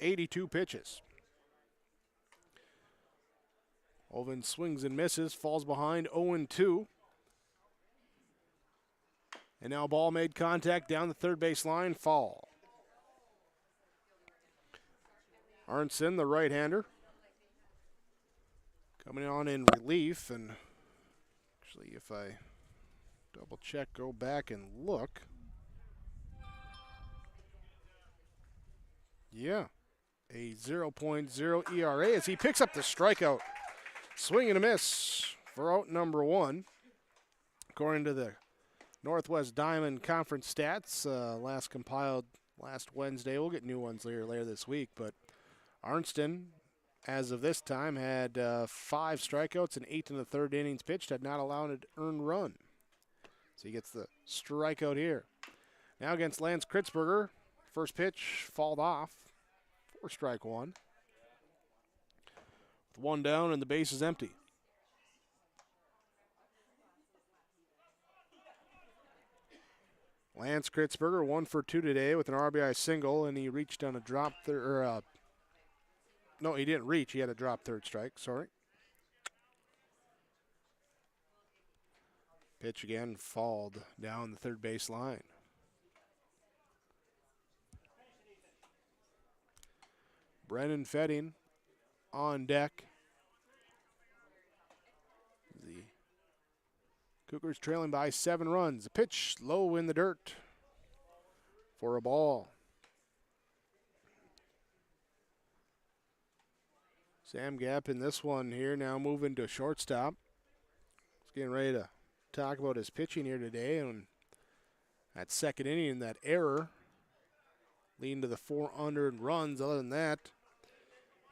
82 pitches. Hoven swings and misses, falls behind 0-2. And now ball made contact down the third base line, foul. Arnson, the right-hander, coming on in relief. And actually, if I double check, go back and look. Yeah, a 0.0 ERA as he picks up the strikeout. Swing and a miss for out number 1. According to the Northwest Diamond Conference stats, last compiled last Wednesday. We'll get new ones later this week, but Arnston, as of this time, had 5 strikeouts and 8 in the third innings pitched, had not allowed an earned run. So he gets the strikeout here. Now against Lance Kritzberger, first pitch fouled off for strike 1. With 1 down and the base is empty. Lance Kritzberger 1 for 2 today with an RBI single, and he reached on a drop third. No, he didn't reach. He had a drop third strike. Sorry. Pitch again, fouled down the third base line. Brennan Fetting on deck. The Cougars trailing by 7 runs. A pitch low in the dirt for a ball. Sam Gap in this one here, now moving to shortstop. He's getting ready to talk about his pitching here today, and that second inning, that error leading to the 4 unearned runs. Other than that,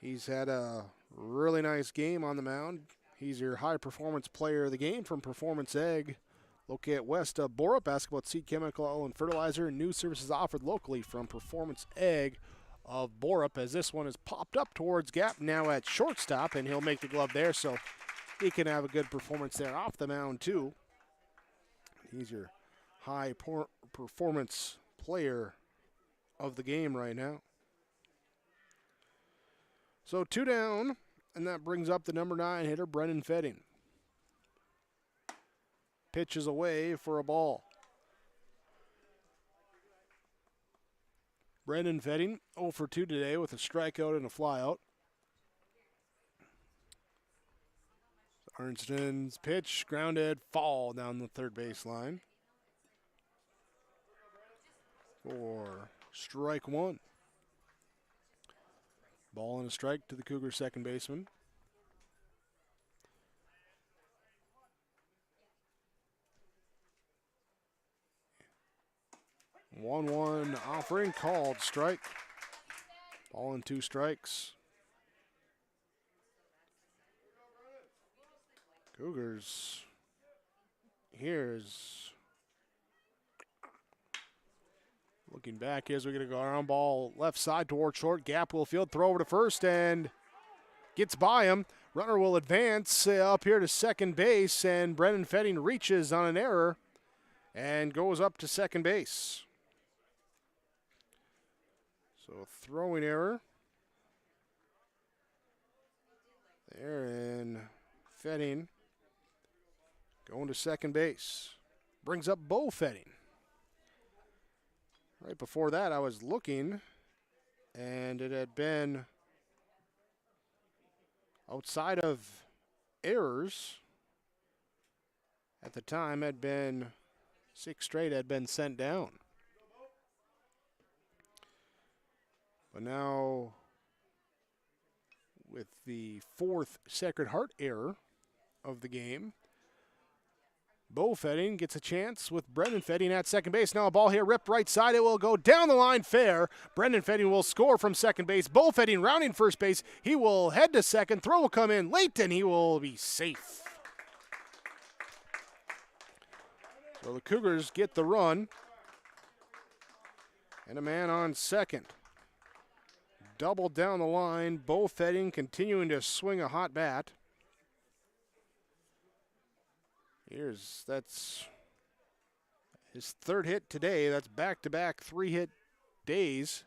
he's had a really nice game on the mound. He's your high-performance player of the game from Performance Ag. Located at West Borup. Ask about seed chemical and fertilizer and new services offered locally from Performance Ag of Borup, as this one is popped up towards Gap now at shortstop, and he'll make the glove there, so he can have a good performance there off the mound too. He's your high-performance player of the game right now. So 2 down, and that brings up the number 9 hitter, Brendan Fetting. Pitches away for a ball. Brendan Fetting 0 for 2 today with a strikeout and a flyout. Arnston's pitch, grounded, fall down the third base line for strike 1. Ball and a strike to the Cougar second baseman. One offering called strike. Ball and 2 strikes. Cougars here's looking back as we get a ground ball left side toward short. Gap will field, throw over to first and gets by him. Runner will advance up here to second base, and Brendan Fetting reaches on an error and goes up to second base. So throwing error there, and Fetting going to second base. Brings up Bo Fetting. Right before that, I was looking, And it had been, outside of errors, at the time had been 6 straight had been sent down. But now, with the 4th Sacred Heart error of the game, Bo Fetting gets a chance with Brendan Fetting at second base. Now a ball here ripped right side. It will go down the line fair. Brendan Fetting will score from second base. Bo Fetting rounding first base. He will head to second. Throw will come in late, and he will be safe. So the Cougars get the run. And a man on second. Double down the line. Bo Fetting continuing to swing a hot bat. That's his 3rd hit today. That's back-to-back 3-hit days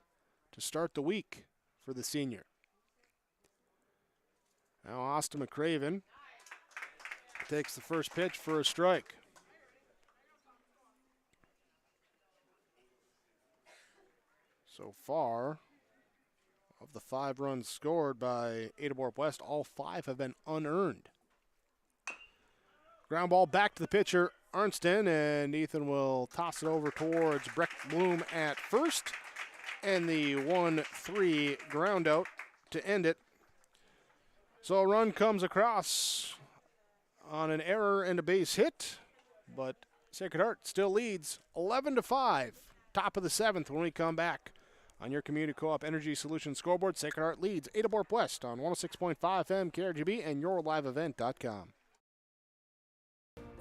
to start the week for the senior. Now Austin Mcraven takes the first pitch for a strike. So far, of the 5 runs scored by Ada-Borup West, all 5 have been unearned. Ground ball back to the pitcher, Arnston, and Ethan will toss it over towards Breck Bloom at first. And the 1-3 ground out to end it. So a run comes across on an error and a base hit, but Sacred Heart still leads 11-5. Top of the 7th when we come back. On your Community Co-op Energy Solutions scoreboard, Sacred Heart leads Ada-Borup West on 106.5 FM KRGB and yourliveevent.com.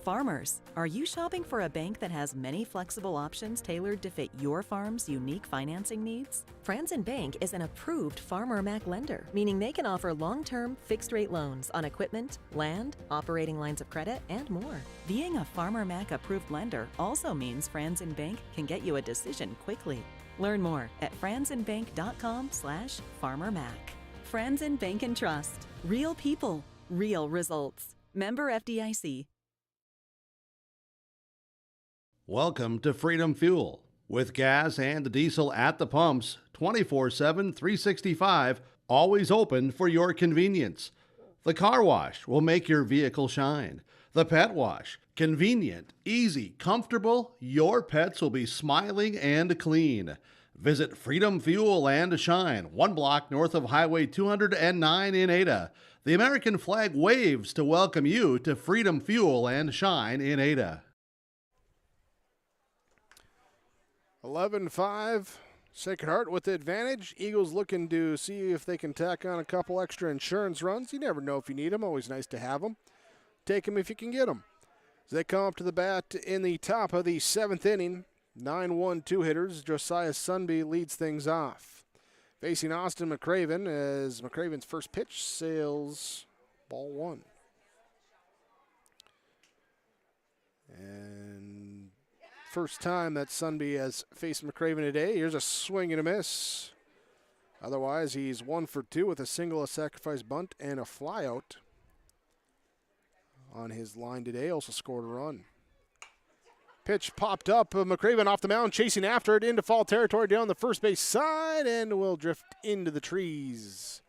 Farmers, are you shopping for a bank that has many flexible options tailored to fit your farm's unique financing needs? Franzen Bank is an approved Farmer Mac lender, meaning they can offer long-term, fixed-rate loans on equipment, land, operating lines of credit, and more. Being a Farmer Mac approved lender also means Franzen Bank can get you a decision quickly. Learn more at franzenbank.com/farmermac. Franzen Bank and Trust. Real people, real results. Member FDIC. Welcome to Freedom Fuel. With gas and diesel at the pumps, 24/7, 365, always open for your convenience. The car wash will make your vehicle shine. The pet wash, convenient, easy, comfortable, your pets will be smiling and clean. Visit Freedom Fuel and Shine, 1 block north of Highway 209 in Ada. The American flag waves to welcome you to Freedom Fuel and Shine in Ada. 11-5, Sacred Heart with the advantage. Eagles looking to see if they can tack on a couple extra insurance runs. You never know if you need them. Always nice to have them. Take them if you can get them. As they come up to the bat in the top of the 7th inning, 9-1 two-hitters. Josiah Sunby leads things off. Facing Austin Mcraven as Mcraven's first pitch sails ball 1. And first time that Sunby has faced Mcraven today. Here's a swing and a miss. Otherwise, he's 1 for 2 with a single, a sacrifice bunt, and a flyout on his line today. Also scored a run. Pitch popped up. Mcraven off the mound, chasing after it into foul territory down the first base side, and will drift into the trees.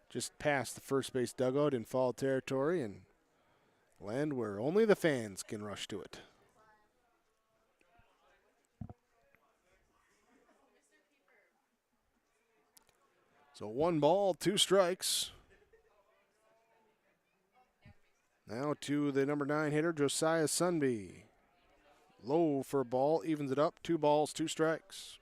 Just past the first base dugout in foul territory and land where only the fans can rush to it. So 1 ball, 2 strikes. Now to the number 9 hitter, Josiah Sunby. Low for a ball, evens it up. 2 balls, 2 strikes.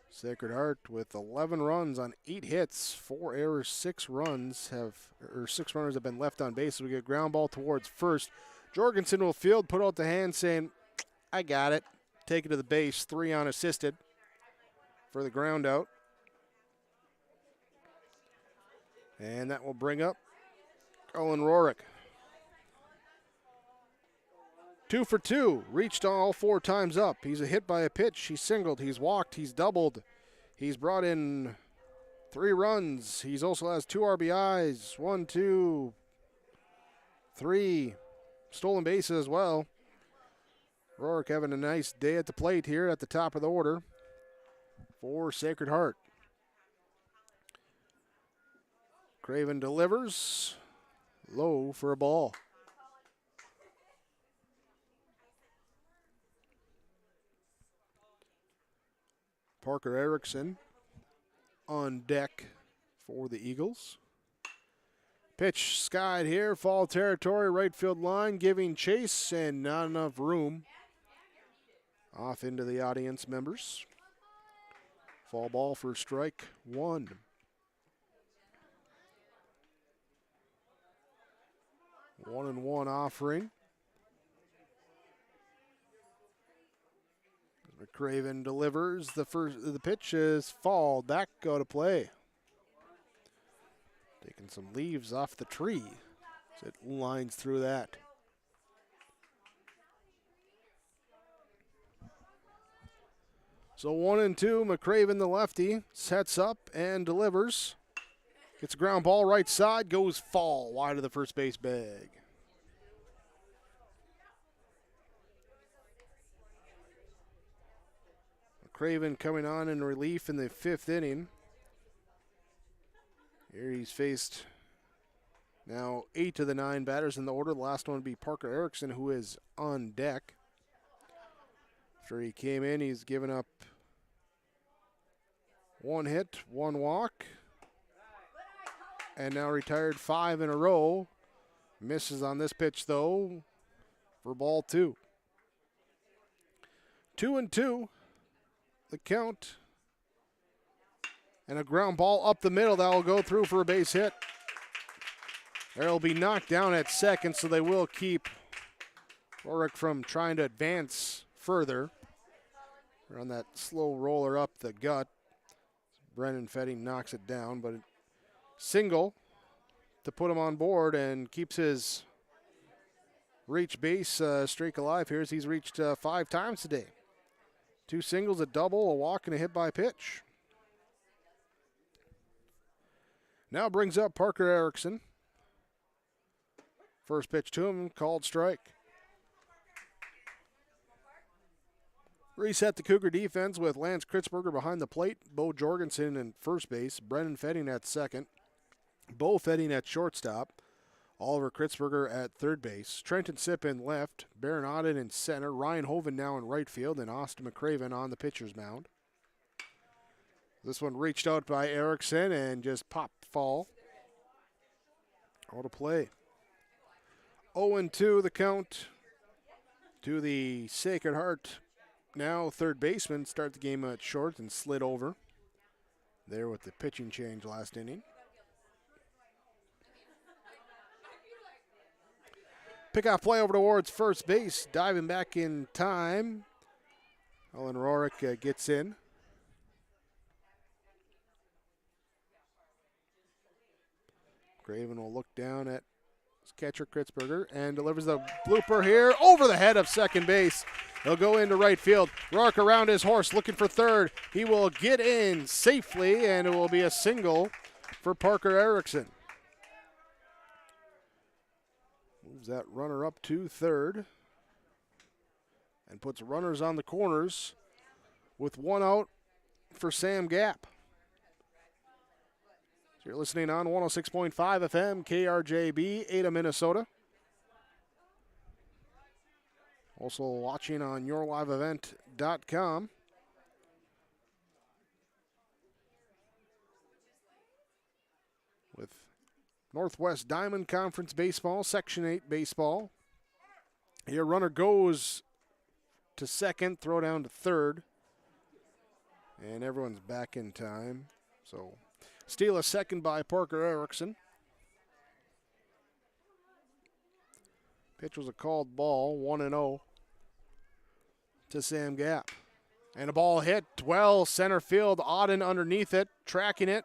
Sacred Heart with 11 runs on 8 hits, 4 errors, 6 runners have been left on base. So we get a ground ball towards first. Jorgensen will field, put out the hand, saying, "I got it." Take it to the base, 3 unassisted for the ground out. And that will bring up Colin Rorick. 2 for 2, reached all 4 times up. He's a hit by a pitch. He's singled, he's walked, he's doubled. He's brought in 3 runs. He's also has 2 RBIs, 1, 2, 3 stolen bases as well. Rourke having a nice day at the plate here at the top of the order for Sacred Heart. Mcraven delivers low for a ball. Parker Erickson on deck for the Eagles. Pitch skied here, foul territory, right field line, giving chase and not enough room. Off into the audience members. Fall ball for strike one. 1-1 offering. Mcraven delivers the pitch is fouled. Back go to play. Taking some leaves off the tree as it lines through that. So 1-2, Mcraven the lefty sets up and delivers. Gets a ground ball right side, goes foul wide of the first base bag. Mcraven coming on in relief in the 5th inning. Here he's faced now 8 of the 9 batters in the order. The last one would be Parker Erickson, who is on deck. After he came in, he's given up 1 hit, 1 walk, and now retired 5 in a row. Misses on this pitch, though, for ball 2. 2-2, the count. And a ground ball up the middle that will go through for a base hit. There will be knocked down at second, so they will keep Rourke from trying to advance further. They're on that slow roller up the gut. Brennan Fetting knocks it down, but single to put him on board and keeps his reach base streak alive here as he's reached 5 times today. 2 singles, a double, a walk, and a hit by pitch. Now brings up Parker Erickson. First pitch to him, called strike. Reset the Cougar defense with Lance Kritzberger behind the plate, Bo Jorgensen in first base, Brennan Fetting at second, Bo Fetting at shortstop, Oliver Kritzberger at third base, Trenton Sipp in left, Baron Auden in center, Ryan Hoven now in right field, and Austin Mcraven on the pitcher's mound. This one reached out by Erickson and just popped fall. Out of play. 0-2 the count to the Sacred Heart. Now third baseman start the game at short and slid over there with the pitching change last inning. Pickoff play over towards first base, diving back in time. Ellen Rourke gets in. Mcraven will look down at his catcher Kritzberger and delivers the blooper here over the head of second base. He'll go into right field. Rourke around his horse looking for third. He will get in safely, and it will be a single for Parker Erickson. Moves that runner up to third and puts runners on the corners with 1 out for Sam Gap. So you're listening on 106.5 FM, KRJB, Ada, Minnesota. Also watching on yourliveevent.com. With Northwest Diamond Conference Baseball, Section 8 Baseball. Here, runner goes to second, throw down to third. And everyone's back in time. So, steal a second by Parker Erickson. Pitch was a called ball, 1-0 to Sam Gap. And a ball hit well center field. Auden underneath it, tracking it,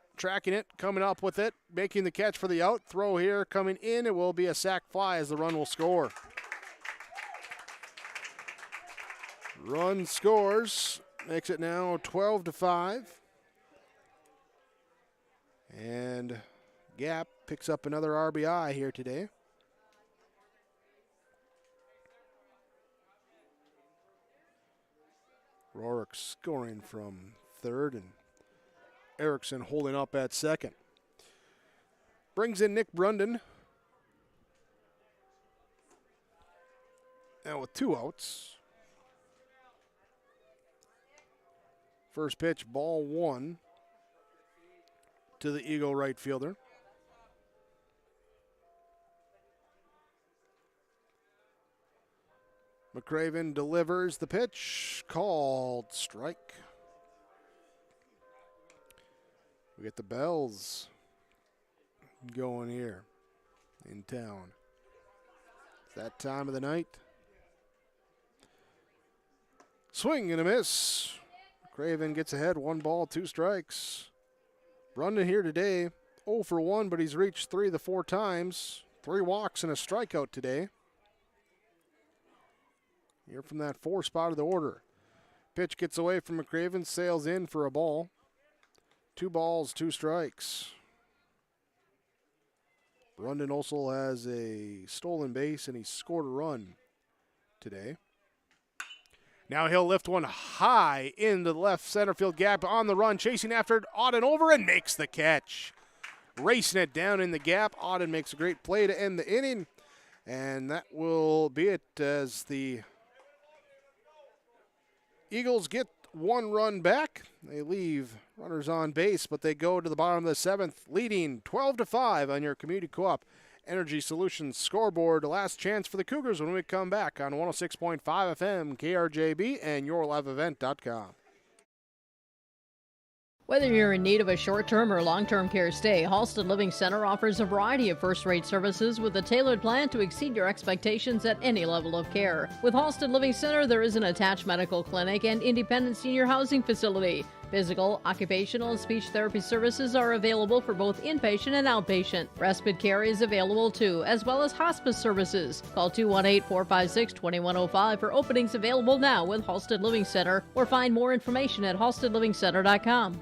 coming up with it, making the catch for the out. Throw here coming in. It will be a sac fly as the run will score. Run scores, makes it now 12-5. And Gap picks up another RBI here today. Rorick scoring from third, and Erickson holding up at second. Brings in Nick Brunden. Now with 2 outs. First pitch, ball 1 to the Eagle right fielder. Mcraven delivers the pitch, called strike. We get the bells going here in town. It's that time of the night. Swing and a miss. Mcraven gets ahead, 1 ball, 2 strikes. Brunden here today, 0 for 1, but he's reached 3 of the 4 times. 3 walks and a strikeout today. Here from that 4 spot of the order. Pitch gets away from Mcraven, sails in for a ball. 2 balls, 2 strikes. Brunden also has a stolen base, and he scored a run today. Now he'll lift one high into the left center field gap on the run, chasing after it. Auden over and makes the catch. Racing it down in the gap. Auden makes a great play to end the inning. And that will be it as the Eagles get 1 run back. They leave runners on base, but they go to the bottom of the 7th, leading 12-5 on your Community Co-op Energy Solutions scoreboard. The last chance for the Cougars when we come back on 106.5 FM, KRJB, and YourLiveEvent.com. Whether you're in need of a short-term or long-term care stay, Halsted Living Center offers a variety of first-rate services with a tailored plan to exceed your expectations at any level of care. With Halsted Living Center, there is an attached medical clinic and independent senior housing facility. Physical, occupational, and speech therapy services are available for both inpatient and outpatient. Respite care is available too, as well as hospice services. Call 218-456-2105 for openings available now with Halsted Living Center, or find more information at halstedlivingcenter.com.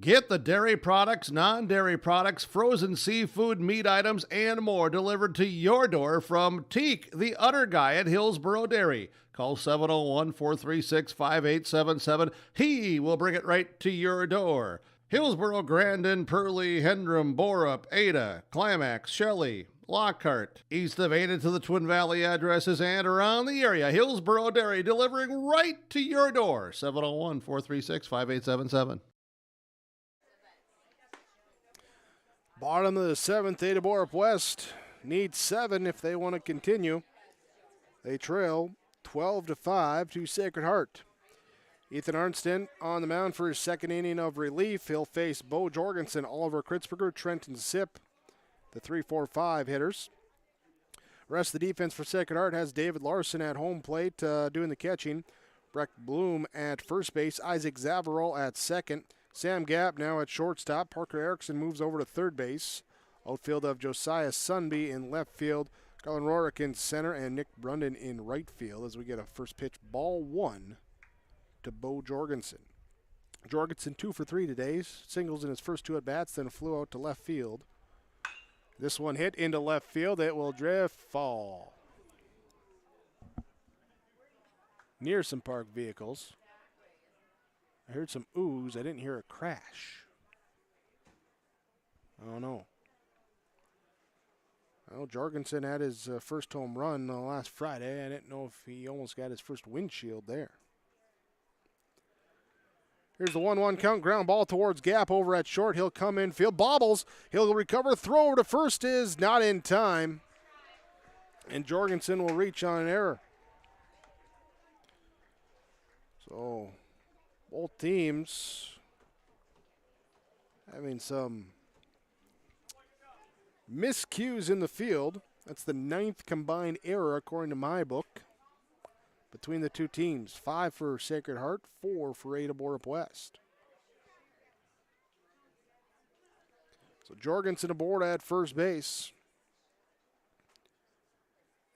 Get the dairy products, non-dairy products, frozen seafood, meat items, and more delivered to your door from Teak, the Udder Guy at Hillsboro Dairy. Call 701-436-5877. He will bring it right to your door. Hillsboro, Grandin, Purley, Hendrum, Borup, Ada, Climax, Shelley, Lockhart. East of Ada to the Twin Valley addresses and around the area. Hillsboro Dairy delivering right to your door. 701-436-5877. Bottom of the 7th, Ada-Borup West needs 7 if they want to continue. They trail 12-5 to Sacred Heart. Ethan Arnston on the mound for his 2nd inning of relief. He'll face Bo Jorgensen, Oliver Kritzberger, Trenton Sipp, the 3-4-5 hitters. Rest of the defense for Sacred Heart has David Larson at home plate doing the catching. Breck Bloom at first base. Isaac Zavarol at second. Sam Gabb now at shortstop. Parker Erickson moves over to third base. Outfield of Josiah Sunby in left field. Colin Rorick in center and Nick Brunden in right field as we get a first pitch, ball 1 to Bo Jorgensen. Jorgensen 2 for 3 today. Singles in his first 2 at-bats, then flew out to left field. This one hit into left field. It will drift fall near some parked vehicles. I heard some oohs. I didn't hear a crash. I don't know. Well, Jorgensen had his first home run last Friday. I didn't know if he almost got his first windshield there. Here's the 1-1 count. Ground ball towards Gap over at short. He'll come in field. Bobbles. He'll recover. Throw over to first is not in time. And Jorgensen will reach on an error. So both teams having some miscues in the field. That's the 9th combined error according to my book between the two teams. 5 for Sacred Heart, 4 for Ada-Borup West. So Jorgensen aboard at first base.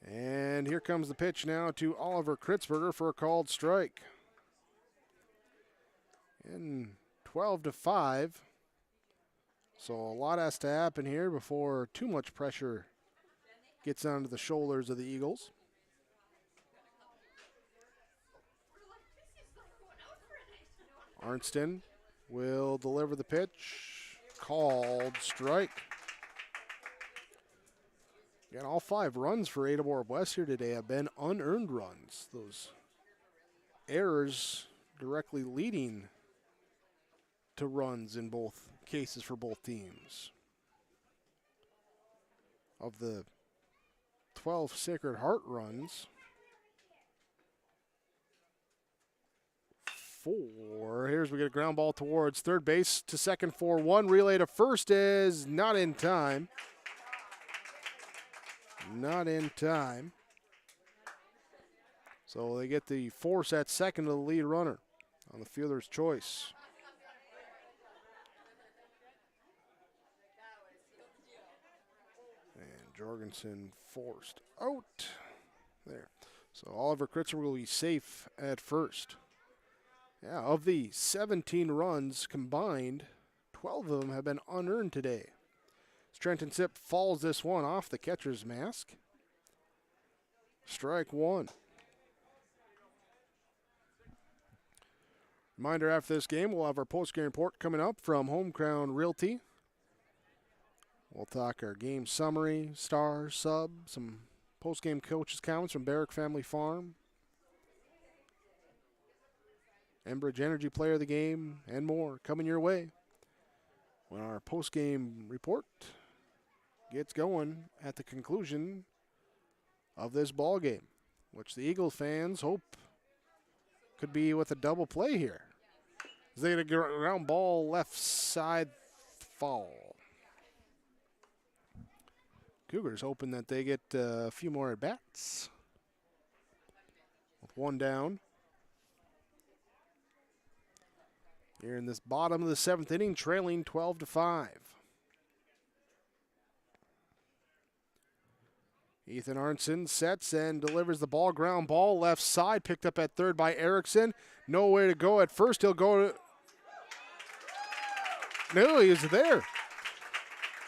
And here comes the pitch now to Oliver Kritzberger for a called strike. And 12-5. So a lot has to happen here before too much pressure gets onto the shoulders of the Eagles. Arnston will deliver the pitch. Called strike. Again, all 5 runs for Ada-Borup West here today have been unearned runs. Those errors directly leading to runs in both cases for both teams. Of the 12 Sacred Heart runs, 4. Here's we get a ground ball towards third base to second for 1. Relay to first is not in time. Not in time. So they get the force at second to the lead runner on the fielder's choice. Jorgensen forced out there. So Oliver Kritzer will be safe at first. Yeah, of the 17 runs combined, 12 of them have been unearned today. Trenton Sipp falls this one off the catcher's mask. Strike 1. Reminder, after this game, we'll have our post-game report coming up from Home Crown Realty. We'll talk our game summary, star, sub, some post-game coaches' comments from Barrick Family Farm, Enbridge Energy Player of the Game, and more coming your way when our post-game report gets going at the conclusion of this ball game, which the Eagle fans hope could be with a double play here. They get a ground ball left side foul. Cougars hoping that they get a few more at-bats. With 1 down. Here in this bottom of the 7th inning, trailing 12-5. Ethan Arnson sets and delivers the ball. Ground ball left side, picked up at third by Erickson. No way to go at first. He'll go to... No, he is there.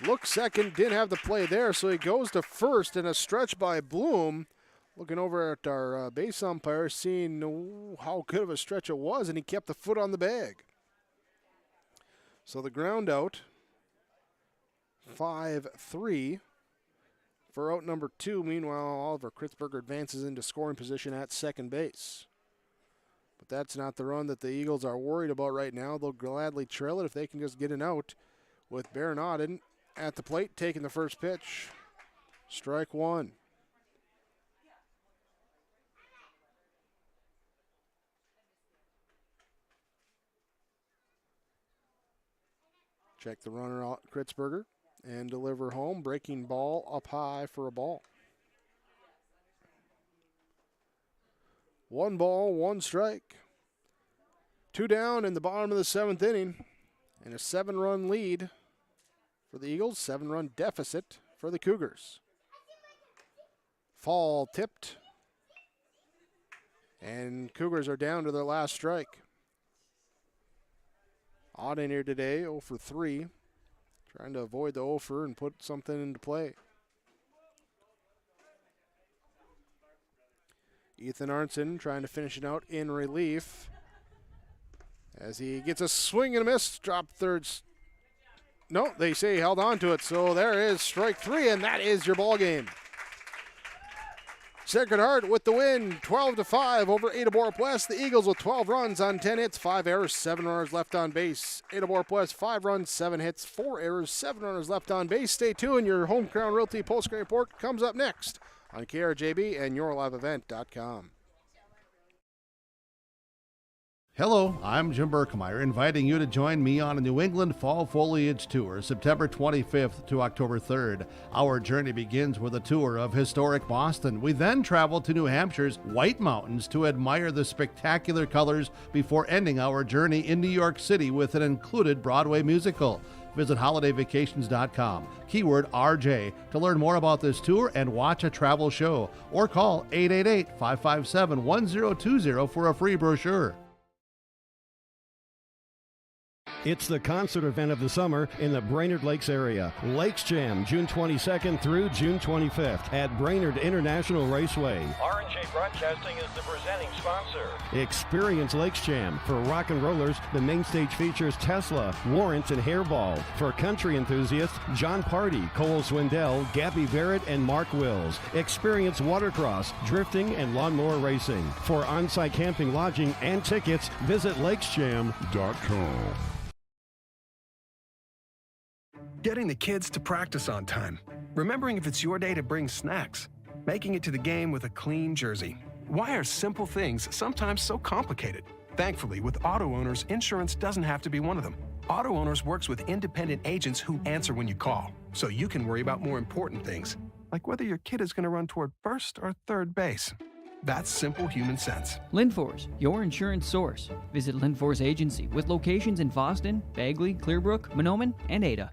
Look second, didn't have the play there, so he goes to first in a stretch by Bloom. Looking over at our base umpire, seeing how good of a stretch it was, and he kept the foot on the bag. So the ground out, 5-3 for out number 2. Meanwhile, Oliver Kritzberger advances into scoring position at second base. But that's not the run that the Eagles are worried about right now. They'll gladly trail it if they can just get an out with Baron Auden at the plate, taking the first pitch. Strike 1. Check the runner out, Kritzberger, and deliver home. Breaking ball up high for a ball. 1 ball, 1 strike. 2 down in the bottom of the 7th inning, and a 7-run lead for the Eagles, 7-run deficit for the Cougars. Fall tipped, and Cougars are down to their last strike. Auden here today, 0 for 3, trying to avoid the 0 for and put something into play. Ethan Arnson trying to finish it out in relief as he gets a swing and a miss, drop third. No, they say he held on to it, so there is strike 3, and that is your ball game. Sacred Heart with the win, 12-5 over Ada-Borup West. The Eagles with 12 runs on 10 hits, 5 errors, 7 runners left on base. Ada-Borup West, 5 runs, 7 hits, 4 errors, 7 runners left on base. Stay tuned. Your Home Crown Realty postgame report comes up next on KRJB and YourLiveEvent.com. Hello, I'm Jim Berkemeyer, inviting you to join me on a New England Fall Foliage Tour, September 25th to October 3rd. Our journey begins with a tour of historic Boston. We then travel to New Hampshire's White Mountains to admire the spectacular colors before ending our journey in New York City with an included Broadway musical. Visit holidayvacations.com, keyword RJ, to learn more about this tour and watch a travel show, or call 888-557-1020 for a free brochure. It's the concert event of the summer in the Brainerd Lakes area. Lakes Jam, June 22nd through June 25th at Brainerd International Raceway. R&J Broadcasting is the presenting sponsor. Experience Lakes Jam. For rock and rollers, the main stage features Tesla, Warrants, and Hairball. For country enthusiasts, John Party, Cole Swindell, Gabby Barrett, and Mark Wills. Experience watercross, drifting, and lawnmower racing. For on-site camping, lodging, and tickets, visit lakesjam.com. Getting the kids to practice on time. Remembering if it's your day to bring snacks. Making it to the game with a clean jersey. Why are simple things sometimes so complicated? Thankfully, with auto owners, insurance doesn't have to be one of them. Auto Owners works with independent agents who answer when you call, so you can worry about more important things, like whether your kid is going to run toward first or third base. That's simple human sense. Linforce, your insurance source. Visit Linforce Agency with locations in Boston, Bagley, Clearbrook, Monoman, and Ada.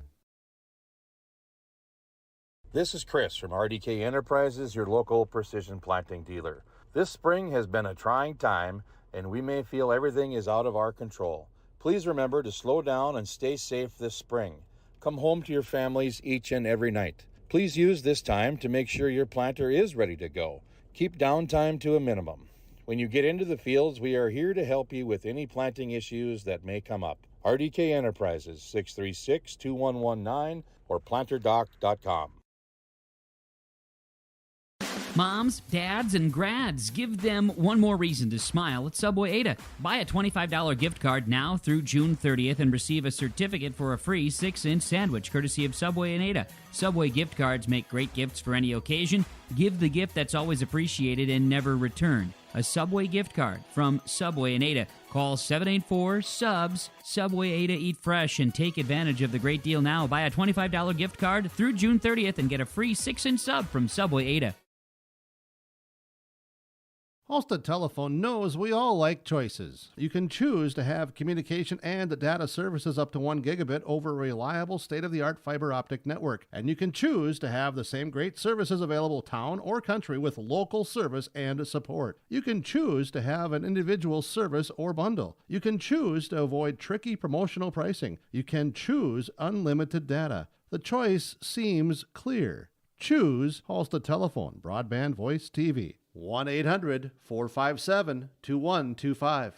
This is Chris from RDK Enterprises, your local precision planting dealer. This spring has been a trying time, and we may feel everything is out of our control. Please remember to slow down and stay safe this spring. Come home to your families each and every night. Please use this time to make sure your planter is ready to go. Keep downtime to a minimum. When you get into the fields, we are here to help you with any planting issues that may come up. RDK Enterprises, 636-2119 or planterdoc.com. Moms, dads, and grads, give them one more reason to smile at Subway Ada. Buy a $25 gift card now through June 30th and receive a certificate for a free 6-inch sandwich courtesy of Subway and Ada. Subway gift cards make great gifts for any occasion. Give the gift that's always appreciated and never returned. A Subway gift card from Subway and Ada. Call 784-SUBS. Subway Ada Eat Fresh and take advantage of the great deal now. Buy a $25 gift card through June 30th and get a free 6-inch sub from Subway Ada. Halstead Telephone knows we all like choices. You can choose to have communication and data services up to 1 gigabit over a reliable state-of-the-art fiber optic network. And you can choose to have the same great services available town or country with local service and support. You can choose to have an individual service or bundle. You can choose to avoid tricky promotional pricing. You can choose unlimited data. The choice seems clear. Choose Halstead Telephone, broadband voice TV. 1-800-457-2125.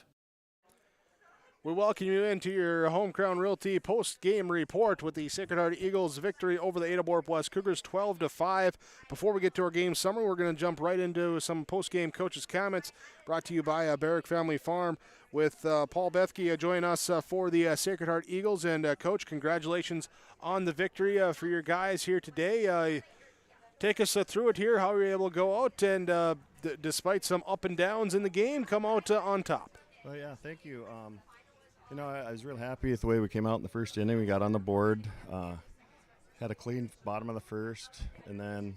We welcome you into your Home Crown Realty post-game report with the Sacred Heart Eagles' victory over the Ada-Borup West Cougars 12-5. Before we get to our game summary, we're going to jump right into some post-game coaches' comments brought to you by Barrick Family Farm with Paul Bethke joining us for the Sacred Heart Eagles. And, Coach, congratulations on the victory for your guys here today. Take us through it here, how were you able to go out and, despite some up and downs in the game, come out on top? Well, yeah, thank you. I was real happy with the way we came out in the first inning. We got on the board, had a clean bottom of the first, and then,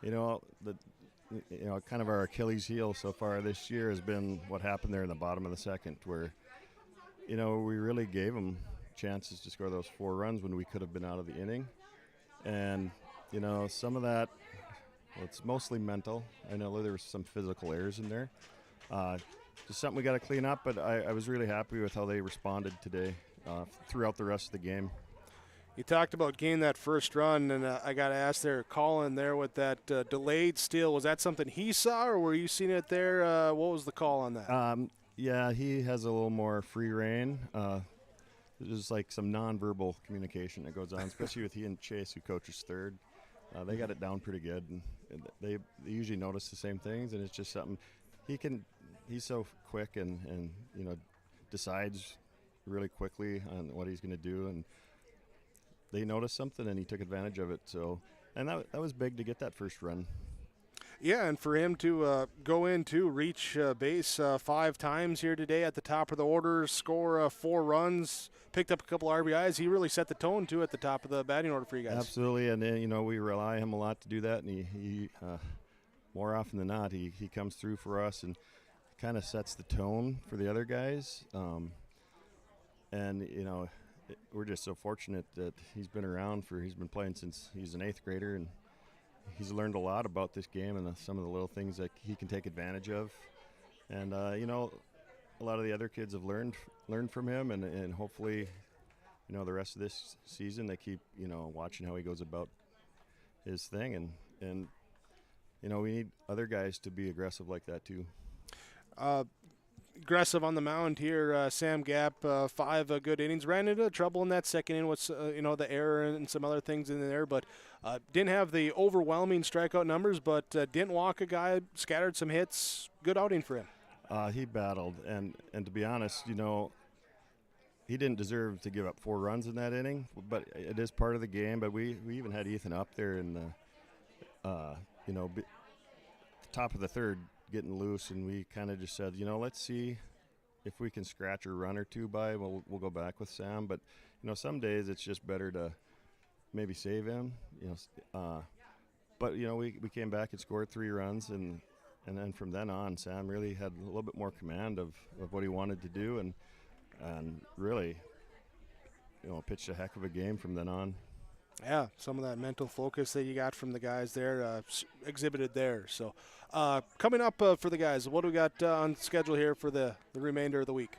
kind of our Achilles heel so far this year has been what happened there in the bottom of the second, where, we really gave them chances to score those 4 runs when we could have been out of the inning, and some of that, it's mostly mental. I know there were some physical errors in there. Just something we got to clean up, but I was really happy with how they responded today throughout the rest of the game. You talked about getting that first run, and I got to ask there, Colin there with that delayed steal. Was that something he saw, or were you seeing it there? What was the call on that? Yeah, he has a little more free reign. There's like some nonverbal communication that goes on, especially with he and Chase, who coaches third. They got it down pretty good, and they usually notice the same things, and it's just something he's so quick and decides really quickly on what he's going to do, and they noticed something and he took advantage of it. So, and that was big to get that first run. Yeah, and for him to go in to reach base 5 times here today at the top of the order, score 4 runs, picked up a couple RBIs, he really set the tone too at the top of the batting order for you guys. Absolutely, and then we rely on him a lot to do that, and he more often than not he comes through for us and kind of sets the tone for the other guys. We're just so fortunate that he's been playing since he's an 8th grader, and he's learned a lot about this game and some of the little things that he can take advantage of. And, a lot of the other kids have learned from him, and hopefully the rest of this season they keep, watching how he goes about his thing, and we need other guys to be aggressive like that too. Aggressive on the mound here, Sam Gap, 5 good innings. Ran into trouble in that second inning with, the error and some other things in there, but didn't have the overwhelming strikeout numbers, but didn't walk a guy, scattered some hits. Good outing for him. He battled, and to be honest, he didn't deserve to give up 4 runs in that inning, but it is part of the game. But we even had Ethan up there in the, top of the third, getting loose, and we kind of just said, let's see if we can scratch a run or two by. We'll go back with Sam, but some days it's just better to maybe save him. But we came back and scored 3 runs, and then from then on, Sam really had a little bit more command of what he wanted to do, and really, pitched a heck of a game from then on. Yeah, some of that mental focus that you got from the guys there exhibited there. So coming up for the guys, what do we got on schedule here for the remainder of the week?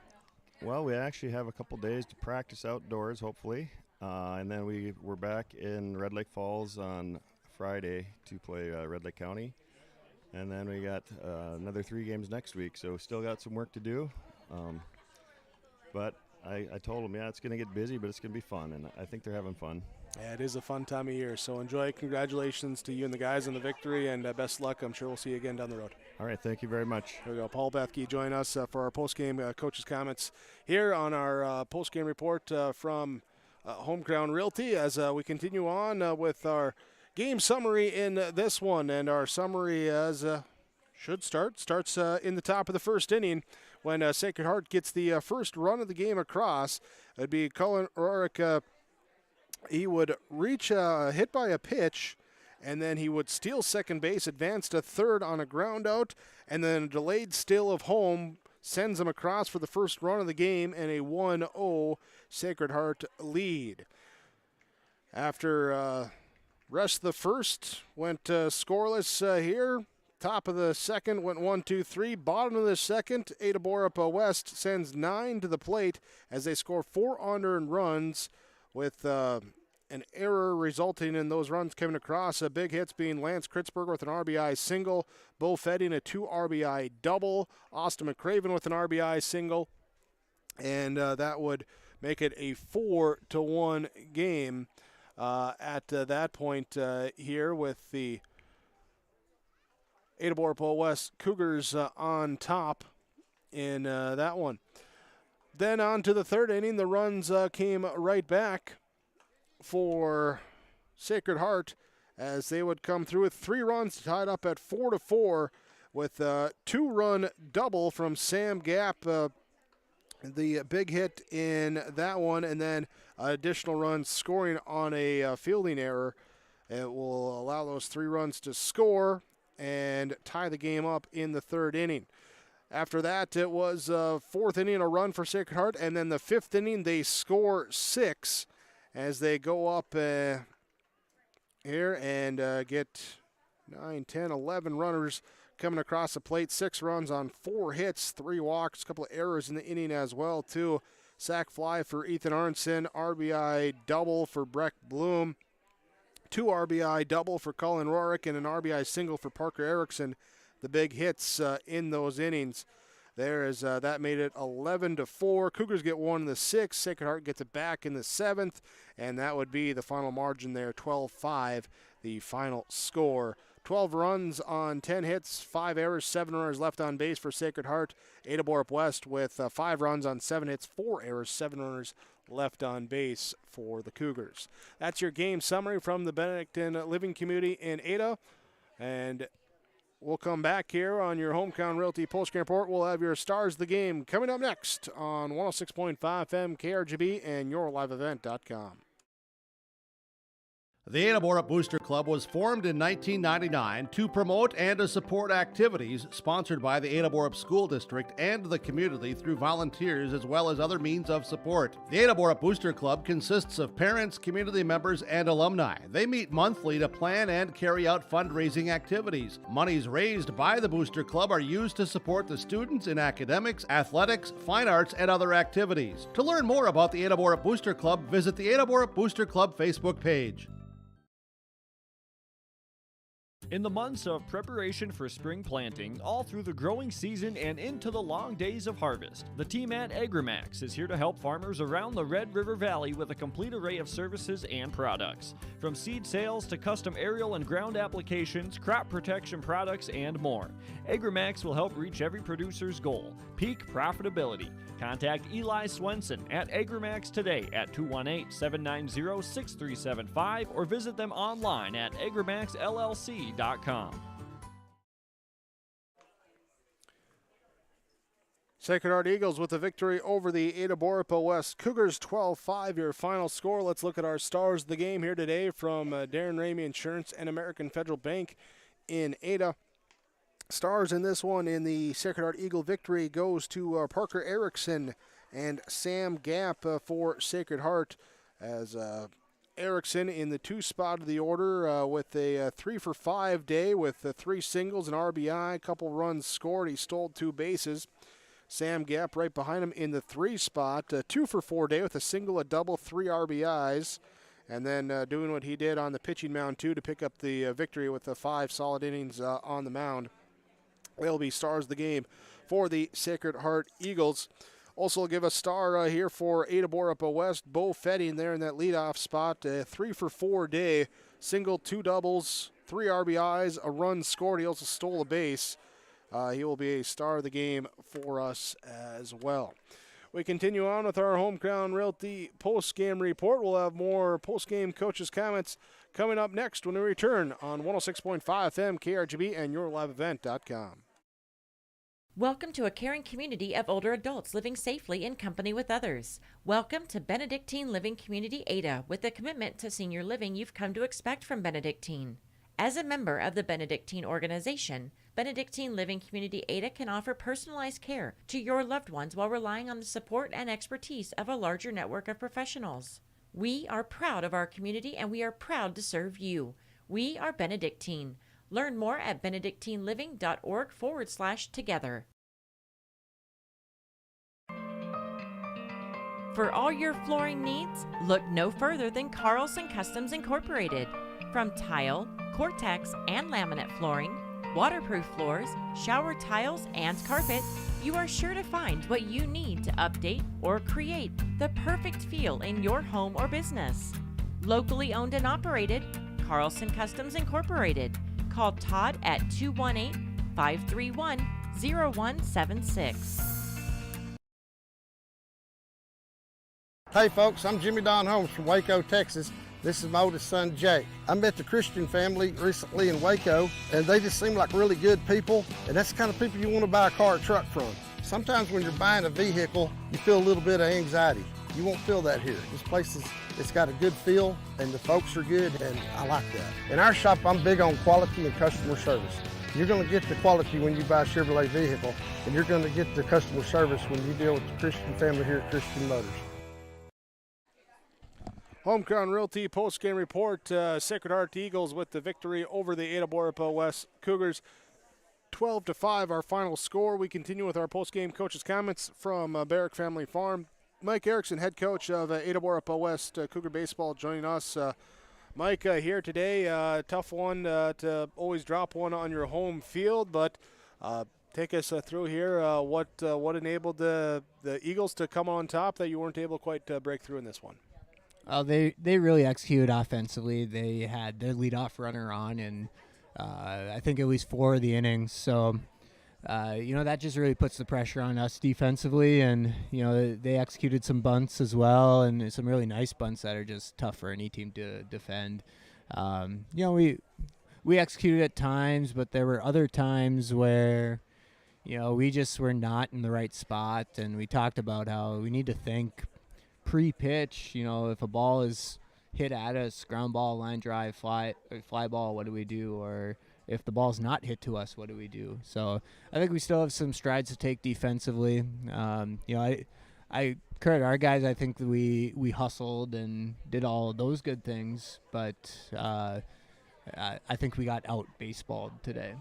Well, we actually have a couple days to practice outdoors, hopefully. And then we're back in Red Lake Falls on Friday to play Red Lake County. And then we got another 3 games next week, so still got some work to do. But I told them, it's going to get busy, but it's going to be fun, and I think they're having fun. Yeah, it is a fun time of year, so enjoy. Congratulations to you and the guys on the victory, and best luck. I'm sure we'll see you again down the road. All right, thank you very much. Here we go. Paul Bethke join us for our post-game coaches' comments here on our post-game report from Home Crown Realty as we continue on with our game summary in this one. And our summary starts in the top of the first inning when Sacred Heart gets the first run of the game across. It'd be Colin Rorick. He would reach hit by a pitch, and then he would steal second base, advance to third on a ground out, and then a delayed steal of home sends him across for the first run of the game and a 1-0 Sacred Heart lead. After rest of the first went scoreless here. Top of the second went 1-2-3. Bottom of the second, Ada-Borup West sends 9 to the plate as they score 4 unearned runs, with an error resulting in those runs coming across. Big hits being Lance Kritzberger with an RBI single, Bo Fedding a 2 RBI double, Austin Mcraven with an RBI single, and that would make it a 4-1 game at that point here, with the Ada-Borup West Cougars on top in that one. Then on to the third inning, the runs came right back for Sacred Heart as they would come through with 3 runs tied up at 4-4 with a 2-run double from Sam Gap, the big hit in that one, and then additional runs scoring on a fielding error. It will allow those 3 runs to score and tie the game up in the third inning. After that, it was fourth inning, a run for Sacred Heart, and then the fifth inning, they score 6 as they go up here and get 9, 10, 11 runners coming across the plate. 6 runs on 4 hits, 3 walks, a couple of errors in the inning as well, too. Sac fly for Ethan Arnson, RBI double for Breck Bloom, 2 RBI double for Colin Rorick, and an RBI single for Parker Erickson. The big hits in those innings. That made it 11-4. Cougars get 1 in the 6th. Sacred Heart gets it back in the 7th, and that would be the final margin there, 12-5, the final score. 12 runs on 10 hits, 5 errors, 7 runners left on base for Sacred Heart. Ada-Borup West with 5 runs on 7 hits, 4 errors, 7 runners left on base for the Cougars. That's your game summary from the Benedictine Living Community in Ada, and we'll come back here on your Hometown Realty Postgame Report. We'll have your Stars of the Game coming up next on 106.5 FM KRGB and YourLiveEvent.com. The Ada-Borup Booster Club was formed in 1999 to promote and to support activities sponsored by the Ada-Borup School District and the community through volunteers as well as other means of support. The Ada-Borup Booster Club consists of parents, community members, and alumni. They meet monthly to plan and carry out fundraising activities. Monies raised by the Booster Club are used to support the students in academics, athletics, fine arts, and other activities. To learn more about the Ada-Borup Booster Club, visit the Ada-Borup Booster Club Facebook page. In the months of preparation for spring planting, all through the growing season and into the long days of harvest, the team at Agrimax is here to help farmers around the Red River Valley with a complete array of services and products. From seed sales to custom aerial and ground applications, crop protection products, and more. Agrimax will help reach every producer's goal, peak profitability. Contact Eli Swenson at Agrimax today at 218-790-6375 or visit them online at agrimaxllc.com. Sacred Heart Eagles with the victory over the Ada-Borup West Cougars, 12-5 your final score. Let's look at our stars of the game here today from Darren Ramey Insurance and American Federal Bank in Ada. Stars in this one in the Sacred Heart Eagle victory goes to Parker Erickson and Sam Gap for Sacred Heart, as Erickson in the 2 spot of the order with a 3-for-5 day with 3 singles, an RBI, a couple runs scored. He stole 2 bases. Sam Gap right behind him in the 3 spot, 2-for-4 day with a single, a double, 3 RBIs. And then doing what he did on the pitching mound too to pick up the victory with 5 solid innings on the mound. They'll be stars of the game for the Sacred Heart Eagles. Also give a star here for Ada-Borup West, Bo Fetting there in that leadoff spot. 3-for-4 day, single, 2 doubles, 3 RBIs, a run scored. He also stole a base. He will be a star of the game for us as well. We continue on with our Home Crown Realty post-game report. We'll have more post-game coaches' comments coming up next when we return on 106.5 FM, KRGB, and YourLiveEvent.com. Welcome to a caring community of older adults living safely in company with others. Welcome to Benedictine Living Community Ada, with the commitment to senior living you've come to expect from Benedictine. As a member of the Benedictine organization, Benedictine Living Community Ada can offer personalized care to your loved ones while relying on the support and expertise of a larger network of professionals. We are proud of our community and we are proud to serve you. We are Benedictine. Learn more at benedictineliving.org/together. For all your flooring needs, look no further than Carlson Customs Incorporated. From tile, Cortex, and laminate flooring, waterproof floors, shower tiles, and carpet, you are sure to find what you need to update or create the perfect feel in your home or business. Locally owned and operated, Carlson Customs Incorporated. Call Todd at 218-531-0176. Hey folks, I'm Jimmy Don Holmes from Waco, Texas. This is my oldest son, Jake. I met the Christian family recently in Waco, and they just seem like really good people, and that's the kind of people you want to buy a car or truck from. Sometimes when you're buying a vehicle, you feel a little bit of anxiety. You won't feel that here. This place it's got a good feel, and the folks are good, and I like that. In our shop, I'm big on quality and customer service. You're going to get the quality when you buy a Chevrolet vehicle, and you're going to get the customer service when you deal with the Christian family here at Christian Motors. Home Crown Realty post-game report. Sacred Heart Eagles with the victory over the Ada-Borup West Cougars. 12-5 our final score. We continue with our post-game coaches' comments from Barrick Family Farm. Mike Erickson, head coach of Ada-Borup West Cougar Baseball, joining us. Mike, here today, tough one to always drop one on your home field, but take us through here. What enabled the Eagles to come on top that you weren't able to quite break through in this one? They really executed offensively. They had their leadoff runner on, and I think at least 4 of the innings. So, that just really puts the pressure on us defensively. And, they executed some bunts as well, and some really nice bunts that are just tough for any team to defend. We executed at times, but there were other times where, we just were not in the right spot. And we talked about how we need to think pre-pitch, if a ball is hit at us, ground ball, line drive, fly ball, what do we do? Or if the ball's not hit to us, what do we do? So I think we still have some strides to take defensively. I credit our guys. I think that we hustled and did all of those good things, but I think we got out baseballed today.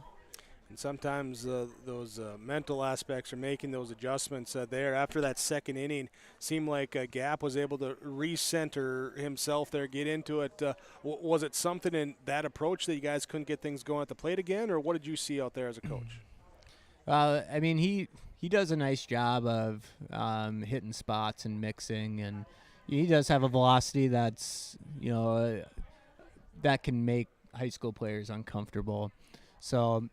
And sometimes those mental aspects are making those adjustments there. After that second inning, seemed like Gap was able to recenter himself there, get into it. Was it something in that approach that you guys couldn't get things going at the plate again, or what did you see out there as a coach? I mean, he does a nice job of hitting spots and mixing, and he does have a velocity that's, that can make high school players uncomfortable. So,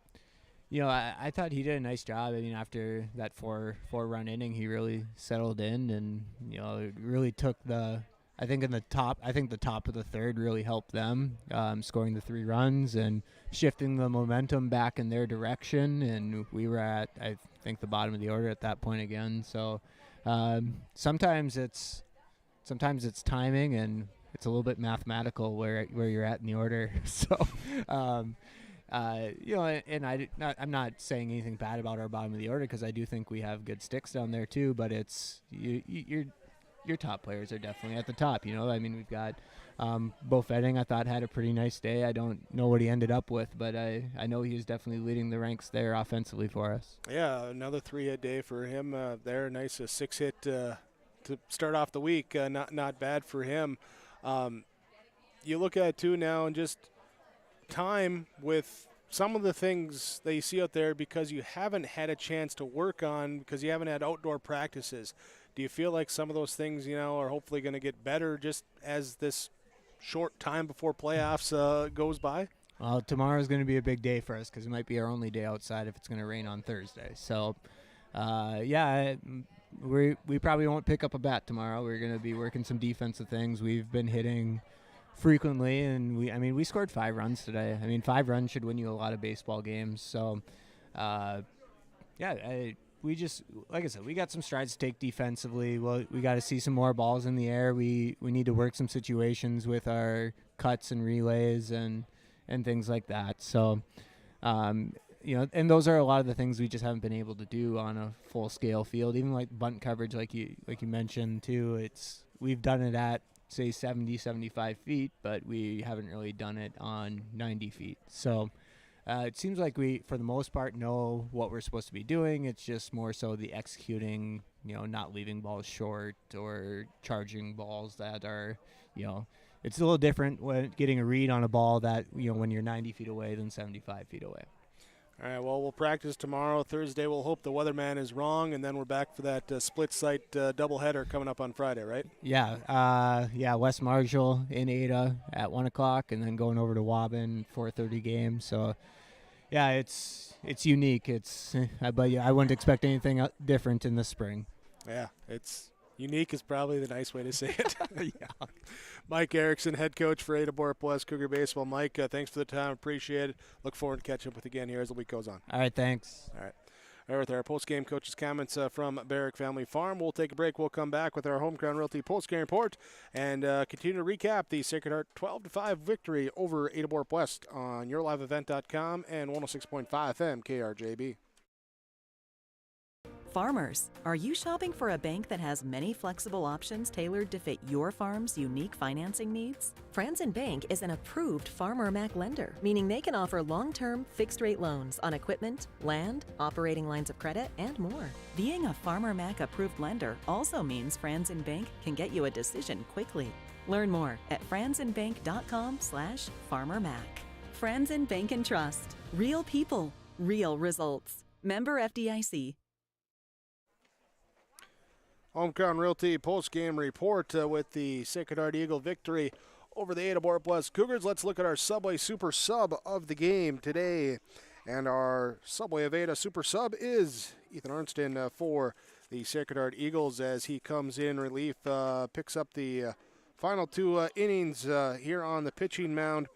I thought he did a nice job. I mean, after that four-run inning, he really settled in, and it really took the top of the third really helped them, scoring the 3 runs and shifting the momentum back in their direction. And we were at, I think, the bottom of the order at that point again. So sometimes it's timing, and it's a little bit mathematical where you're at in the order. So. And I'm not saying anything bad about our bottom of the order, because I do think we have good sticks down there too. But it's your top players are definitely at the top. I mean, we've got Bo Fetting. I thought had a pretty nice day. I don't know what he ended up with, but I know he was definitely leading the ranks there offensively for us. Yeah, another 3-hit day for him there. Nice 6-hit to start off the week. Not bad for him. You look at it too now, and just time with some of the things that you see out there, because you haven't had a chance to work on, because you haven't had outdoor practices. Do you feel like some of those things, are hopefully going to get better just as this short time before playoffs goes by? Well, tomorrow's going to be a big day for us, because it might be our only day outside if it's going to rain on Thursday. So, we probably won't pick up a bat tomorrow. We're going to be working some defensive things. We've been hitting frequently, and we scored 5 runs today. I mean, 5 runs should win you a lot of baseball games. So, we just, like I said, we got some strides to take defensively. Well, we got to see some more balls in the air. We need to work some situations with our cuts and relays and things like that. So, and those are a lot of the things we just haven't been able to do on a full scale field. Even like bunt coverage, like you mentioned too. We've done it at, say, 70, 75 feet, but we haven't really done it on 90 feet. So it seems like we, for the most part, know what we're supposed to be doing. It's just more so the executing, not leaving balls short or charging balls that are, it's a little different when getting a read on a ball that, when you're 90 feet away than 75 feet away. All right, well, we'll practice tomorrow. Thursday, we'll hope the weatherman is wrong, and then we're back for that split-site doubleheader coming up on Friday, right? Yeah, West Marshall in Ada at 1 o'clock, and then going over to Waban, 4:30 game. So, yeah, it's unique. But I wouldn't expect anything different in the spring. Yeah, it's unique is probably the nice way to say it. Yeah. Mike Erickson, head coach for Ada-Borup West Cougar Baseball. Mike, thanks for the time. Appreciate it. Look forward to catching up with you again here as the week goes on. All right, thanks. All right. All right, with our post-game coaches' comments from Barrick Family Farm. We'll take a break. We'll come back with our Home Crown Realty post-game report and continue to recap the Sacred Heart 12-5 victory over Ada-Borup West on yourliveevent.com and 106.5 FM KRJB. Farmers, are you shopping for a bank that has many flexible options tailored to fit your farm's unique financing needs? Franzen Bank is an approved Farmer Mac lender, meaning they can offer long-term, fixed-rate loans on equipment, land, operating lines of credit, and more. Being a Farmer Mac approved lender also means Franzen Bank can get you a decision quickly. Learn more at franzenbank.com/farmermac. Franzen Bank and Trust. Real people, real results. Member FDIC. Home Crown Realty post-game report with the Sacred Heart Eagle victory over the Ada-Borup West Cougars. Let's look at our Subway Super Sub of the game today. And our Subway of Ada Super Sub is Ethan Arnston for the Sacred Heart Eagles as he comes in relief, picks up the final 2 innings here on the pitching mound.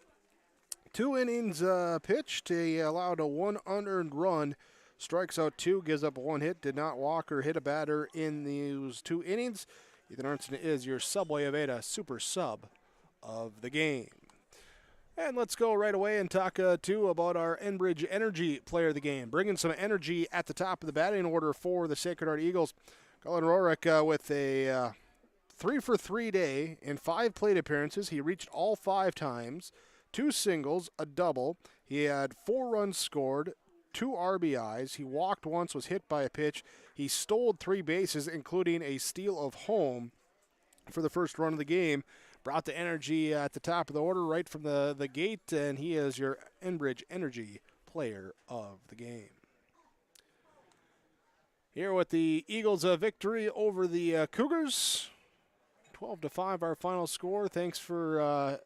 2 innings pitched. He allowed a 1 unearned run. Strikes out 2, gives up 1 hit, did not walk or hit a batter in those 2 innings. Ethan Arnston is your Subway of Ada Super Sub of the game. And let's go right away and talk, too, about our Enbridge Energy player of the game. Bringing some energy at the top of the batting order for the Sacred Heart Eagles. Colin Rorick with a 3-for-3 day in 5 plate appearances. He reached all 5 times, 2 singles, a double. He had 4 runs scored, 2 RBIs. He walked once, was hit by a pitch. He stole 3 bases, including a steal of home for the first run of the game. Brought the energy at the top of the order right from the gate, and he is your Enbridge Energy player of the game. Here with the Eagles' victory over the Cougars. 12-5 our final score. Thanks for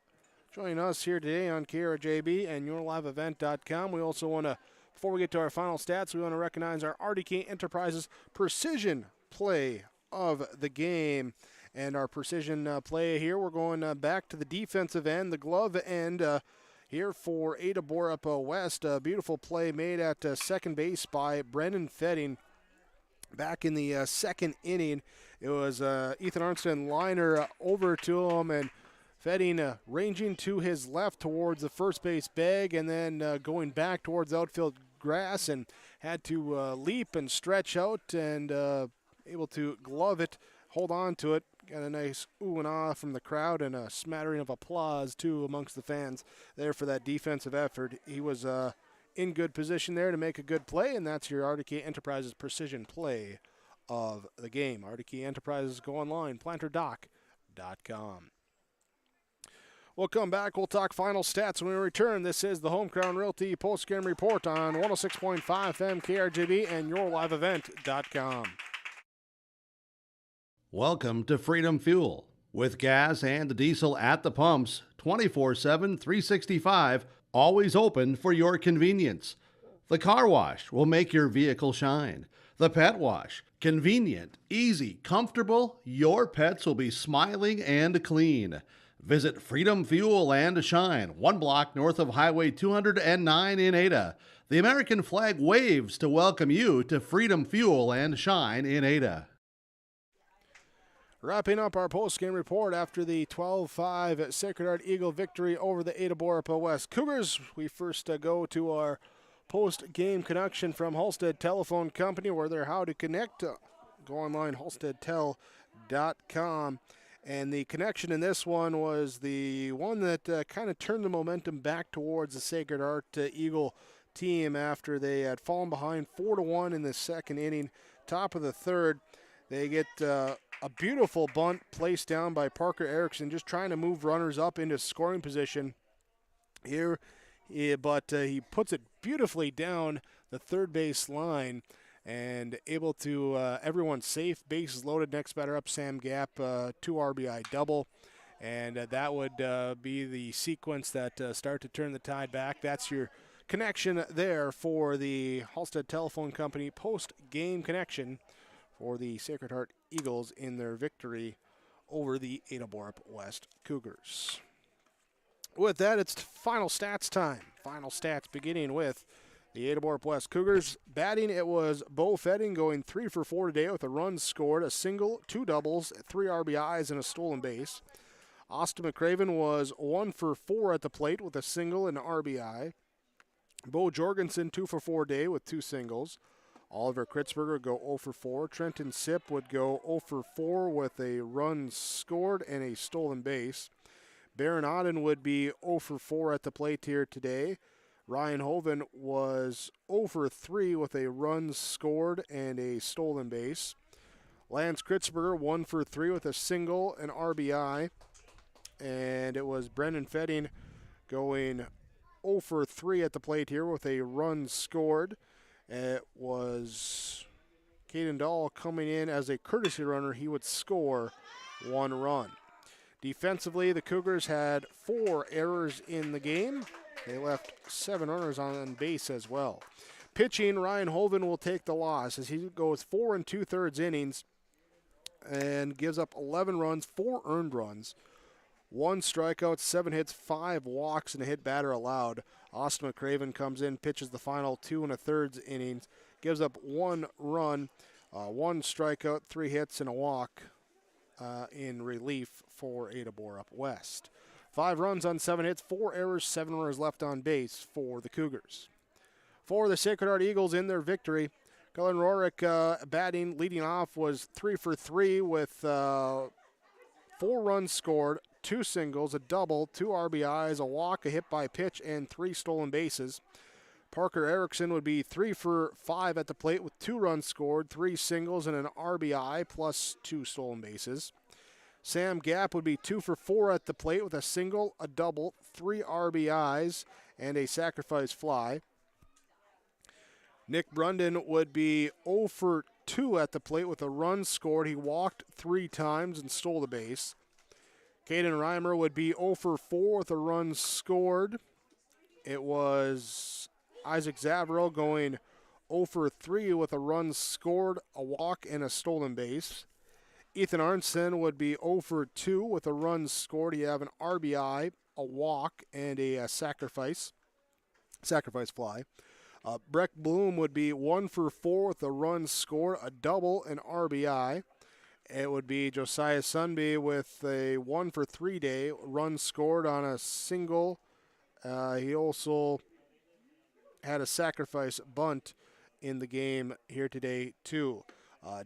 joining us here today on KRJB and YourLiveEvent.com. We also want to, before we get to our final stats, we want to recognize our RDK Enterprises Precision Play of the game. And our precision play here, we're going back to the defensive end, the glove end here for Ada-Borup West. A beautiful play made at second base by Brendan Fetting back in the second inning. It was Ethan Armstead liner over to him, and Fetting ranging to his left towards the first base bag and then going back towards the outfield grass, and had to leap and stretch out and able to glove it, hold on to it. Got a nice ooh and ah from the crowd and a smattering of applause, too, amongst the fans there for that defensive effort. He was in good position there to make a good play, and that's your RDK Enterprises Precision Play of the game. RDK Enterprises, go online, planterdoc.com. We'll come back. We'll talk final stats when we return. This is the Home Crown Realty Postgame Report on 106.5 FM KRJB and YourLiveEvent.com. Welcome to Freedom Fuel. With gas and diesel at the pumps, 24/7, 365, always open for your convenience. The car wash will make your vehicle shine. The pet wash, convenient, easy, comfortable. Your pets will be smiling and clean. Visit Freedom Fuel and Shine, 1 block north of Highway 209 in Ada. The American flag waves to welcome you to Freedom Fuel and Shine in Ada. Wrapping up our post-game report after the 12-5 Sacred Heart Eagle victory over the Ada-Borup West Cougars, we first go to our post-game connection from Halstead Telephone Company, where they're how to connect. Go online, halsteadtel.com. And the connection in this one was the one that kind of turned the momentum back towards the Sacred Heart Eagle team after they had fallen behind 4-1 in the second inning. Top of the third, they get a beautiful bunt placed down by Parker Erickson, just trying to move runners up into scoring position here. But he puts it beautifully down the third base line and able to, everyone safe, bases loaded, next batter up, Sam Gap, 2 RBI double. And that would be the sequence that start to turn the tide back. That's your connection there for the Halstead Telephone Company post-game connection for the Sacred Heart Eagles in their victory over the Ada-Borup West Cougars. With that, it's final stats time. Final stats beginning with the Ada-Borup West Cougars. Batting, it was Bo Fetting going 3 for 4 today with a run scored, a single, 2 doubles, 3 RBIs, and a stolen base. Austin Mcraven was 1 for 4 at the plate with a single and an RBI. Bo Jorgensen 2 for 4 day with 2 singles. Oliver Kritzberger go 0 for 4. Trenton Sipp would go 0 for 4 with a run scored and a stolen base. Baron Auden would be 0 for 4 at the plate here today. Ryan Hoven was 0 for 3 with a run scored and a stolen base. Lance Kritzberger 1 for 3 with a single and RBI. And it was Brendan Fetting going 0 for 3 at the plate here with a run scored. It was Caden Dahl coming in as a courtesy runner. He would score 1 run. Defensively, the Cougars had 4 errors in the game. They left 7 runners on base as well. Pitching, Ryan Hoven will take the loss as he goes 4 2/3 innings and gives up 11 runs, 4 earned runs, 1 strikeout, 7 hits, 5 walks, and a hit batter allowed. Austin Mcraven comes in, pitches the final 2 1/3 innings, gives up 1 run, 1 strikeout, 3 hits, and a walk in relief for Ada-Borup West. 5 runs on 7 hits, 4 errors, 7 runners left on base for the Cougars. For the Sacred Heart Eagles in their victory, Cullen Rorick batting, leading off, was 3 for 3 with 4 runs scored, 2 singles, a double, 2 RBIs, a walk, a hit by pitch, and 3 stolen bases. Parker Erickson would be 3 for 5 at the plate with 2 runs scored, 3 singles, and an RBI, plus 2 stolen bases. Sam Gapp would be 2 for 4 at the plate with a single, a double, 3 RBIs, and a sacrifice fly. Nick Brunden would be 0 for 2 at the plate with a run scored. He walked 3 times and stole the base. Caden Reimer would be 0 for 4 with a run scored. It was Isaac Zavro going 0 for 3 with a run scored, a walk, and a stolen base. Ethan Arnson would be 0 for 2 with a run scored. He'd have an RBI, a walk, and a sacrifice fly. Breck Bloom would be 1 for 4 with a run scored, a double, an RBI. It would be Josiah Sunby with a 1 for 3 day, run scored on a single. He also had a sacrifice bunt in the game here today, too.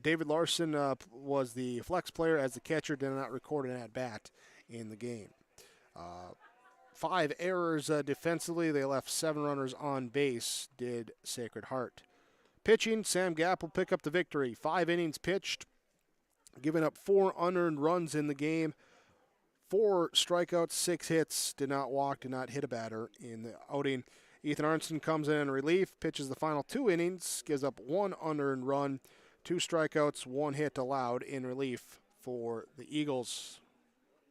David Larson was the flex player as the catcher, did not record an at-bat in the game. 5 errors defensively. They left 7 runners on base, did Sacred Heart. Pitching, Sam Gapp will pick up the victory. 5 innings pitched, giving up 4 unearned runs in the game. 4 strikeouts, 6 hits, did not walk, did not hit a batter in the outing. Ethan Arnson comes in relief, pitches the final 2 innings, gives up 1 unearned run, 2 strikeouts, 1 hit allowed in relief for the Eagles.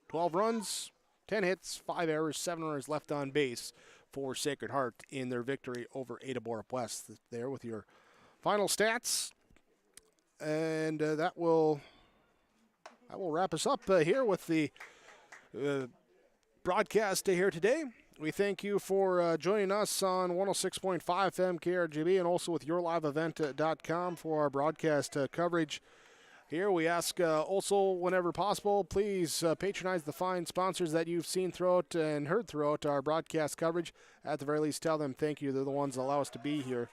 12 runs, 10 hits, 5 errors, 7 runners left on base for Sacred Heart in their victory over Ada-Borup West. There with your final stats. And that will wrap us up here with the broadcast here today. We thank you for joining us on 106.5 FM KRGB and also with yourliveevent.com for our broadcast coverage. Here we ask also, whenever possible, please patronize the fine sponsors that you've seen throughout and heard throughout our broadcast coverage. At the very least, tell them thank you. They're the ones that allow us to be here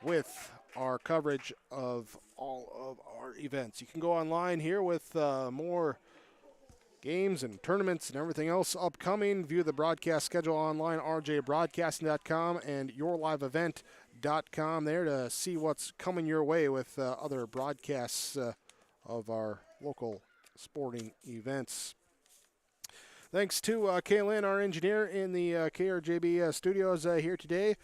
with our coverage of all of our events. You can go online here with more games and tournaments and everything else upcoming. View the broadcast schedule online, rjbroadcasting.com and yourliveevent.com there to see what's coming your way with other broadcasts of our local sporting events. Thanks to Kaylin, our engineer in the KRJB studios here today.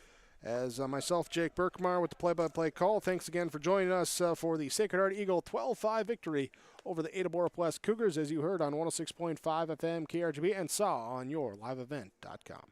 As myself, Jake Berkmeyer, with the play-by-play call. Thanks again for joining us for the Sacred Heart Eagle 12-5 victory over the Ada-Borup West Cougars, as you heard on 106.5 FM KRGB and saw on yourliveevent.com.